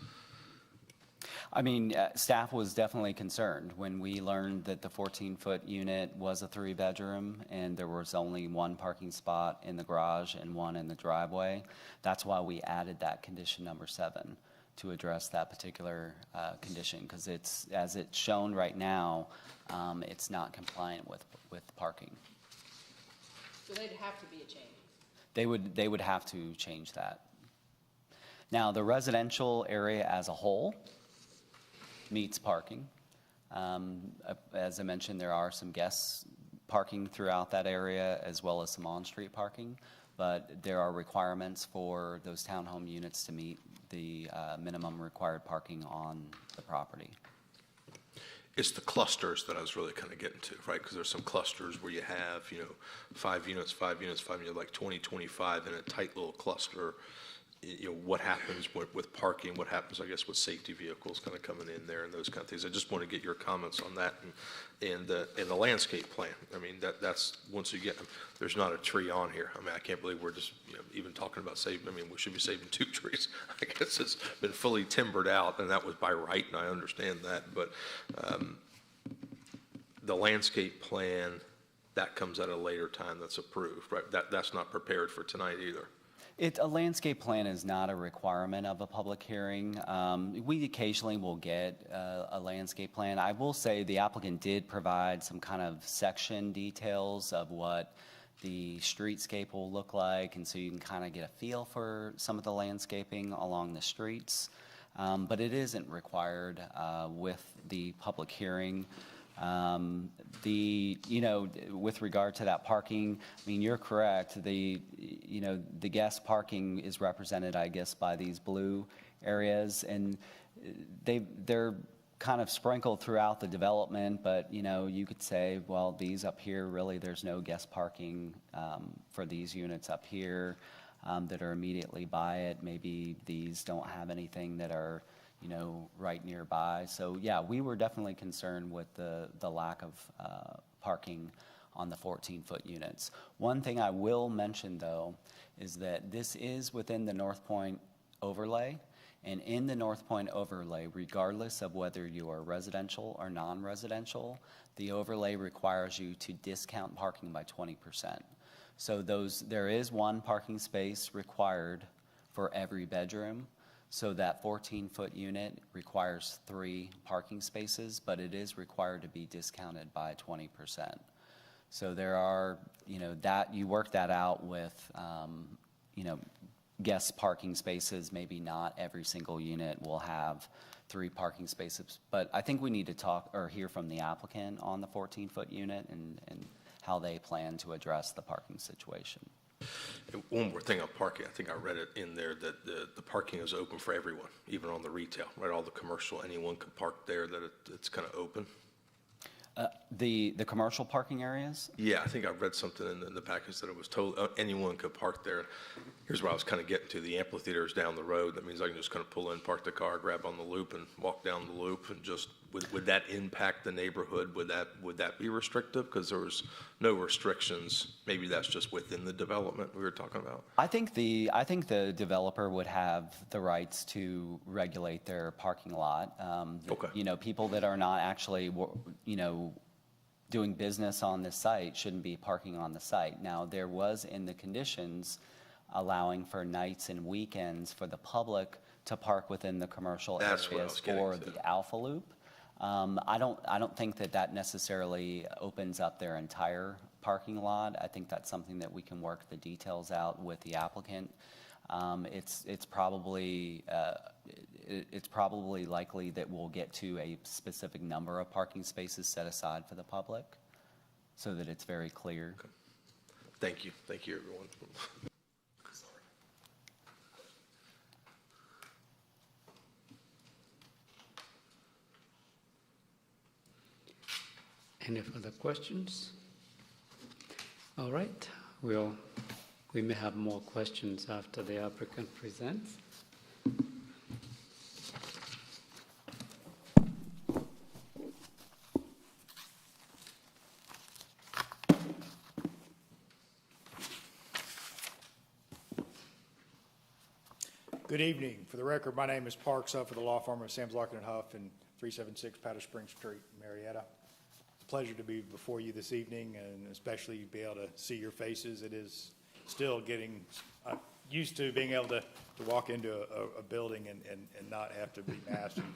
I mean, staff was definitely concerned when we learned that the 14-foot unit was a 3-bedroom and there was only 1 parking spot in the garage and 1 in the driveway. That's why we added that condition number 7 to address that particular condition, because it's, as it's shown right now, it's not compliant with parking. So they'd have to be a change. They would have to change that. Now, the residential area as a whole meets parking. As I mentioned, there are some guest parking throughout that area as well as some on-street parking, but there are requirements for those townhome units to meet the minimum required parking on the property. It's the clusters that I was really kind of getting to, right? Because there's some clusters where you have, 5 units, like 20, 25 in a tight little cluster. What happens with parking, what happens, I guess, with safety vehicles kind of coming in there and those kind of things. I just want to get your comments on that and the landscape plan. I mean, that's, once you get, there's not a tree on here. I mean, I can't believe we're just, even talking about saving, I mean, we should be saving 2 trees. I guess it's been fully timbered out, and that was by right, and I understand that, but the landscape plan, that comes at a later time that's approved, right? That's not prepared for tonight either. A landscape plan is not a requirement of a public hearing. We occasionally will get a landscape plan. I will say the applicant did provide some kind of section details of what the streetscape will look like, and so you can kind of get a feel for some of the landscaping along the streets. But it isn't required with the public hearing. With regard to that parking, I mean, you're correct. The guest parking is represented, I guess, by these blue areas, and they're kind of sprinkled throughout the development, but, you could say, well, these up here, really, there's no guest parking for these units up here that are immediately by it. Maybe these don't have anything that are right nearby. So yeah, we were definitely concerned with the lack of parking on the 14-foot units. One thing I will mention, though, is that this is within the North Point overlay, and in the North Point overlay, regardless of whether you are residential or non-residential, the overlay requires you to discount parking by 20%. So there is 1 parking space required for every bedroom. So that 14-foot unit requires 3 parking spaces, but it is required to be discounted by 20%. So there are, that you work that out with, guest parking spaces. Maybe not every single unit will have 3 parking spaces, but I think we need to talk or hear from the applicant on the 14-foot unit and how they plan to address the parking situation. And one more thing on parking, I think I read it in there that the parking is open for everyone, even on the retail, right? All the commercial, anyone can park there, that it's kind of open. The commercial parking areas? Yeah, I think I read something in the package that it was told anyone could park there. Here's what I was kind of getting to. The amphitheater's down the road. That means I can just kind of pull in, park the car, grab on the loop, and walk down the loop. And just would that impact the neighborhood? Would that be restrictive? Because there was no restrictions. Maybe that's just within the development we were talking about. I think the developer would have the rights to regulate their parking lot. Okay. You know, people that are not actually, you know, doing business on this site shouldn't be parking on the site. Now, there was in the conditions allowing for nights and weekends for the public to park within the commercial areas for the Alpha Loop. I don't think that necessarily opens up their entire parking lot. I think that's something that we can work the details out with the applicant. It's probably likely that we'll get to a specific number of parking spaces set aside for the public, so that it's very clear. Okay. Thank you, everyone. Any further questions? All right, we may have more questions after the applicant presents. Good evening. For the record, my name is Parks Huff for the law firm of Sam's Lockton & Huff in 376 Powder Springs Street, Marietta. It's a pleasure to be before you this evening, and especially be able to see your faces. It is still getting used to being able to walk into a building and not have to be masked and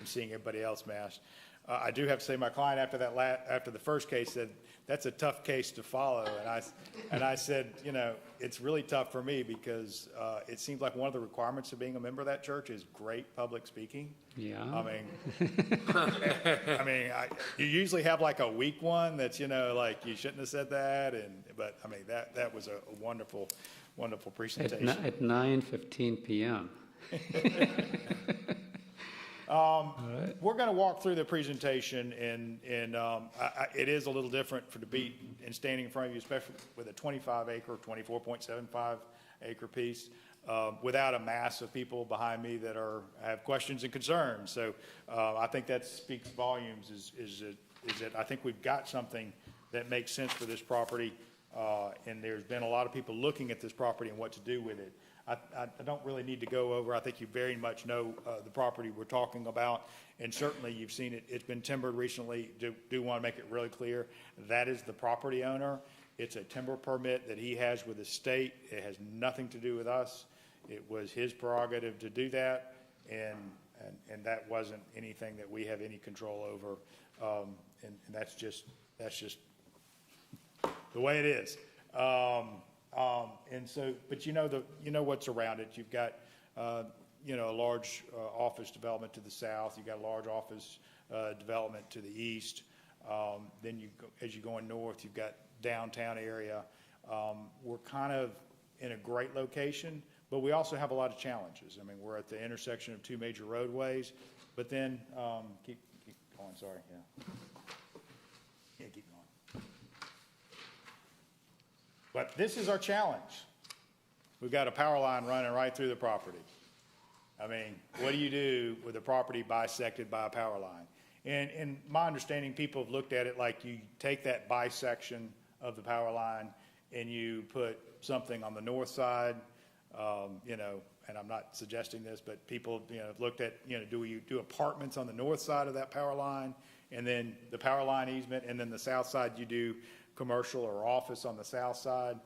seeing everybody else masked. I do have to say, my client after the first case said, that's a tough case to follow. And I said, you know, it's really tough for me because it seems like one of the requirements of being a member of that church is great public speaking. Yeah. I mean, you usually have like a weak one that's, you know, like you shouldn't have said that. But I mean, that was a wonderful presentation. At 9:15 p.m. We're going to walk through the presentation, and it is a little different to be standing in front of you, especially with a 25-acre, 24.75-acre piece, without a mass of people behind me that have questions and concerns. So I think that speaks volumes. Is that I think we've got something that makes sense for this property, and there's been a lot of people looking at this property and what to do with it. I don't really need to go over. I think you very much know the property we're talking about, and certainly you've seen it. It's been timbered recently. Do want to make it really clear. That is the property owner. It's a timber permit that he has with the state. It has nothing to do with us. It was his prerogative to do that, and that wasn't anything that we have any control over. And that's just the way it is. And so, but you know what's around it. You've got, a large office development to the south. You've got a large office development to the east. Then as you're going north, you've got downtown area. We're kind of in a great location, but we also have a lot of challenges. I mean, we're at the intersection of two major roadways, but then, keep going, sorry, yeah. Yeah, keep going. But this is our challenge. We've got a power line running right through the property. I mean, what do you do with a property bisected by a power line? And in my understanding, people have looked at it like you take that bisection of the power line and you put something on the north side, and I'm not suggesting this, but people, looked at, do you do apartments on the north side of that power line, and then the power line easement, and then the south side you do commercial or office on the south side.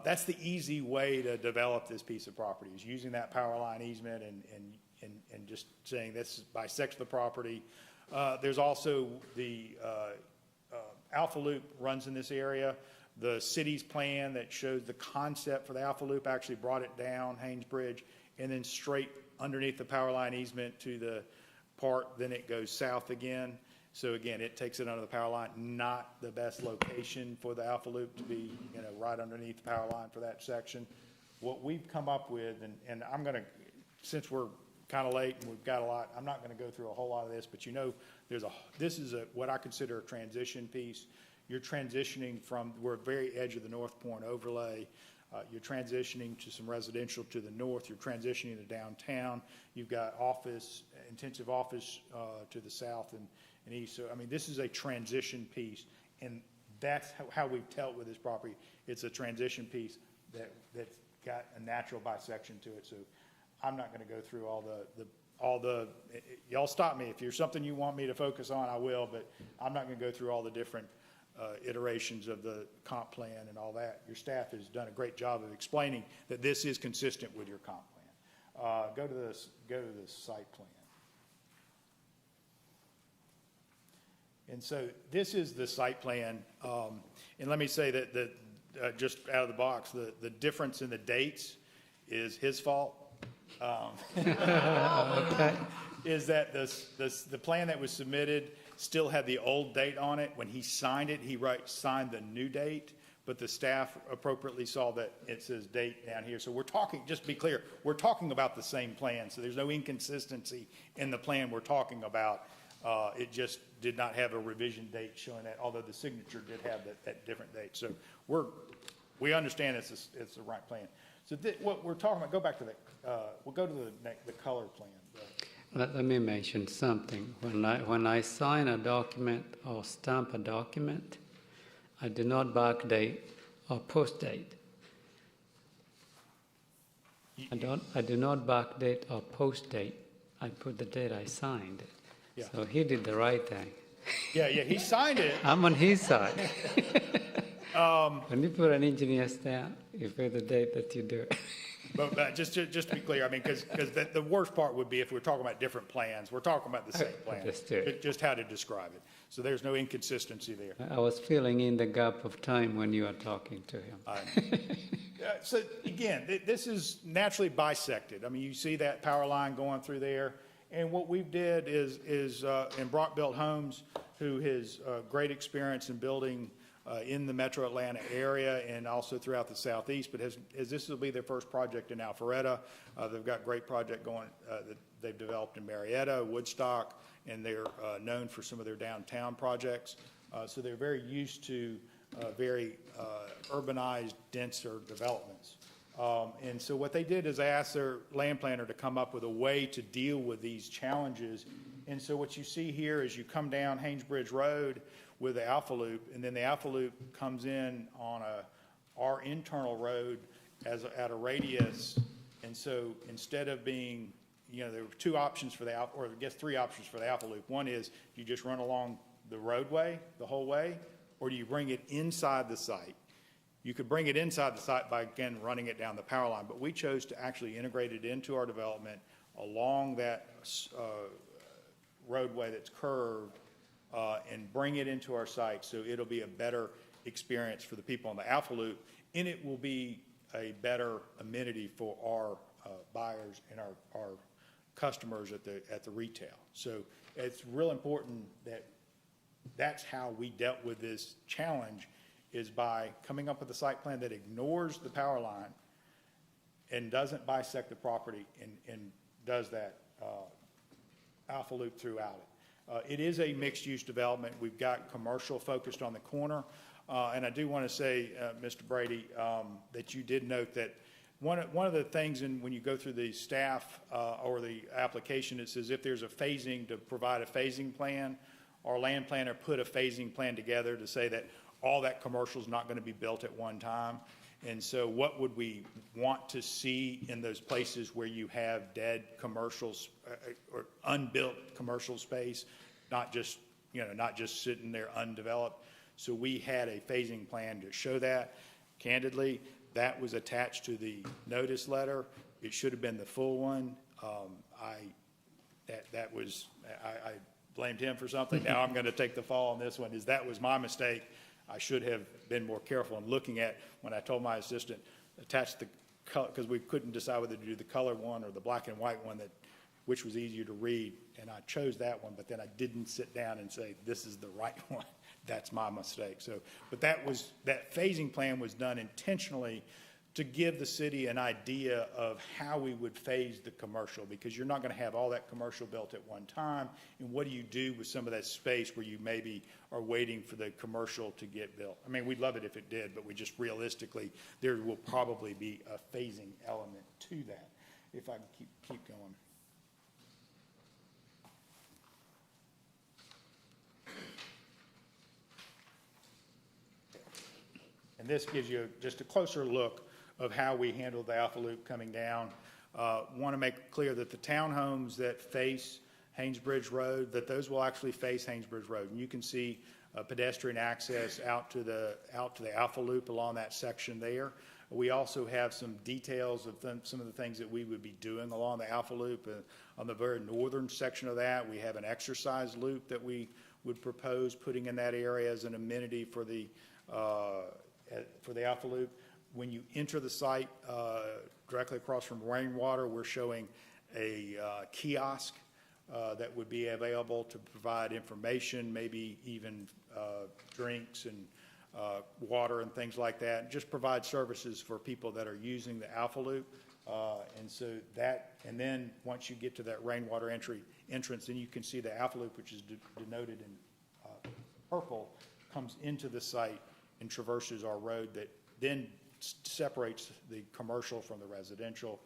That's the easy way to develop this piece of property, is using that power line easement and just saying this bisects the property. There's also the Alpha Loop runs in this area. The city's plan that shows the concept for the Alpha Loop actually brought it down Hainesbridge and then straight underneath the power line easement to the part, then it goes south again. So again, it takes it under the power line. Not the best location for the Alpha Loop to be, right underneath the power line for that section. What we've come up with, and I'm going to, since we're kind of late and we've got a lot, I'm not going to go through a whole lot of this, but this is what I consider a transition piece. You're transitioning from, we're at the very edge of the North Point overlay. You're transitioning to some residential to the north. You're transitioning to downtown. You've got office, intensive office to the south and east. So, I mean, this is a transition piece, and that's how we've dealt with this property. It's a transition piece that's got a natural bisection to it. So I'm not going to go through all the y'all stop me. If there's something you want me to focus on, I will, but I'm not going to go through all the different iterations of the comp plan and all that. Your staff has done a great job of explaining that this is consistent with your comp plan. Go to the site plan. And so this is the site plan. And let me say that just out of the box, the difference in the dates is his fault. Okay. Is that the plan that was submitted still had the old date on it. When he signed it, he signed the new date, but the staff appropriately saw that it says date down here. So we're talking, just to be clear, we're talking about the same plan. So there's no inconsistency in the plan we're talking about. It just did not have a revision date showing that, although the signature did have that different date. So we understand it's the right plan. So what we're talking about, go back to we'll go to the color plan. Let me mention something. When I sign a document or stamp a document, I do not backdate or postdate. I do not backdate or postdate. I put the date I signed it. Yeah. So he did the right thing. Yeah, he signed it. I'm on his side. When you put an engineer stamp, you put the date that you do it. But just to be clear, I mean, because the worst part would be if we're talking about different plans. We're talking about the same plan. Just how to describe it. So there's no inconsistency there. I was filling in the gap of time when you were talking to him. So again, this is naturally bisected. I mean, you see that power line going through there. And what we did is in Brock Built Homes, who has great experience in building in the metro Atlanta area and also throughout the southeast, but as this will be their first project in Alpharetta, they've got great project going that they've developed in Marietta, Woodstock, and they're known for some of their downtown projects. So they're very used to very urbanized, denser developments. And so what they did is ask their land planner to come up with a way to deal with these challenges. And so what you see here is you come down Hainesbridge Road with the Alpha Loop, and then the Alpha Loop comes in on our internal road at a radius. And so instead of being, there were two options for or I guess three options for the Alpha Loop. One is you just run along the roadway the whole way, or do you bring it inside the site? You could bring it inside the site by, again, running it down the power line, but we chose to actually integrate it into our development along that roadway that's curved and bring it into our site, so it'll be a better experience for the people on the Alpha Loop, and it will be a better amenity for our buyers and our customers at the retail. So it's real important that that's how we dealt with this challenge, is by coming up with a site plan that ignores the power line and doesn't bisect the property and does that Alpha Loop throughout it. It is a mixed-use development. We've got commercial focused on the corner. And I do want to say, Mr. Brady, that you did note that one of the things when you go through the staff or the application, it says if there's a phasing, to provide a phasing plan. Our land planner put a phasing plan together to say that all that commercial is not going to be built at one time. And so what would we want to see in those places where you have dead commercials or unbuilt commercial space, not just sitting there undeveloped. So we had a phasing plan to show that. Candidly, that was attached to the notice letter. It should have been the full one. I blamed him for something. Now I'm going to take the fall on this one. That was my mistake. I should have been more careful in looking at, when I told my assistant, attach the color, because we couldn't decide whether to do the color one or the black and white one, which was easier to read. And I chose that one, but then I didn't sit down and say, this is the right one. That's my mistake. So, but that phasing plan was done intentionally to give the city an idea of how we would phase the commercial, because you're not going to have all that commercial built at one time. And what do you do with some of that space where you maybe are waiting for the commercial to get built? I mean, we'd love it if it did, but we just realistically, there will probably be a phasing element to that. If I can keep going. And this gives you just a closer look of how we handle the Alpha Loop coming down. Want to make clear that the townhomes that face Hainesbridge Road, that those will actually face Hainesbridge Road. And you can see pedestrian access out to the Alpha Loop along that section there. We also have some details of some of the things that we would be doing along the Alpha Loop. On the very northern section of that, we have an exercise loop that we would propose putting in that area as an amenity for the Alpha Loop. When you enter the site directly across from Rainwater, we're showing a kiosk that would be available to provide information, maybe even drinks and water and things like that. Just provide services for people that are using the Alpha Loop. And then once you get to that Rainwater entrance, then you can see the Alpha Loop, which is denoted in purple, comes into the site and traverses our road that then separates the commercial from the residential.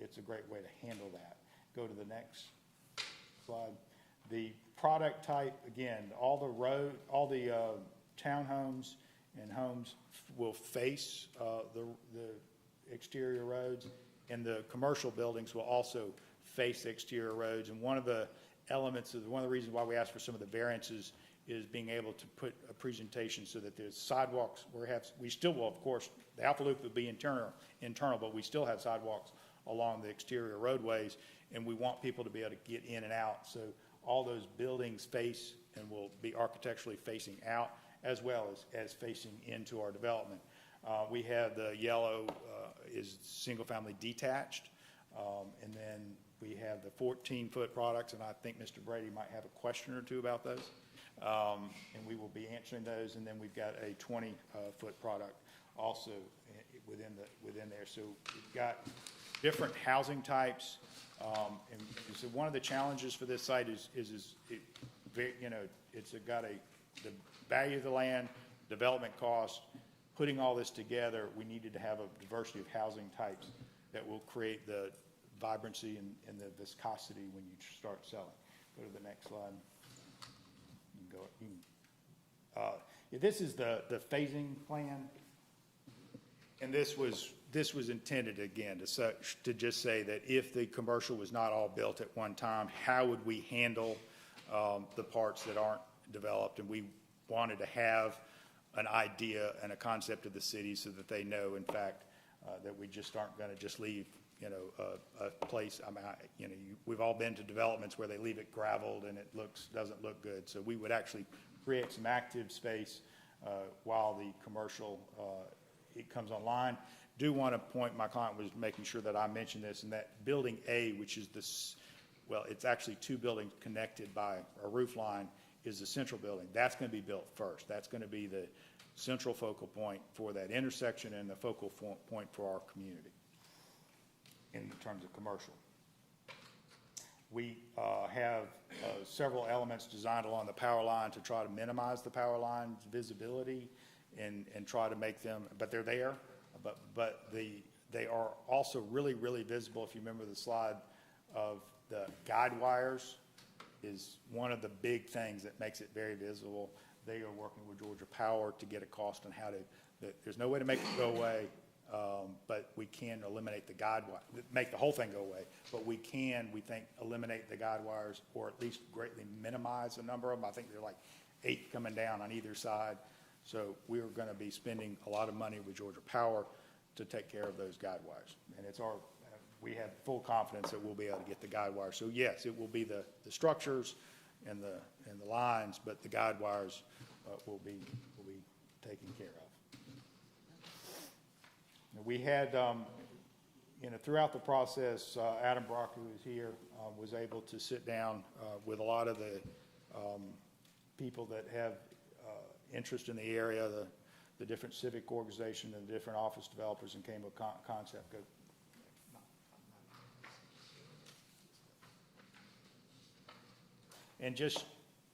It's a great way to handle that. Go to the next slide. The product type, again, all the townhomes and homes will face the exterior roads, and the commercial buildings will also face the exterior roads. And one of the reasons why we ask for some of the variances is being able to put a presentation so that there's sidewalks. We still will, of course, the Alpha Loop will be internal, but we still have sidewalks along the exterior roadways, and we want people to be able to get in and out. So all those buildings face and will be architecturally facing out, as well as facing into our development. We have the yellow is single-family detached, and then we have the 14-foot products, and I think Mr. Brady might have a question or two about those. And we will be answering those, and then we've got a 20-foot product also within there. So we've got different housing types, and so one of the challenges for this site is it's got the value of the land, development cost. Putting all this together, we needed to have a diversity of housing types that will create the vibrancy and the viscosity when you start selling. Go to the next slide. This is the phasing plan, and this was intended again to just say that if the commercial was not all built at one time, how would we handle the parts that aren't developed? And we wanted to have an idea and a concept of the city so that they know, in fact, that we just aren't going to just leave a place. We've all been to developments where they leave it graveled and it doesn't look good. So we would actually create some active space while the commercial it comes online. Do want to point, my client was making sure that I mentioned this, and that building A, which is it's actually two buildings connected by a roof line, is the central building. That's going to be built first. That's going to be the central focal point for that intersection and the focal point for our community in terms of commercial. We have several elements designed along the power line to try to minimize the power line's visibility and try to make them, but they're there, but they are also really, really visible. If you remember the slide of the guide wires is one of the big things that makes it very visible. They are working with Georgia Power to get a cost on how to, there's no way to make it go away, but we can eliminate the guide wire, make the whole thing go away, but we can, we think, eliminate the guide wires or at least greatly minimize the number of them. I think they're like 8 coming down on either side. So we are going to be spending a lot of money with Georgia Power to take care of those guide wires. And it's we have full confidence that we'll be able to get the guide wires. So yes, it will be the structures and the lines, but the guide wires will be taken care of. Now, we had, throughout the process, Adam Brock, who is here, was able to sit down with a lot of the people that have interest in the area, the different civic organizations and the different office developers and came up with a concept. And just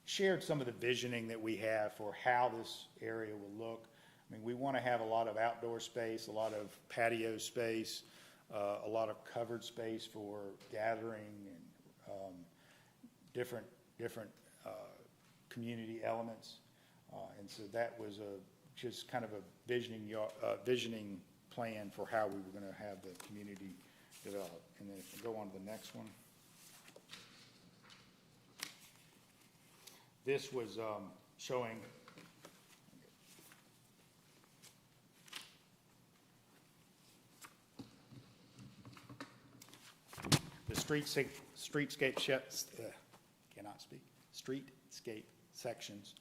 shared some of the visioning that we have for how this area will look. I mean, we want to have a lot of outdoor space, a lot of patio space, a lot of covered space for gathering and different community elements. And so that was just kind of a visioning plan for how we were going to have the community develop. And then if we go on to the next one. This was showing the streetscape sections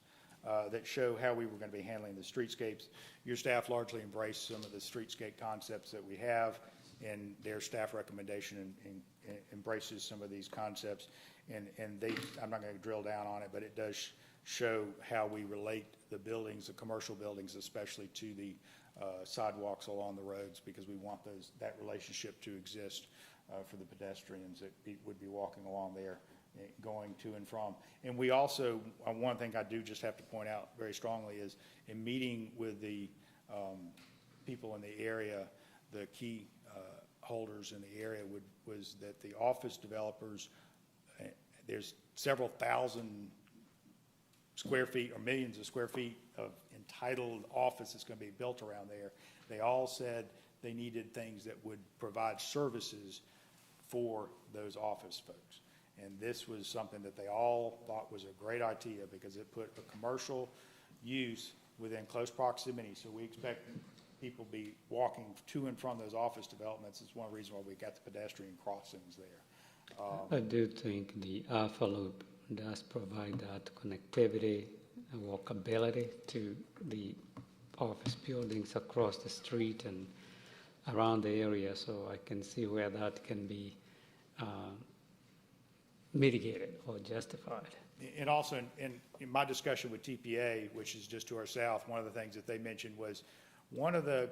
that show how we were going to be handling the streetscapes. Your staff largely embraced some of the streetscape concepts that we have, and their staff recommendation embraces some of these concepts. And I'm not going to drill down on it, but it does show how we relate the buildings, the commercial buildings especially, to the sidewalks along the roads, because we want that relationship to exist for the pedestrians that would be walking along there, going to and from. And we also, one thing I do just have to point out very strongly is, in meeting with the people in the area, the key holders in the area was that the office developers, there's several thousand square feet or millions of square feet of entitled office that's going to be built around there. They all said they needed things that would provide services for those office folks. And this was something that they all thought was a great idea, because it put a commercial use within close proximity. So we expect people to be walking to and from those office developments. It's one of the reasons why we got the pedestrian crossings there. I do think the Alpha Loop does provide that connectivity and walkability to the office buildings across the street and around the area, so I can see where that can be mitigated or justified. And also, in my discussion with TPA, which is just to our south, one of the things that they mentioned was one of the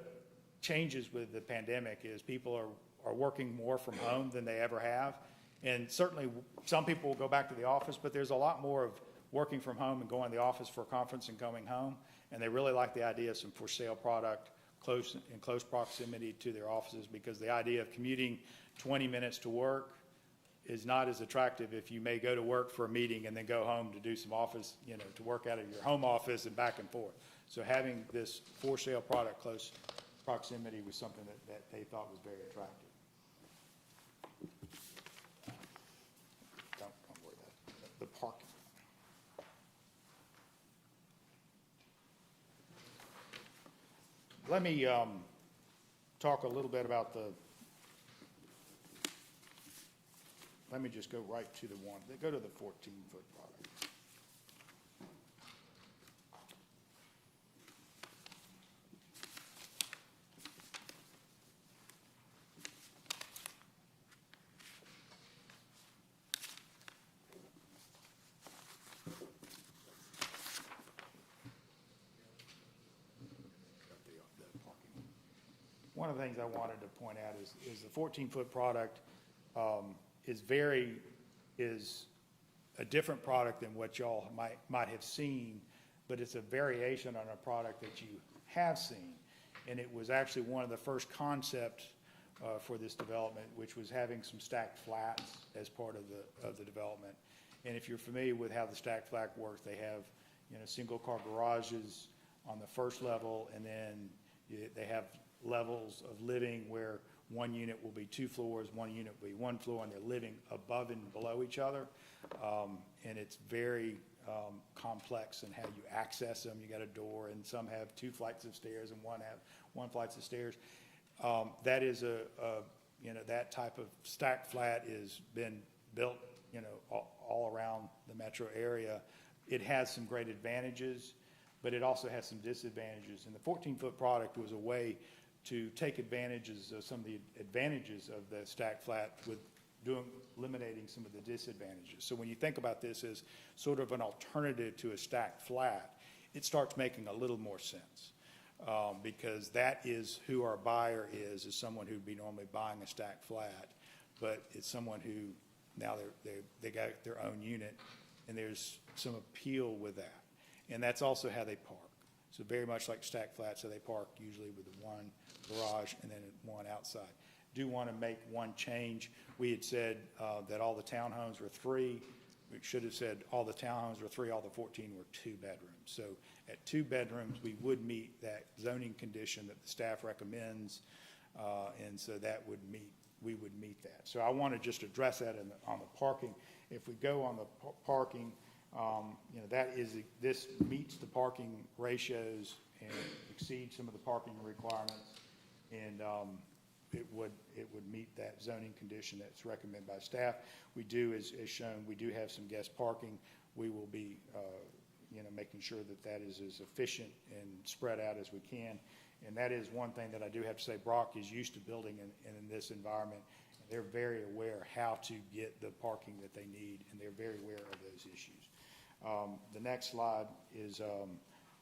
changes with the pandemic is people are working more from home than they ever have. And certainly some people will go back to the office, but there's a lot more of working from home and going to the office for a conference and coming home. And they really like the idea of some for sale product in close proximity to their offices, because the idea of commuting 20 minutes to work is not as attractive if you may go to work for a meeting and then go home to do some office, to work out of your home office and back and forth. So having this for sale product close proximity was something that they thought was very attractive. Don't worry about it. The parking. Let me talk a little bit about let me just go right to the one. Go to the 14-foot product. One of the things I wanted to point out is the 14-foot product is a different product than what y'all might have seen, but it's a variation on a product that you have seen. And it was actually one of the first concepts for this development, which was having some stacked flats as part of the development. And if you're familiar with how the stacked flat works, they have single car garages on the first level, and then they have levels of living where one unit will be 2 floors, one unit will be 1 floor, and they're living above and below each other. And it's very complex in how you access them. You got a door, and some have 2 flights of stairs, and one have 1 flight of stairs. That is that type of stacked flat is been built, all around the metro area. It has some great advantages, but it also has some disadvantages. And the 14-foot product was a way to take advantages of some of the advantages of the stacked flat with eliminating some of the disadvantages. So when you think about this as sort of an alternative to a stacked flat, it starts making a little more sense. because that is who our buyer is someone who'd be normally buying a stacked flat, but it's someone who now they got their own unit, and there's some appeal with that. And that's also how they park. So very much like stacked flats, so they park usually with one garage and then one outside. Do want to make one change. We had said that all the townhomes were 3. We should have said all the townhomes were 3, all the 14 were 2 bedrooms. So at 2 bedrooms, we would meet that zoning condition that the staff recommends, and so we would meet that. So I want to just address that on the parking. If we go on the parking, this meets the parking ratios and exceeds some of the parking requirements, and it would meet that zoning condition that's recommended by staff. We do, as shown, we do have some guest parking. We will be, making sure that is as efficient and spread out as we can. And that is one thing that I do have to say, Brock is used to building in this environment. They're very aware how to get the parking that they need, and they're very aware of those issues. The next slide is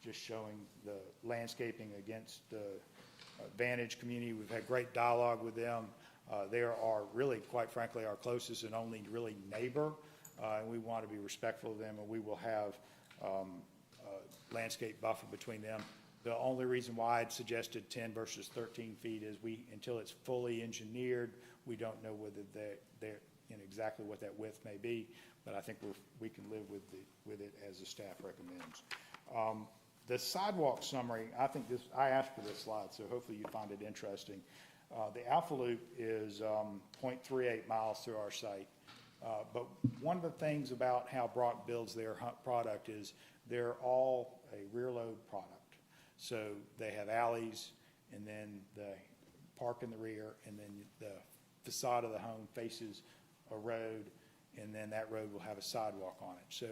just showing the landscaping against the Vantage community. We've had great dialogue with them. They are really, quite frankly, our closest and only really neighbor, and we want to be respectful of them, and we will have a landscape buffer between them. The only reason why I'd suggested 10 versus 13 feet is until it's fully engineered, we don't know whether they're exactly what that width may be, but I think we can live with it as the staff recommends. The sidewalk summary, I asked for this slide, so hopefully you find it interesting. The Alpha Loop is 0.38 miles through our site. But one of the things about how Brock builds their product is they're all a rear load product. So they have alleys, and then the park in the rear, and then the facade of the home faces a road, and then that road will have a sidewalk on it. So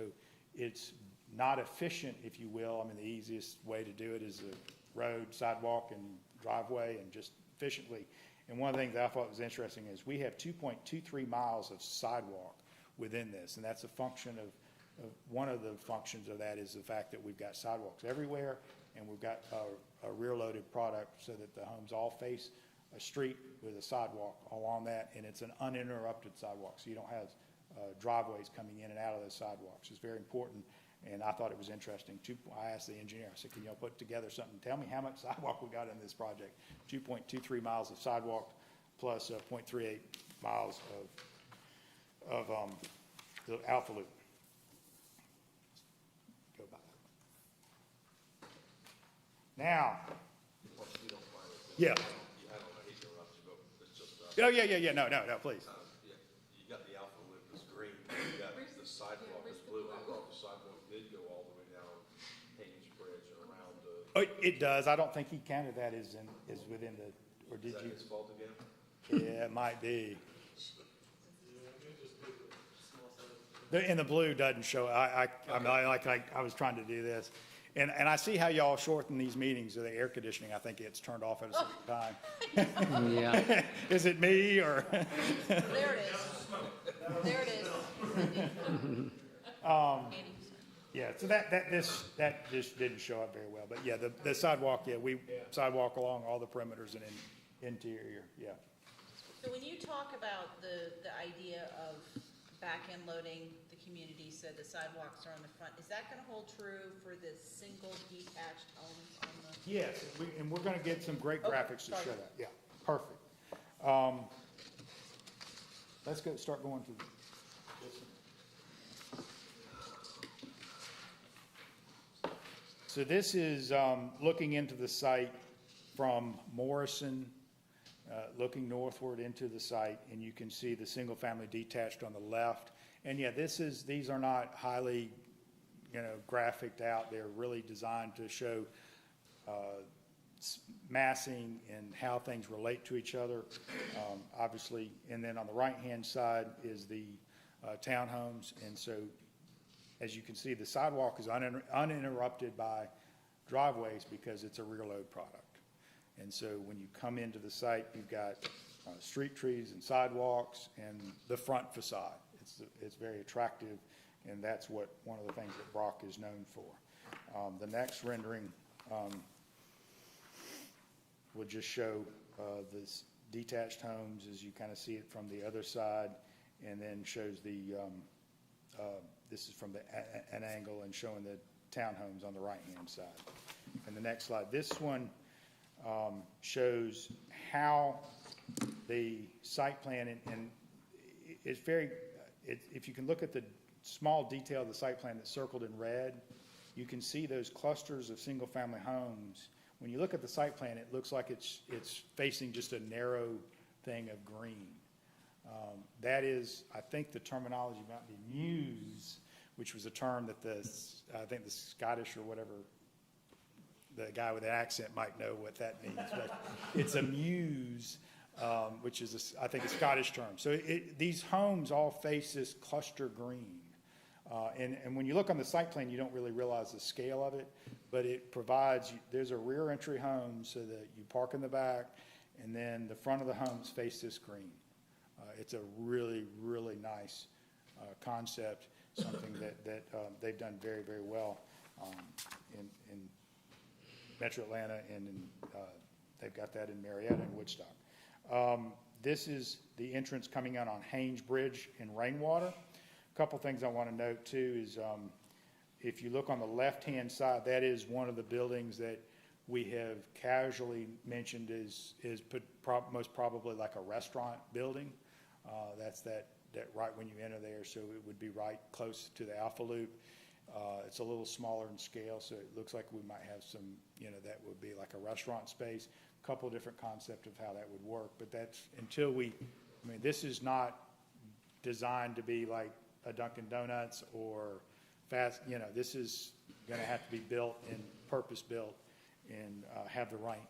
it's not efficient, if you will. I mean, the easiest way to do it is a road, sidewalk, and driveway, and just efficiently. And one of the things I thought was interesting is we have 2.23 miles of sidewalk within this, and that's a function of one of the functions of that is the fact that we've got sidewalks everywhere, and we've got a rear-loaded product so that the homes all face a street with a sidewalk along that, and it's an uninterrupted sidewalk, so you don't have driveways coming in and out of those sidewalks. It's very important, and I thought it was interesting. I asked the engineer, I said, can you put together something, tell me how much sidewalk we got in this project. 2.23 miles of sidewalk plus 0.38 miles of the Alpha Loop. Go by. Now, yeah. Oh, yeah, no, please. You got the Alpha Loop is green, you got the sidewalk is blue. I thought the sidewalk did go all the way down Hainesbridge and around Oh, it does. I don't think he counted that as within the, or did you? Is that his fault again? Yeah, it might be. And the blue doesn't show. I was trying to do this. And I see how y'all shorten these meetings of the air conditioning. I think it's turned off at a certain time. Yeah. Is it me or? There it is. There it is. Yeah, so that just didn't show up very well. But yeah, the sidewalk, sidewalk along all the perimeters and interior, yeah. So when you talk about the idea of back-end loading the community so the sidewalks are on the front, is that going to hold true for the single detached homes on the? Yes, and we're going to get some great graphics to show that. Yeah, perfect. Let's start going to this one. So this is looking into the site from Morrison, looking northward into the site, and you can see the single-family detached on the left. And yeah, these are not highly, graphicked out. They're really designed to show massing and how things relate to each other, obviously. And then on the right-hand side is the townhomes. And so, as you can see, the sidewalk is uninterrupted by driveways because it's a rear load product. And so when you come into the site, you've got street trees and sidewalks and the front facade. It's very attractive, and that's one of the things that Brock is known for. The next rendering will just show this detached homes as you kind of see it from the other side, and then shows this is from an angle and showing the townhomes on the right-hand side. And the next slide, this one shows how the site plan, and it's very, if you can look at the small detail of the site plan that's circled in red, you can see those clusters of single-family homes. When you look at the site plan, it looks like it's facing just a narrow thing of green. That is, I think the terminology might be muse, which was a term that I think the Scottish or whatever, the guy with the accent might know what that means, but it's a muse, which is, I think, a Scottish term. So these homes all face this cluster green. And when you look on the site plan, you don't really realize the scale of it, but it provides, there's a rear entry home so that you park in the back, and then the front of the homes face this green. It's a really, really nice concept, something that they've done very, very well in Metro Atlanta, and they've got that in Marietta and Woodstock. This is the entrance coming out on Hainesbridge in Rainwater. A couple things I want to note too is if you look on the left-hand side, that is one of the buildings that we have casually mentioned is most probably like a restaurant building. That's that right when you enter there, so it would be right close to the Alpha Loop. It's a little smaller in scale, so it looks like we might have some, that would be like a restaurant space. A couple different concepts of how that would work, but that's this is not designed to be like a Dunkin' Donuts or fast, this is going to have to be built and purpose-built and have the right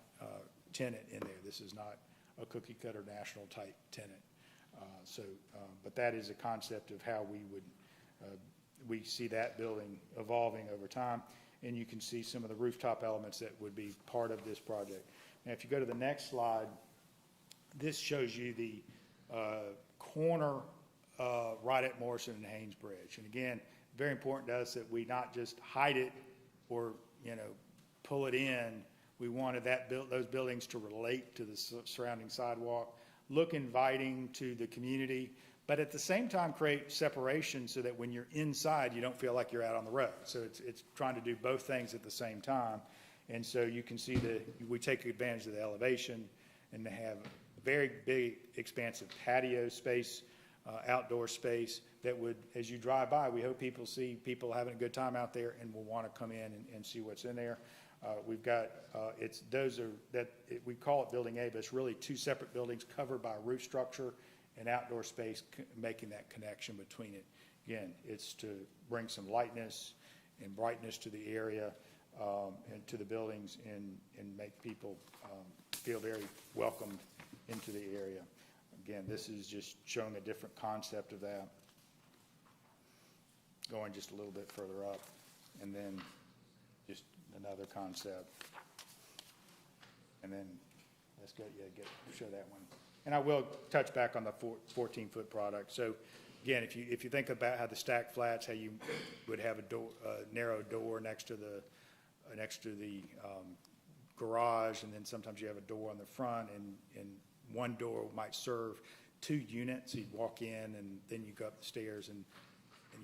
tenant in there. This is not a cookie-cutter national type tenant. But that is a concept of how we see that building evolving over time, and you can see some of the rooftop elements that would be part of this project. Now, if you go to the next slide, this shows you the corner right at Morrison and Hainesbridge. And again, very important to us that we not just hide it or pull it in. We wanted those buildings to relate to the surrounding sidewalk, look inviting to the community, but at the same time create separation so that when you're inside, you don't feel like you're out on the road. So it's trying to do both things at the same time. And so you can see we take advantage of the elevation and to have very big, expansive patio space, outdoor space that would, as you drive by, we hope people see people having a good time out there and will want to come in and see what's in there. We've got, we call it Building A, but it's really two separate buildings covered by a roof structure and outdoor space, making that connection between it. Again, it's to bring some lightness and brightness to the area and to the buildings and make people feel very welcomed into the area. Again, this is just showing a different concept of that. Going just a little bit further up, and then just another concept. And then let's go, show that one. And I will touch back on the 14-foot product. So again, if you think about how the stacked flats, how you would have a narrow door next to the garage, and then sometimes you have a door on the front, and one door might serve 2 units. You'd walk in, and then you go up the stairs, and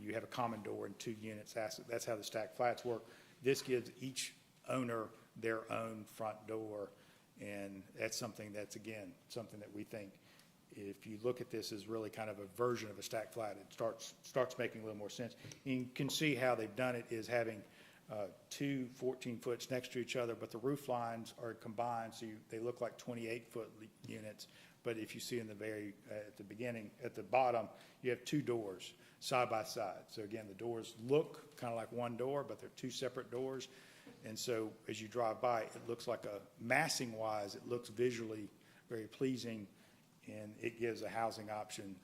you have a common door and 2 units. That's how the stacked flats work. This gives each owner their own front door, and that's something that's, again, something that we think, if you look at this as really kind of a version of a stacked flat, it starts making a little more sense. And you can see how they've done it is having 2 14-foots next to each other, but the roof lines are combined, so they look like 28-foot units. But if you see in at the beginning, at the bottom, you have 2 doors side by side. So again, the doors look kind of like one door, but they're 2 separate doors. And so as you drive by, it looks like massing-wise, it looks visually very pleasing, and it gives a housing option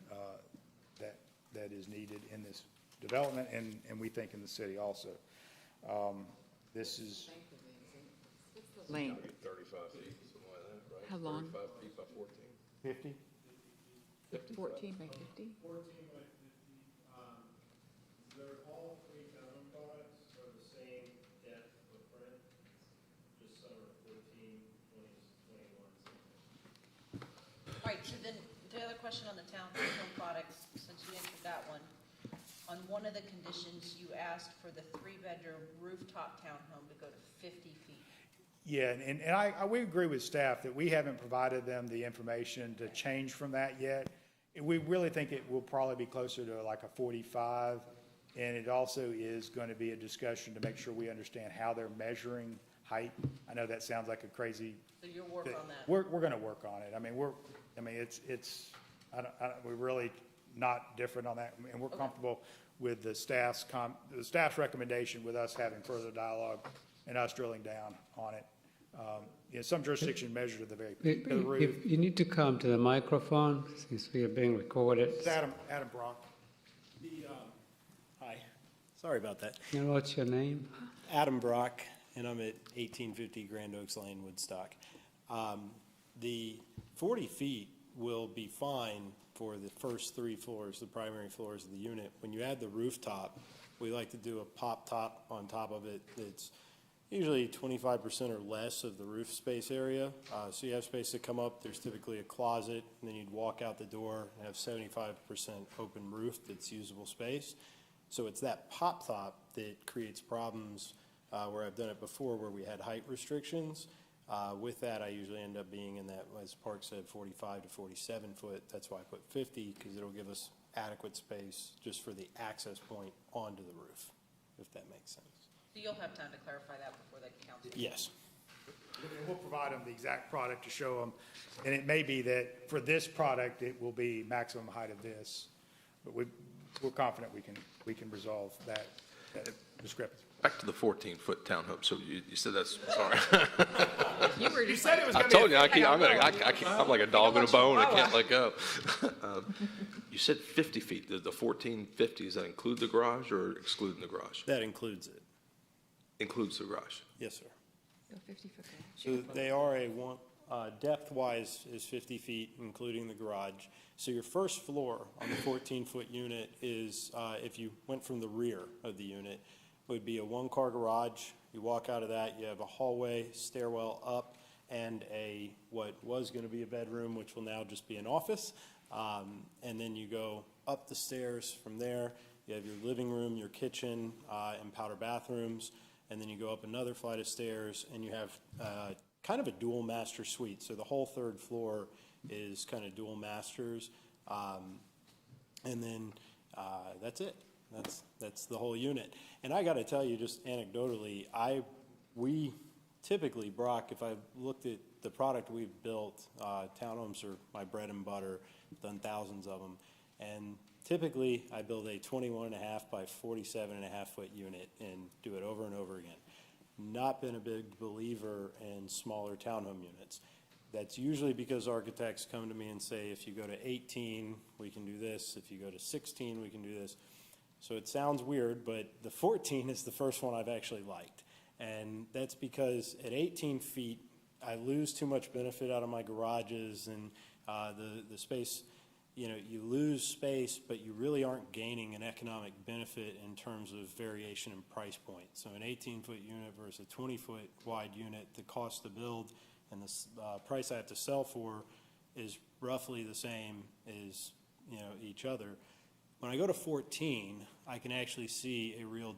that is needed in this development, and we think in the city also. This is lane. 35 feet, something like that, right? How long? 35 feet by 14. 50? 14 by 50? 14 by 50. They're all 3 Townhome products are the same depth footprint, just some are 14, 20, 21, so then, the other question on the Townhome Product, since you answered that one, on one of the conditions, you asked for the three-bedroom rooftop townhome to go to 50 feet. Yeah, and we agree with staff that we haven't provided them the information to change from that yet. We really think it will probably be closer to like a 45, and it also is going to be a discussion to make sure we understand how they're measuring height. I know that sounds like a crazy. So you'll work on that? We're going to work on it. I mean, we're really not different on that, and we're comfortable with the staff's recommendation with us having further dialogue and us drilling down on it. Some jurisdiction measure to the very to the roof. If you need to come to the microphone since we are being recorded. It's Adam Brock. Hi, sorry about that. And what's your name? Adam Brock, and I'm at 1850 Grand Oaks Lane, Woodstock. The 40 feet will be fine for the first 3 floors, the primary floors of the unit. When you add the rooftop, we like to do a pop top on top of it. It's usually 25% or less of the roof space area. So you have space to come up, there's typically a closet, and then you'd walk out the door and have 75% open roof that's usable space. So it's that pop top that creates problems where I've done it before where we had height restrictions. With that, I usually end up being in that, as Park said, 45 to 47 foot. That's why I put 50, because it'll give us adequate space just for the access point onto the roof, if that makes sense. So you'll have time to clarify that before they council? Yes. We'll provide them the exact product to show them, and it may be that for this product, it will be maximum height of this, but we're confident we can resolve that discrepancy. Back to the 14-foot townhome. So you said that's, sorry. You said it was I going to told be. you, I'm like a dog in a bone. I can't let go. You said 50 feet. The 1450, does that include the garage or excluding the garage? That includes it. Includes the garage. Yes, sir. Go 50 foot. So they are depth-wise is 50 feet, including the garage. So your first floor on the 14-foot unit is, if you went from the rear of the unit, would be a 1-car garage. You walk out of that, you have a hallway, stairwell up, and what was going to be a bedroom, which will now just be an office. And then you go up the stairs from there. You have your living room, your kitchen, and powder bathrooms. And then you go up another flight of stairs, and you have kind of a dual master suite. So the whole 3rd floor is kind of dual masters. And then that's it. That's the whole unit. And I got to tell you, just anecdotally, we typically, Brock, if I looked at the product we've built, townhomes are my bread and butter. I've done thousands of them. And typically, I build a 21.5 by 47.5 foot unit and do it over and over again. Not been a big believer in smaller townhome units. That's usually because architects come to me and say, if you go to 18, we can do this. If you go to 16, we can do this. So it sounds weird, but the 14 is the first one I've actually liked. And that's because at 18 feet, I lose too much benefit out of my garages and the space. You know, you lose space, but you really aren't gaining an economic benefit in terms of variation in price point. So an 18-foot unit versus a 20-foot wide unit, the cost to build and the price I have to sell for is roughly the same as, you know, each other. When I go to 14, I can actually see a real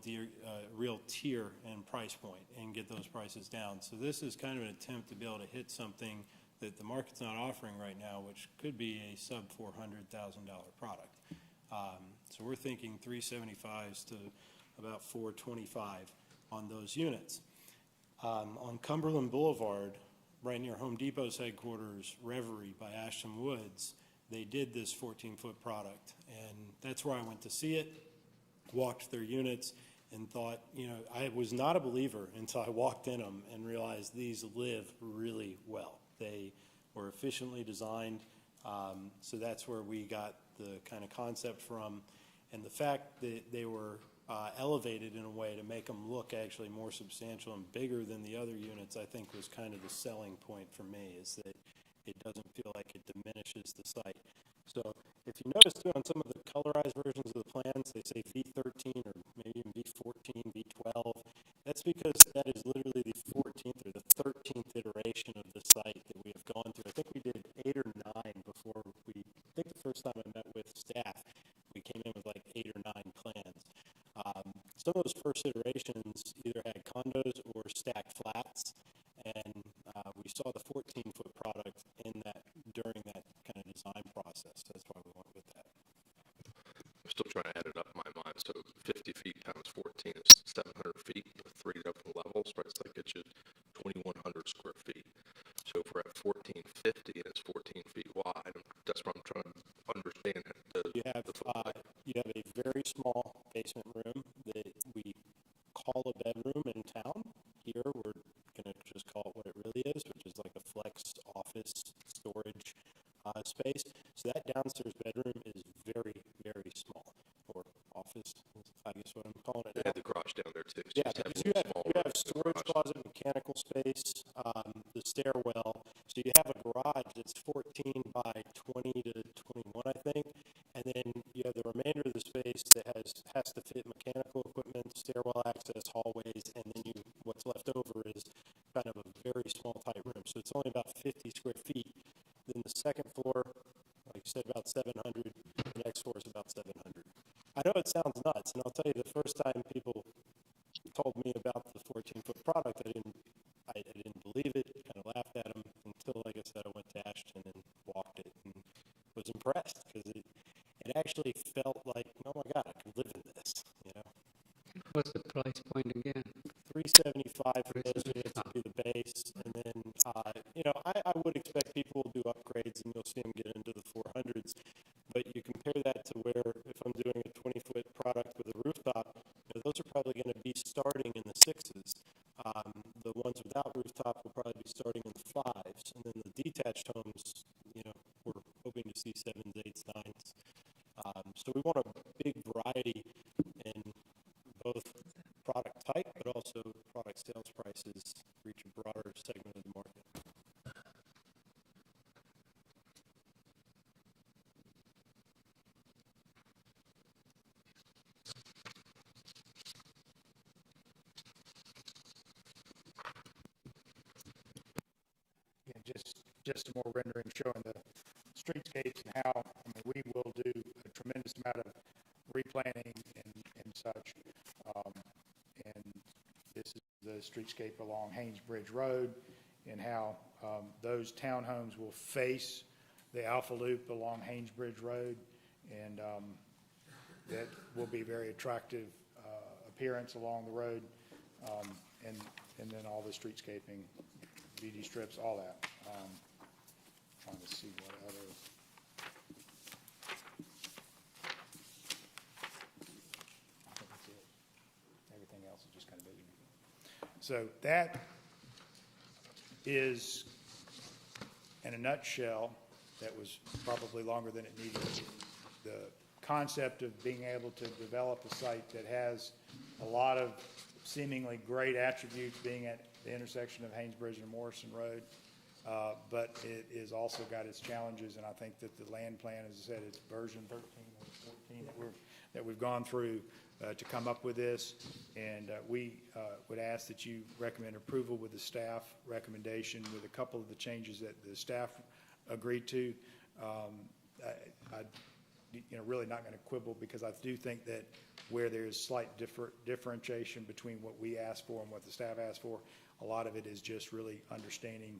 tier and price point and get those prices down. So this is kind of an attempt to be able to hit something that the market's not offering right now, which could be a sub $400,000 product. So we're thinking 375s to about 425 on those units. On Cumberland Boulevard, right near Home Depot's headquarters, Reverie by Ashton Woods, they did this 14-foot product, and that's where I went to see it, walked their units, and thought, you know, I was not a believer until I walked in them and realized these live really well. They were efficiently designed, so that's where we got the kind of concept from, and the fact that they were elevated in a way to make them look actually more substantial and bigger than the other units, I think was kind of the selling point for me, is that it doesn't feel like it diminishes the site. So if you notice too on some of the colorized versions of the plans, they say V13 or maybe even V14, V12. That's because that is literally the 14th or the 13th iteration of the site that we have gone through. I think we did 8 or 9 before some of those first iterations either had condos or stacked flats, and we saw the 14-foot product in that during that kind of design process. That's why we went with that. I'm still trying to add it up in my mind. So 50 feet times 14 is 700 feet with 3 different levels, right? So that gets you 2,100 square feet. So if we're at 1450 and it's 14 feet wide, that's what I'm trying to understand. You have a very small basement room that we call a bedroom in town. Here we're going to just call it what it really is, which is like a flex office storage space. So that downstairs bedroom is very, very small, or office, I guess what I'm calling it. They had the garage down there too. Yeah, because you have storage closet, mechanical space, the stairwell. So you have a garage that's 14 by 20 to 21, I think, and then you have the remainder of the space that has to fit mechanical equipment, stairwell access, hallways, and then what's left over is kind of a very small tight room. So it's only about 50 square feet. Then the second floor, like you said, about 700. The next floor is about 700. I know it sounds nuts, and I'll tell you, the first time people told me about the 14-foot product, I didn't believe it, kind of laughed at them until, like I said, I went to Ashton and walked it and was impressed because it actually felt like, oh my God, I can live in this, you know. What's the price point again? $375 for those units to be the base, and then, I would expect people will do upgrades and you'll see them get into the 400s. But you compare that to where, if I'm doing a 20-foot product with a rooftop, those are probably going to be starting in the 6s. The ones without rooftop will probably be starting in the 5s. And then the detached homes, we're hoping to see 7s, 8s, 9s. So we want a big variety in both product type, but also product sales prices, reach a broader segment of the market. Just some more rendering showing the streetscapes and how, we will do a tremendous amount of replanting and such. And this is the streetscape along Hainesbridge Road and how those townhomes will face the Alpha Loop along Hainesbridge Road. And that will be very attractive appearance along the road. And then all the streetscaping, BD strips, all that. Trying to see what other. I think that's it. Everything else is just kind of visual. So that is, in a nutshell, that was probably longer than it needed to be. The concept of being able to develop a site that has a lot of seemingly great attributes, being at the intersection of Hainesbridge and Morrison Road, but it is also got its challenges, and I think that the land plan, as I said, it's version 13 or 14 that we've gone through to come up with this, and we would ask that you recommend approval with the staff recommendation with a couple of the changes that the staff agreed to. Really not going to quibble, because I do think that where there's slight differentiation between what we asked for and what the staff asked for, a lot of it is just really understanding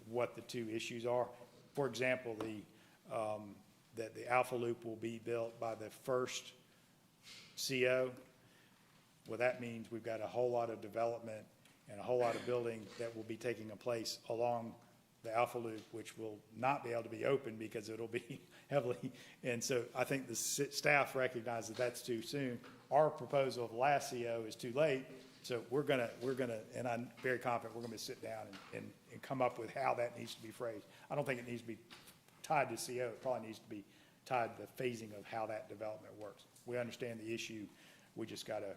what the two issues are. For example, that the Alpha Loop will be built by the first CO. Well, that means we've got a whole lot of development and a whole lot of building that will be taking place along the Alpha Loop, which will not be able to be open because it'll be heavily. And so I think the staff recognizes that that's too soon. Our proposal of last CO is too late. So we're gonna, and I'm very confident we're gonna sit down and come up with how that needs to be phrased. I don't think it needs to be tied to CO. It probably needs to be tied to the phasing of how that development works. We understand the issue. We just gotta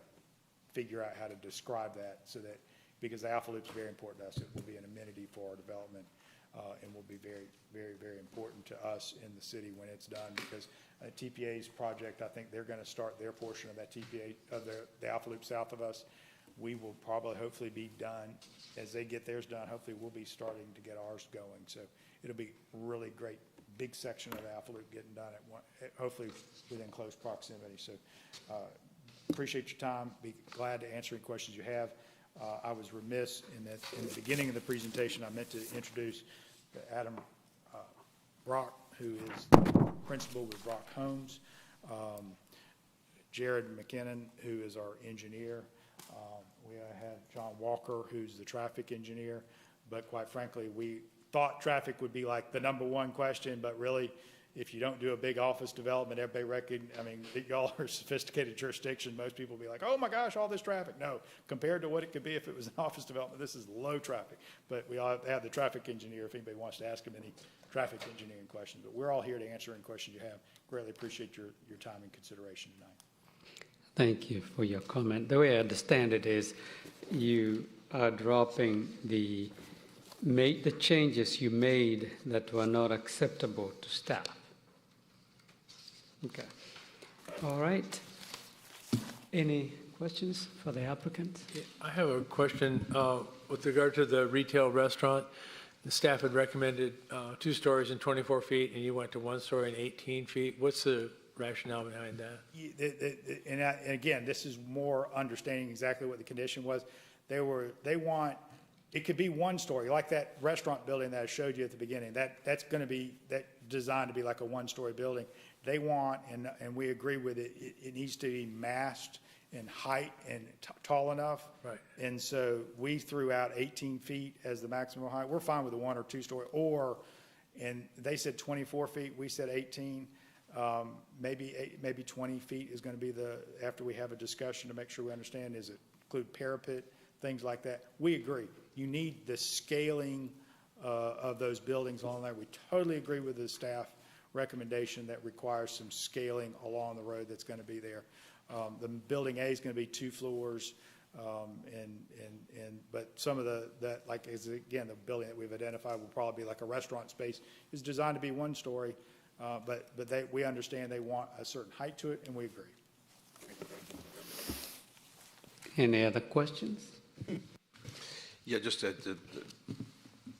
figure out how to describe that so that, because the Alpha Loop is very important to us. It will be an amenity for our development and will be very, very, very important to us in the city when it's done, because TPA's project, I think they're gonna start their portion of that TPA, of the Alpha Loop south of us. We will probably hopefully be done. As they get theirs done, hopefully we'll be starting to get ours going. So it'll be really great, big section of the Alpha Loop getting done at one, hopefully within close proximity. So appreciate your time, be glad to answer any questions you have. I was remiss in that in the beginning of the presentation, I meant to introduce Adam Brock, who is the principal with Brock Homes, Jared McKinnon, who is our engineer. We have John Walker, who's the traffic engineer, but quite frankly, we thought traffic would be like the #1 question, but really, if you don't do a big office development, everybody y'all are a sophisticated jurisdiction. Most people will be like, oh my gosh, all this traffic. No, compared to what it could be if it was an office development, this is low traffic. But we all have the traffic engineer if anybody wants to ask him any traffic engineering questions. But we're all here to answer any questions you have. Greatly appreciate your time and consideration tonight. Thank you for your comment. The way I understand it is you are dropping the changes you made that were not acceptable to staff. Okay. All right. Any questions for the applicant? Yeah, I have a question with regard to the retail restaurant. The staff had recommended 2 stories and 24 feet, and you went to 1 story and 18 feet. What's the rationale behind that? And again, this is more understanding exactly what the condition was. It could be 1 story, like that restaurant building that I showed you at the beginning. That's going to be designed to be like a 1-story building. They want, and we agree with it, it needs to be massed in height and tall enough. Right. And so we threw out 18 feet as the maximum height. We're fine with a 1 or 2 story, and they said 24 feet, we said 18. Maybe 20 feet is going to be after we have a discussion to make sure we understand, does it include parapet, things like that. We agree. You need the scaling of those buildings along there. We totally agree with the staff recommendation that requires some scaling along the road that's going to be there. The building A is going to be 2 floors, but some of the building that we've identified will probably be like a restaurant space, is designed to be 1 story, but we understand they want a certain height to it, and we agree. Any other questions? Yeah, just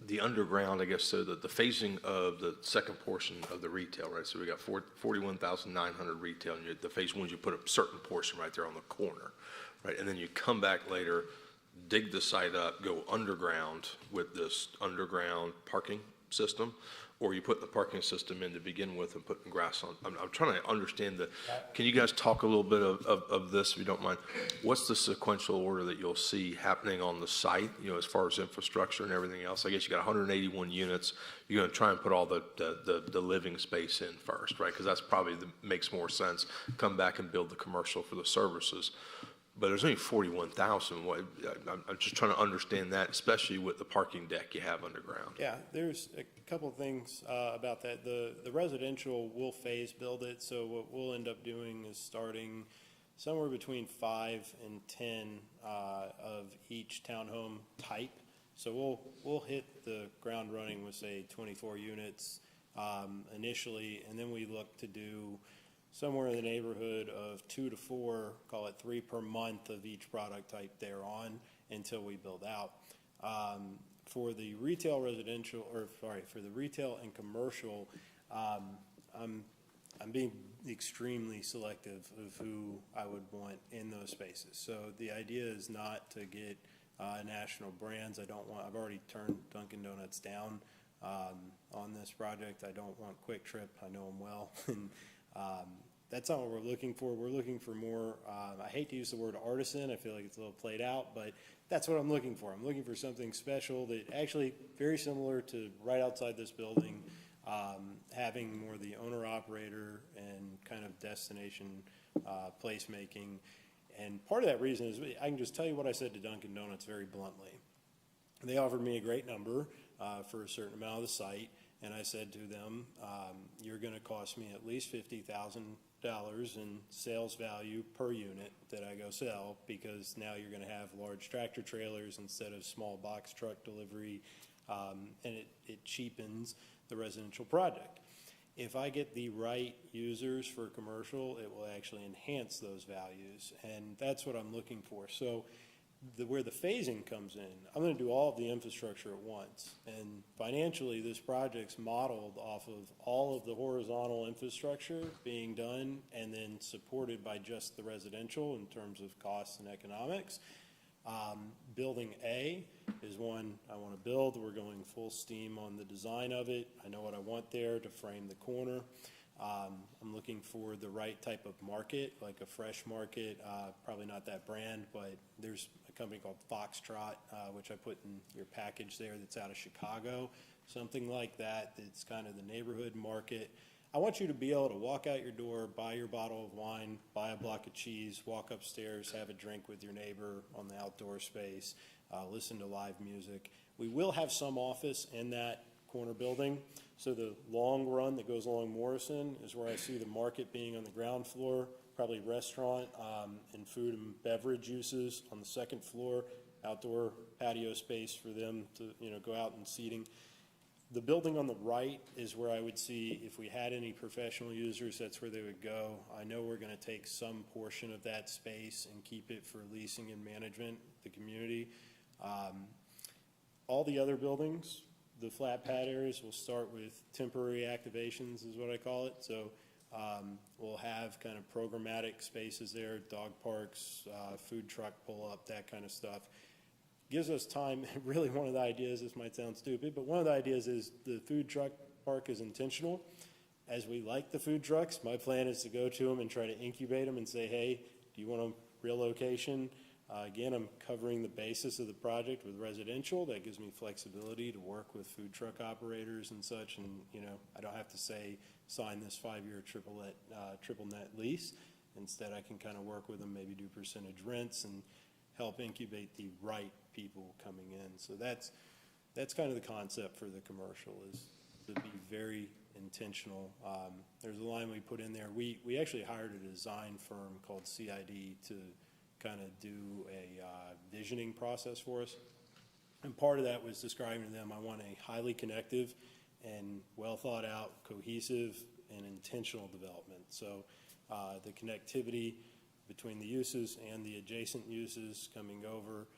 the underground, I guess, so the phasing of the second portion of the retail, right? So we got 41,900 retail, and the phase 1, you put a certain portion right there on the corner, right? And then you come back later, dig the site up, go underground with this underground parking system, or you put the parking system in to begin with and putting grass on. I'm trying to understand can you guys talk a little bit of this, if you don't mind? What's the sequential order that you'll see happening on the site, as far as infrastructure and everything else? I guess you got 181 units. You're going to try and put all the living space in first, right? Because that's probably makes more sense. Come back and build the commercial for the services. But there's only 41,000. I'm just trying to understand that, especially with the parking deck you have underground. Yeah, there's a couple of things about that. The residential will phase build it, so what we'll end up doing is starting somewhere between 5 and 10 of each townhome type. So we'll hit the ground running with, say, 24 units initially, and then we look to do somewhere in the neighborhood of 2 to 4, call it 3 per month of each product type thereon until we build out. For the retail for the retail and commercial, I'm being extremely selective of who I would want in those spaces. So the idea is not to get national brands. I've already turned Dunkin' Donuts down on this project. I don't want Quick Trip. I know them well. That's not what we're looking for. We're looking for more, I hate to use the word artisan, I feel like it's a little played out, but that's what I'm looking for. I'm looking for something special that actually very similar to right outside this building, having more the owner-operator and kind of destination placemaking. And part of that reason is I can just tell you what I said to Dunkin' Donuts very bluntly. They offered me a great number for a certain amount of the site. And I said to them, you're going to cost me at least $50,000 in sales value per unit that I go sell, because now you're going to have large tractor trailers instead of small box truck delivery, and it cheapens the residential project. If I get the right users for commercial, it will actually enhance those values, and that's what I'm looking for. So where the phasing comes in, I'm gonna do all of the infrastructure at once. And financially, this project's modeled off of all of the horizontal infrastructure being done and then supported by just the residential in terms of costs and economics. Building A is one I want to build. We're going full steam on the design of it. I know what I want there to frame the corner. I'm looking for the right type of market, like a fresh market, probably not that brand, but there's a company called Foxtrot, which I put in your package there, that's out of Chicago, something like that. It's kind of the neighborhood market. I want you to be able to walk out your door, buy your bottle of wine, buy a block of cheese, walk upstairs, have a drink with your neighbor on the outdoor space, listen to live music. We will have some office in that corner building. So the long run that goes along Morrison is where I see the market being on the ground floor, probably restaurant and food and beverage uses on the second floor, outdoor patio space for them to go out and seating. The building on the right is where I would see, if we had any professional users, that's where they would go. I know we're going to take some portion of that space and keep it for leasing and management, the community. All the other buildings, the flat pad areas, will start with temporary activations is what I call it. So we'll have kind of programmatic spaces there, dog parks, food truck pull-up, that kind of stuff. Gives us time. Really, one of the ideas, this might sound stupid, but one of the ideas is the food truck park is intentional. As we like the food trucks, my plan is to go to them and try to incubate them and say, hey, do you want a real location? Again, I'm covering the basis of the project with residential. That gives me flexibility to work with food truck operators and such, and I don't have to say sign this 5-year triple net lease. Instead, I can kind of work with them, maybe do percentage rents and help incubate the right people coming in. So that's kind of the concept for the commercial, is to be very intentional. There's a line we put in there. We actually hired a design firm called CID to kind of do a visioning process for us. And part of that was describing to them, I want a highly connective and well thought out, cohesive, and intentional development. So the connectivity between the uses and the adjacent uses coming over,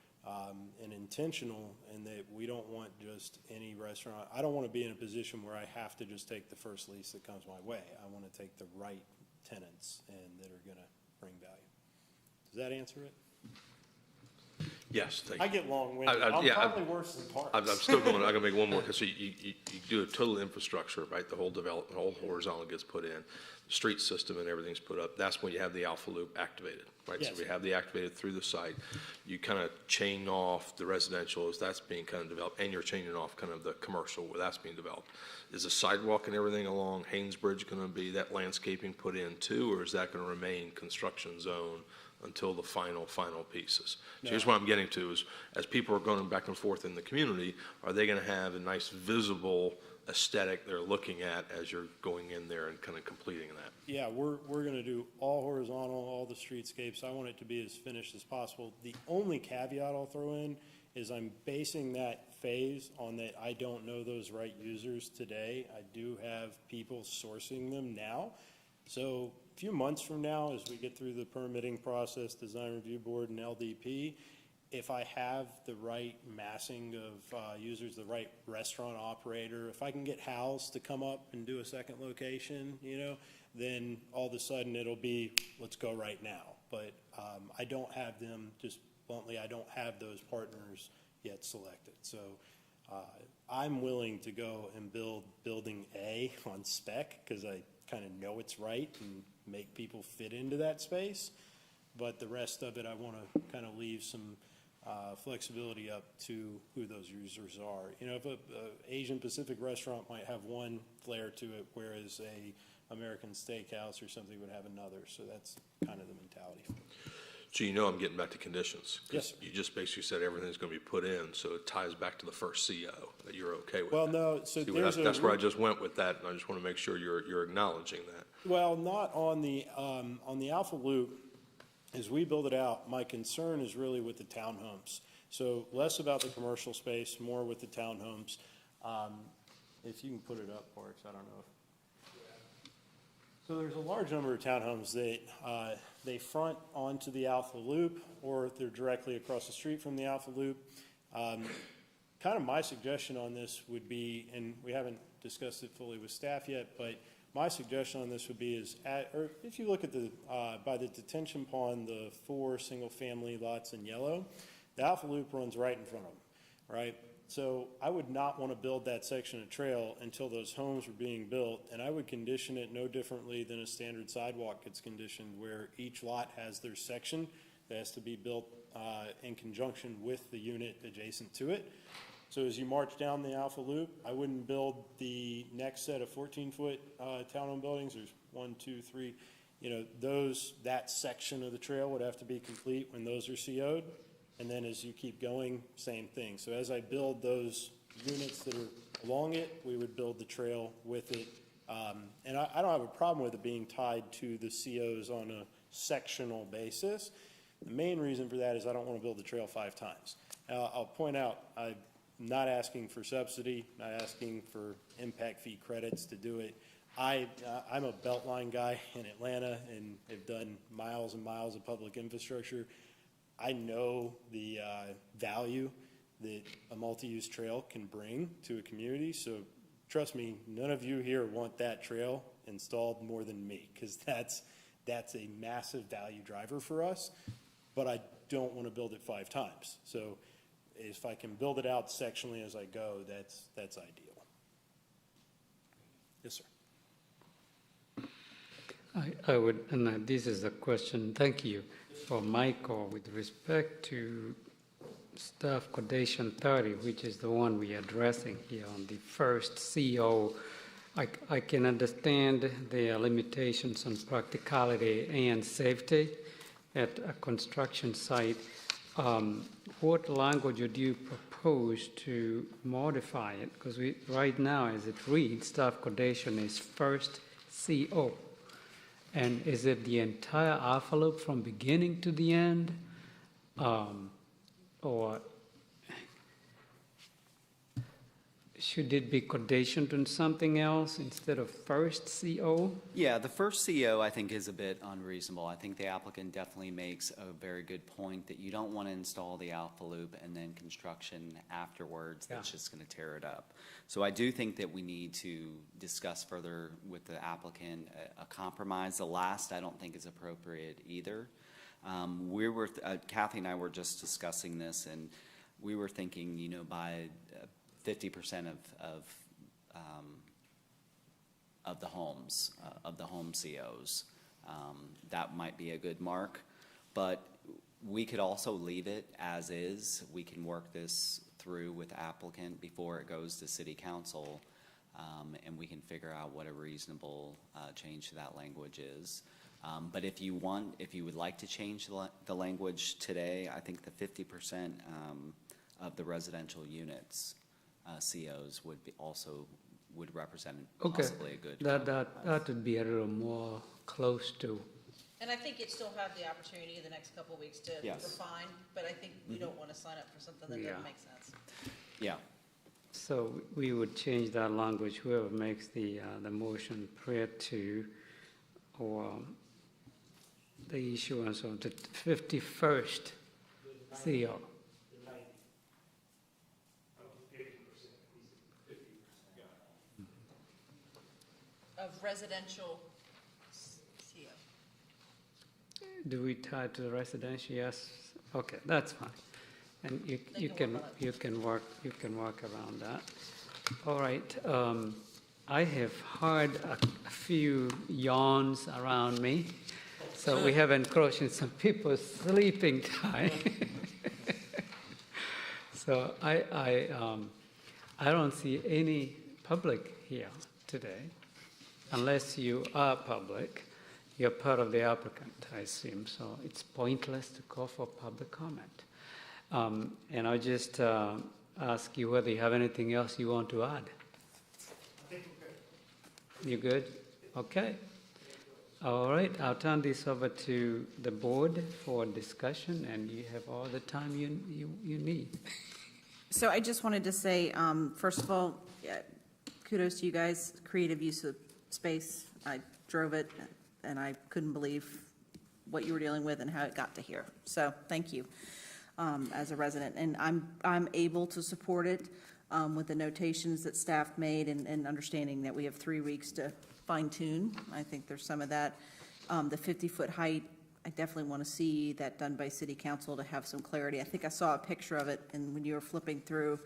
and intentional, and that we don't want just any restaurant. I don't want to be in a position where I have to just take the first lease that comes my way. I want to take the right tenants and that are going to bring value. Does that answer it? Yes, thank you. I get long-winded. I'm probably worse than Parks. I'm still going, I'm going to make one more, because you do a total infrastructure, right? The whole development, the whole horizontal gets put in, the street system and everything's put up. That's when you have the alpha loop activated, right? Yes. So we have the activated through the site. You kind of chain off the residential as that's being kind of developed, and you're chaining off kind of the commercial where that's being developed. Is the sidewalk and everything along Hainesbridge going to be that landscaping put in too, or is that going to remain construction zone until the final pieces? So here's what I'm getting to is, as people are going back and forth in the community, are they going to have a nice visible aesthetic they're looking at as you're going in there and kind of completing that? Yeah, we're going to do all horizontal, all the streetscapes. I want it to be as finished as possible. The only caveat I'll throw in is I'm basing that phase on that I don't know those right users today. I do have people sourcing them now. So a few months from now, as we get through the permitting process, design review board and LDP, if I have the right massing of users, the right restaurant operator, if I can get Hal's to come up and do a second location, then all of a sudden it'll be, let's go right now. But I don't have them, just bluntly, I don't have those partners yet selected. So I'm willing to go and build building A on spec, because I kind of know it's right and make people fit into that space. But the rest of it, I want to kind of leave some flexibility up to who those users are. If a Asian Pacific restaurant might have one flair to it, whereas a American steakhouse or something would have another. So that's kind of the mentality. So I'm getting back to conditions. Yes. You just basically said everything's going to be put in, so it ties back to the first CO, that you're okay with. Well, that. no, so That's where I just went with that, and I just want to make sure you're acknowledging that. Well, not on the Alpha Loop. As we build it out, my concern is really with the townhomes. So less about the commercial space, more with the townhomes. If you can put it up, Parks, I don't know if. So there's a large number of townhomes that they front onto the Alpha Loop, or they're directly across the street from the Alpha Loop. Kind of my suggestion on this would be, and we haven't discussed it fully with staff yet, but my suggestion on this would be or if you look at the, by the detention pond, the 4 single-family lots in yellow, the Alpha Loop runs right in front of them, right? So I would not want to build that section of trail until those homes were being built, and I would condition it no differently than a standard sidewalk gets conditioned, where each lot has their section that has to be built in conjunction with the unit adjacent to it. So as you march down the Alpha Loop, I wouldn't build the next set of 14-foot townhome buildings. There's 1, 2, 3. You know, that section of the trail would have to be complete when those are CO'd. And then as you keep going, same thing. So as I build those units that are along it, we would build the trail with it. And I don't have a problem with it being tied to the COs on a sectional basis. The main reason for that is I don't want to build the trail 5 times. I'll point out, I'm not asking for subsidy, not asking for impact fee credits to do it. I'm a Beltline guy in Atlanta and have done miles and miles of public infrastructure. I know the value that a multi-use trail can bring to a community. So trust me, none of you here want that trail installed more than me, because that's a massive value driver for us. But I don't want to build it 5 times. So if I can build it out sectionally as I go, that's ideal. Yes, sir. I would, and this is a question, thank you, for Michael, with respect to staff condition 30, which is the one we are addressing here on the first CO. I can understand the limitations on practicality and safety at a construction site. What language would you propose to modify it? Because right now, as it reads, staff condition is first CO. And is it the entire Alpha Loop from beginning to the end? Or should it be conditioned on something else instead of first CO? Yeah, the first CO I think is a bit unreasonable. I think the applicant definitely makes a very good point that you don't want to install the Alpha Loop and then construction afterwards that's just going to tear it up. So I do think that we need to discuss further with the applicant a compromise. The last I don't think is appropriate either. Kathy and I were just discussing this, and we were thinking, you know, by 50% of the homes, of the home COs. That might be a good mark, but we could also leave it as is. We can work this through with the applicant before it goes to City Council, and we can figure out what a reasonable change to that language is. But if you would like to change the language today, I think the 50% of the residential units COs would represent possibly a good. That would be a little more close to. And I think you'd still have the opportunity in the next couple of weeks to refine, but I think we don't want to sign up for something that doesn't make sense. Yeah. So we would change that language, whoever makes the motion prior to or the issuance of the 51st CO. Of residential CO. Do we tie to the residential? Yes. Okay, that's fine. And you can work around that. All right. I have heard a few yawns around me, so we have encroached in some people's sleeping time. So I don't see any public here today. Unless you are public, you're part of the applicant, I assume. So it's pointless to call for public comment. And I'll just ask you whether you have anything else you want to add. I think we're good. You good? Okay. All right, I'll turn this over to the board for discussion, and you have all the time you need. So I just wanted to say, first of all, kudos to you guys, creative use of space. I drove it, and I couldn't believe what you were dealing with and how it got to here. So thank you as a resident. And I'm able to support it with the notations that staff made and understanding that we have 3 weeks to fine tune. I think there's some of that. The 50-foot height, I definitely want to see that done by city council to have some clarity. I think I saw a picture of it and when you were flipping through,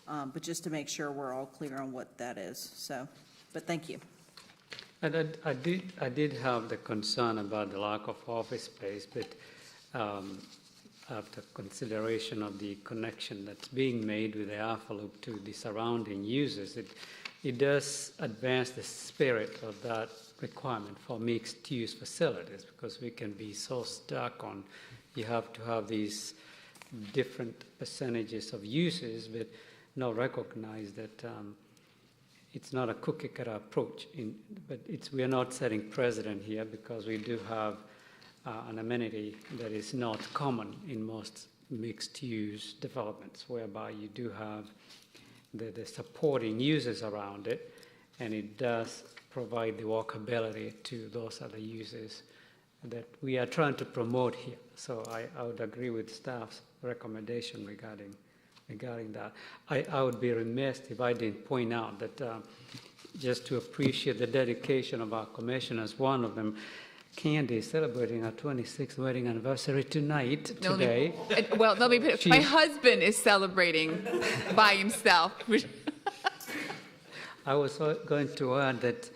but just to make sure we're all clear on what that is. So, but thank you. And I did have the concern about the lack of office space, but after consideration of the connection that's being made with the Alpha Loop to the surrounding users, it does advance the spirit of that requirement for mixed-use facilities, because we can be so stuck on you have to have these different percentages of uses, but not recognize that it's not a cookie-cutter approach. But we are not setting precedent here, because we do have an amenity that is not common in most mixed-use developments, whereby you do have the supporting users around it, and it does provide the walkability to those other users that we are trying to promote here. So I would agree with staff's recommendation regarding that. I would be remiss if I didn't point out that just to appreciate the dedication of our commissioners, one of them, Candy, is celebrating her 26th wedding anniversary today. Well, let me put it, my husband is celebrating by himself. I was going to add that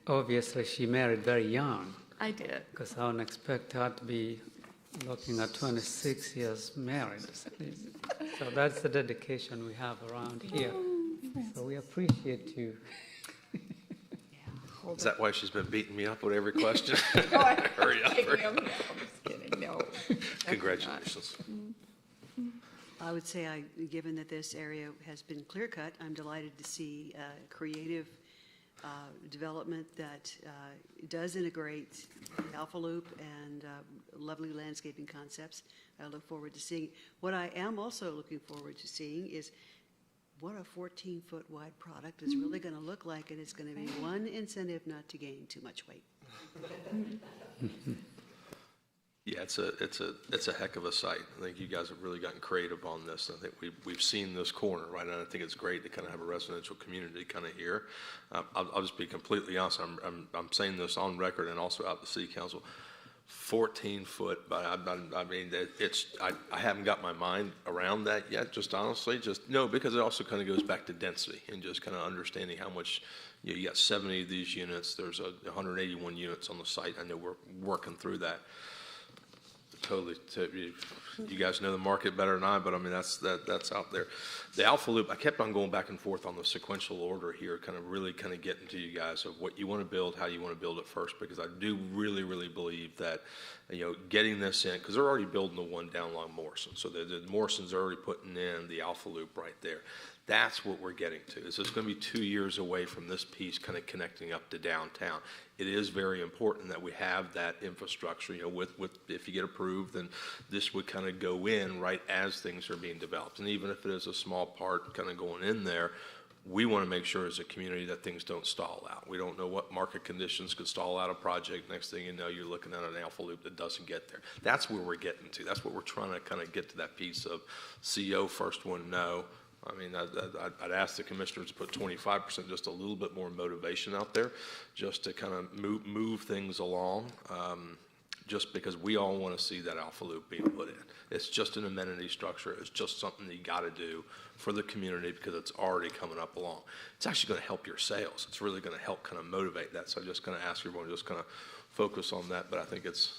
obviously she married very young. I did. Because I wouldn't expect her to be looking at 26 years married. So that's the dedication we have around here. So we appreciate you. Is that why she's been beating me up with every question? Hurry up. No, I'm just kidding. No. Congratulations. I would say, given that this area has been clear-cut, I'm delighted to see creative development that does integrate the Alpha Loop and lovely landscaping concepts. I look forward to seeing. What I am also looking forward to seeing is what a 14-foot wide product is really going to look like, and it's going to be one incentive not to gain too much weight. Yeah, it's a heck of a site. I think you guys have really gotten creative on this. I think we've seen this corner, right? And I think it's great to kind of have a residential community kind of here. I'll just be completely honest. I'm saying this on record and also out the city council. 14-foot, but I mean, I haven't got my mind around that yet, just honestly. Because it also kind of goes back to density and just kind of understanding how much, you got 70 of these units. There's 181 units on the site. I know we're working through that. Totally, you guys know the market better than I, but I mean, that's out there. The Alpha Loop, I kept on going back and forth on the sequential order here, kind of getting to you guys of what you want to build, how you want to build it first, because I do really, really believe that, getting this in, because they're already building the one down along Morrison. So the Morrison's already putting in the Alpha Loop right there. That's what we're getting to. Is it's going to be 2 years away from this piece kind of connecting up to downtown. It is very important that we have that infrastructure, with if you get approved, then this would kind of go in right as things are being developed. And even if it is a small part kind of going in there, we want to make sure as a community that things don't stall out. We don't know what market conditions could stall out a project. Next thing you know, you're looking at an Alpha Loop that doesn't get there. That's where we're getting to. That's what we're trying to kind of get to, that piece of CO, first one, no. I mean, I'd ask the commissioners to put 25%, just a little bit more motivation out there, just to kind of move things along, just because we all want to see that Alpha Loop being put in. It's just an amenity structure. It's just something that you got to do for the community because it's already coming up along. It's actually going to help your sales. It's really going to help kind of motivate that. So I just kind of ask everyone to just kind of focus on that. But I think that's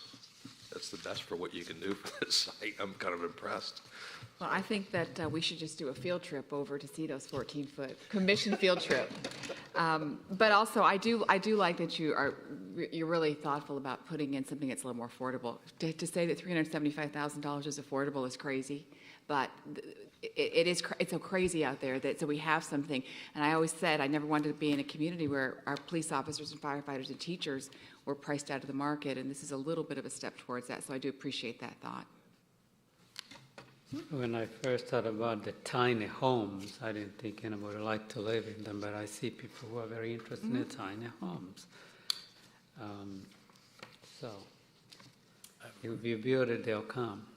the best for what you can do for this site. I'm kind of impressed. Well, I think that we should just do a field trip over to see those 14-foot commission field trip. But also, I do like that you're really thoughtful about putting in something that's a little more affordable. To say that $375,000 is affordable is crazy, but it's so crazy out there that so we have something. And I always said I never wanted to be in a community where our police officers and firefighters and teachers were priced out of the market, and this is a little bit of a step towards that. So I do appreciate that thought. When I first thought about the tiny homes, I didn't think anybody would like to live in them, but I see people who are very interested in the tiny homes. So if you build it, they'll come.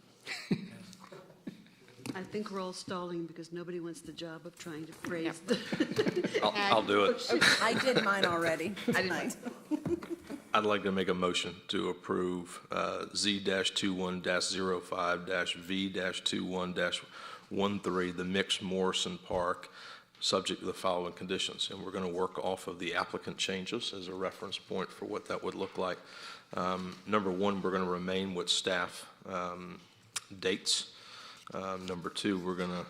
I think we're all stalling because nobody wants the job of trying to phrase I'll do it. I did mine already tonight. I'd like to make a motion to approve Z-21-05-V-21-13, the mixed Morrison Park, subject to the following conditions. And we're going to work off of the applicant changes as a reference point for what that would look like. Number one, we're going to remain with staff dates. Number two, we're going to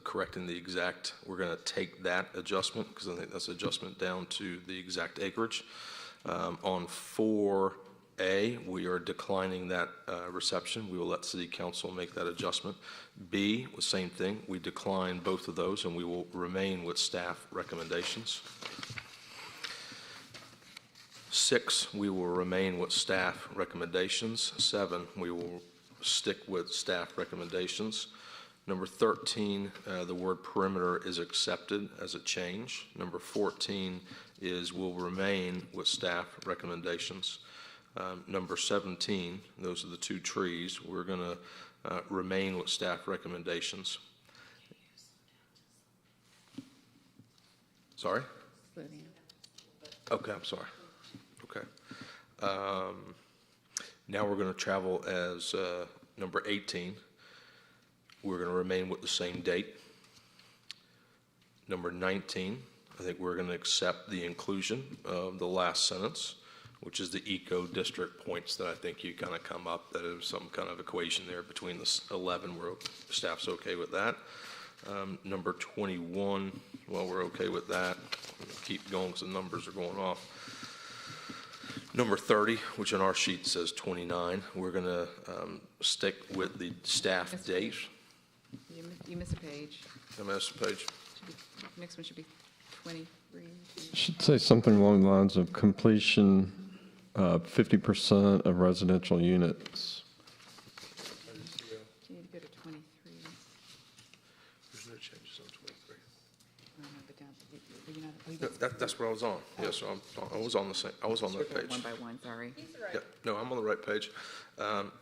correcting the exact, we're going to take that adjustment, because I think that's adjustment down to the exact acreage. On 4A, we are declining that reception. We will let City Council make that adjustment. B, the same thing. We decline both of those, and we will remain with staff recommendations. 6, we will remain with staff recommendations. 7, we will stick with staff recommendations. Number 13, the word perimeter is accepted as a change. Number 14 is will remain with staff recommendations. Number 17, those are the 2 trees. We're going to remain with staff recommendations. Sorry? Okay, I'm sorry. Okay. Now we're going to travel as number 18. We're going to remain with the same date. Number 19, I think we're going to accept the inclusion of the last sentence, which is the eco district points that I think you kind of come up, that is some kind of equation there between the 11, where staff's okay with that. Number 21, well, we're okay with that. Keep going because the numbers are going off. Number 30, which on our sheet says 29, we're going to stick with the staff date. You miss a page. I missed a page. Next one should be 23. Should say something along the lines of completion 50% of residential units. You need to go to 23. There's no changes on 23. Oh, no, but down, you're not, That's what I was on. Yes, so I was on the same. I was on that page. one by one, sorry. Yeah, no, I'm on the right page.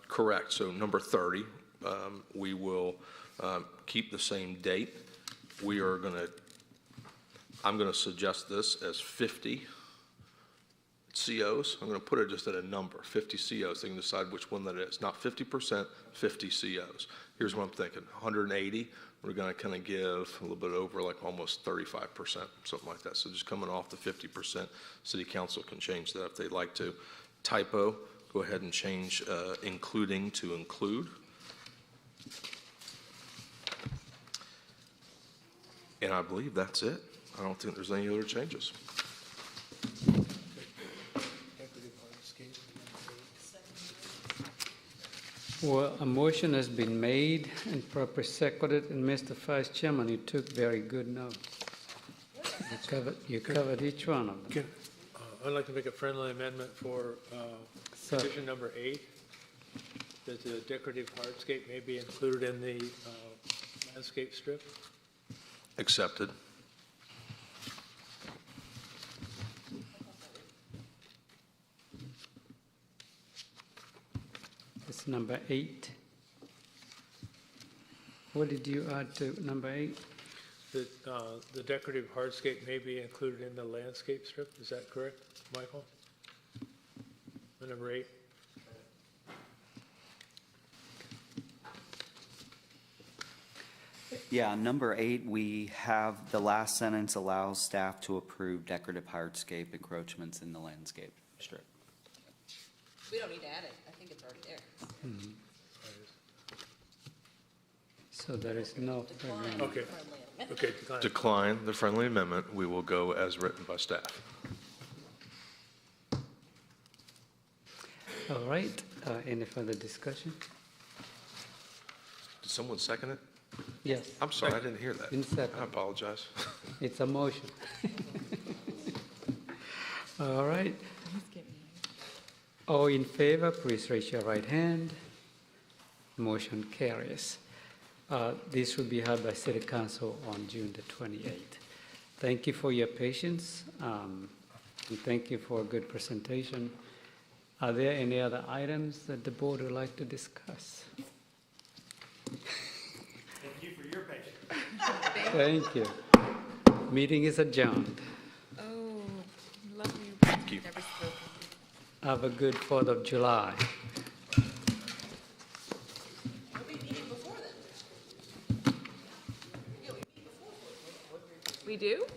Correct. So number 30, we will keep the same date. We are going to, I'm going to suggest this as 50 COs. I'm going to put it just at a number, 50 COs. They can decide which one that is. Not 50%, 50 COs. Here's what I'm thinking. 180, we're going to kind of give a little bit over, like almost 35%, something like that. So just coming off the 50%, City Council can change that if they'd like to. Typo, go ahead and change including to include. And I believe that's it. I don't think there's any other changes. Well, a motion has been made and properly seconded, and Mr. Vice Chairman, you took very good notes. You covered each one of them. I'd like to make a friendly amendment for condition number 8, that the decorative hardscape may be included in the landscape strip. Accepted. It's number 8. What did you add to number 8? That the decorative hardscape may be included in the landscape strip. Is that correct, Michael? Number 8. Yeah, number 8, we have, the last sentence allows staff to approve decorative hardscape encroachments in the landscape strip. We don't need to add it. I think it's already there. Mm-hmm. So there is no. Okay. Okay, Decline the friendly amendment. We will go as written by staff. All right. Any further discussion? Did someone second it? Yes. I'm sorry, I didn't hear that. In second. I apologize. It's a motion. All right. All in favor, please raise your right hand. Motion carries. This will be held by City Council on June the 28th. Thank you for your patience. And thank you for a good presentation. Are there any other items that the board would like to discuss? Thank you for your patience. Thank you. Meeting is adjourned. Oh, love you. Thank you. Never spoken. Have a good 4th of July. We'll be meeting before then. Yeah, we meet before. We do?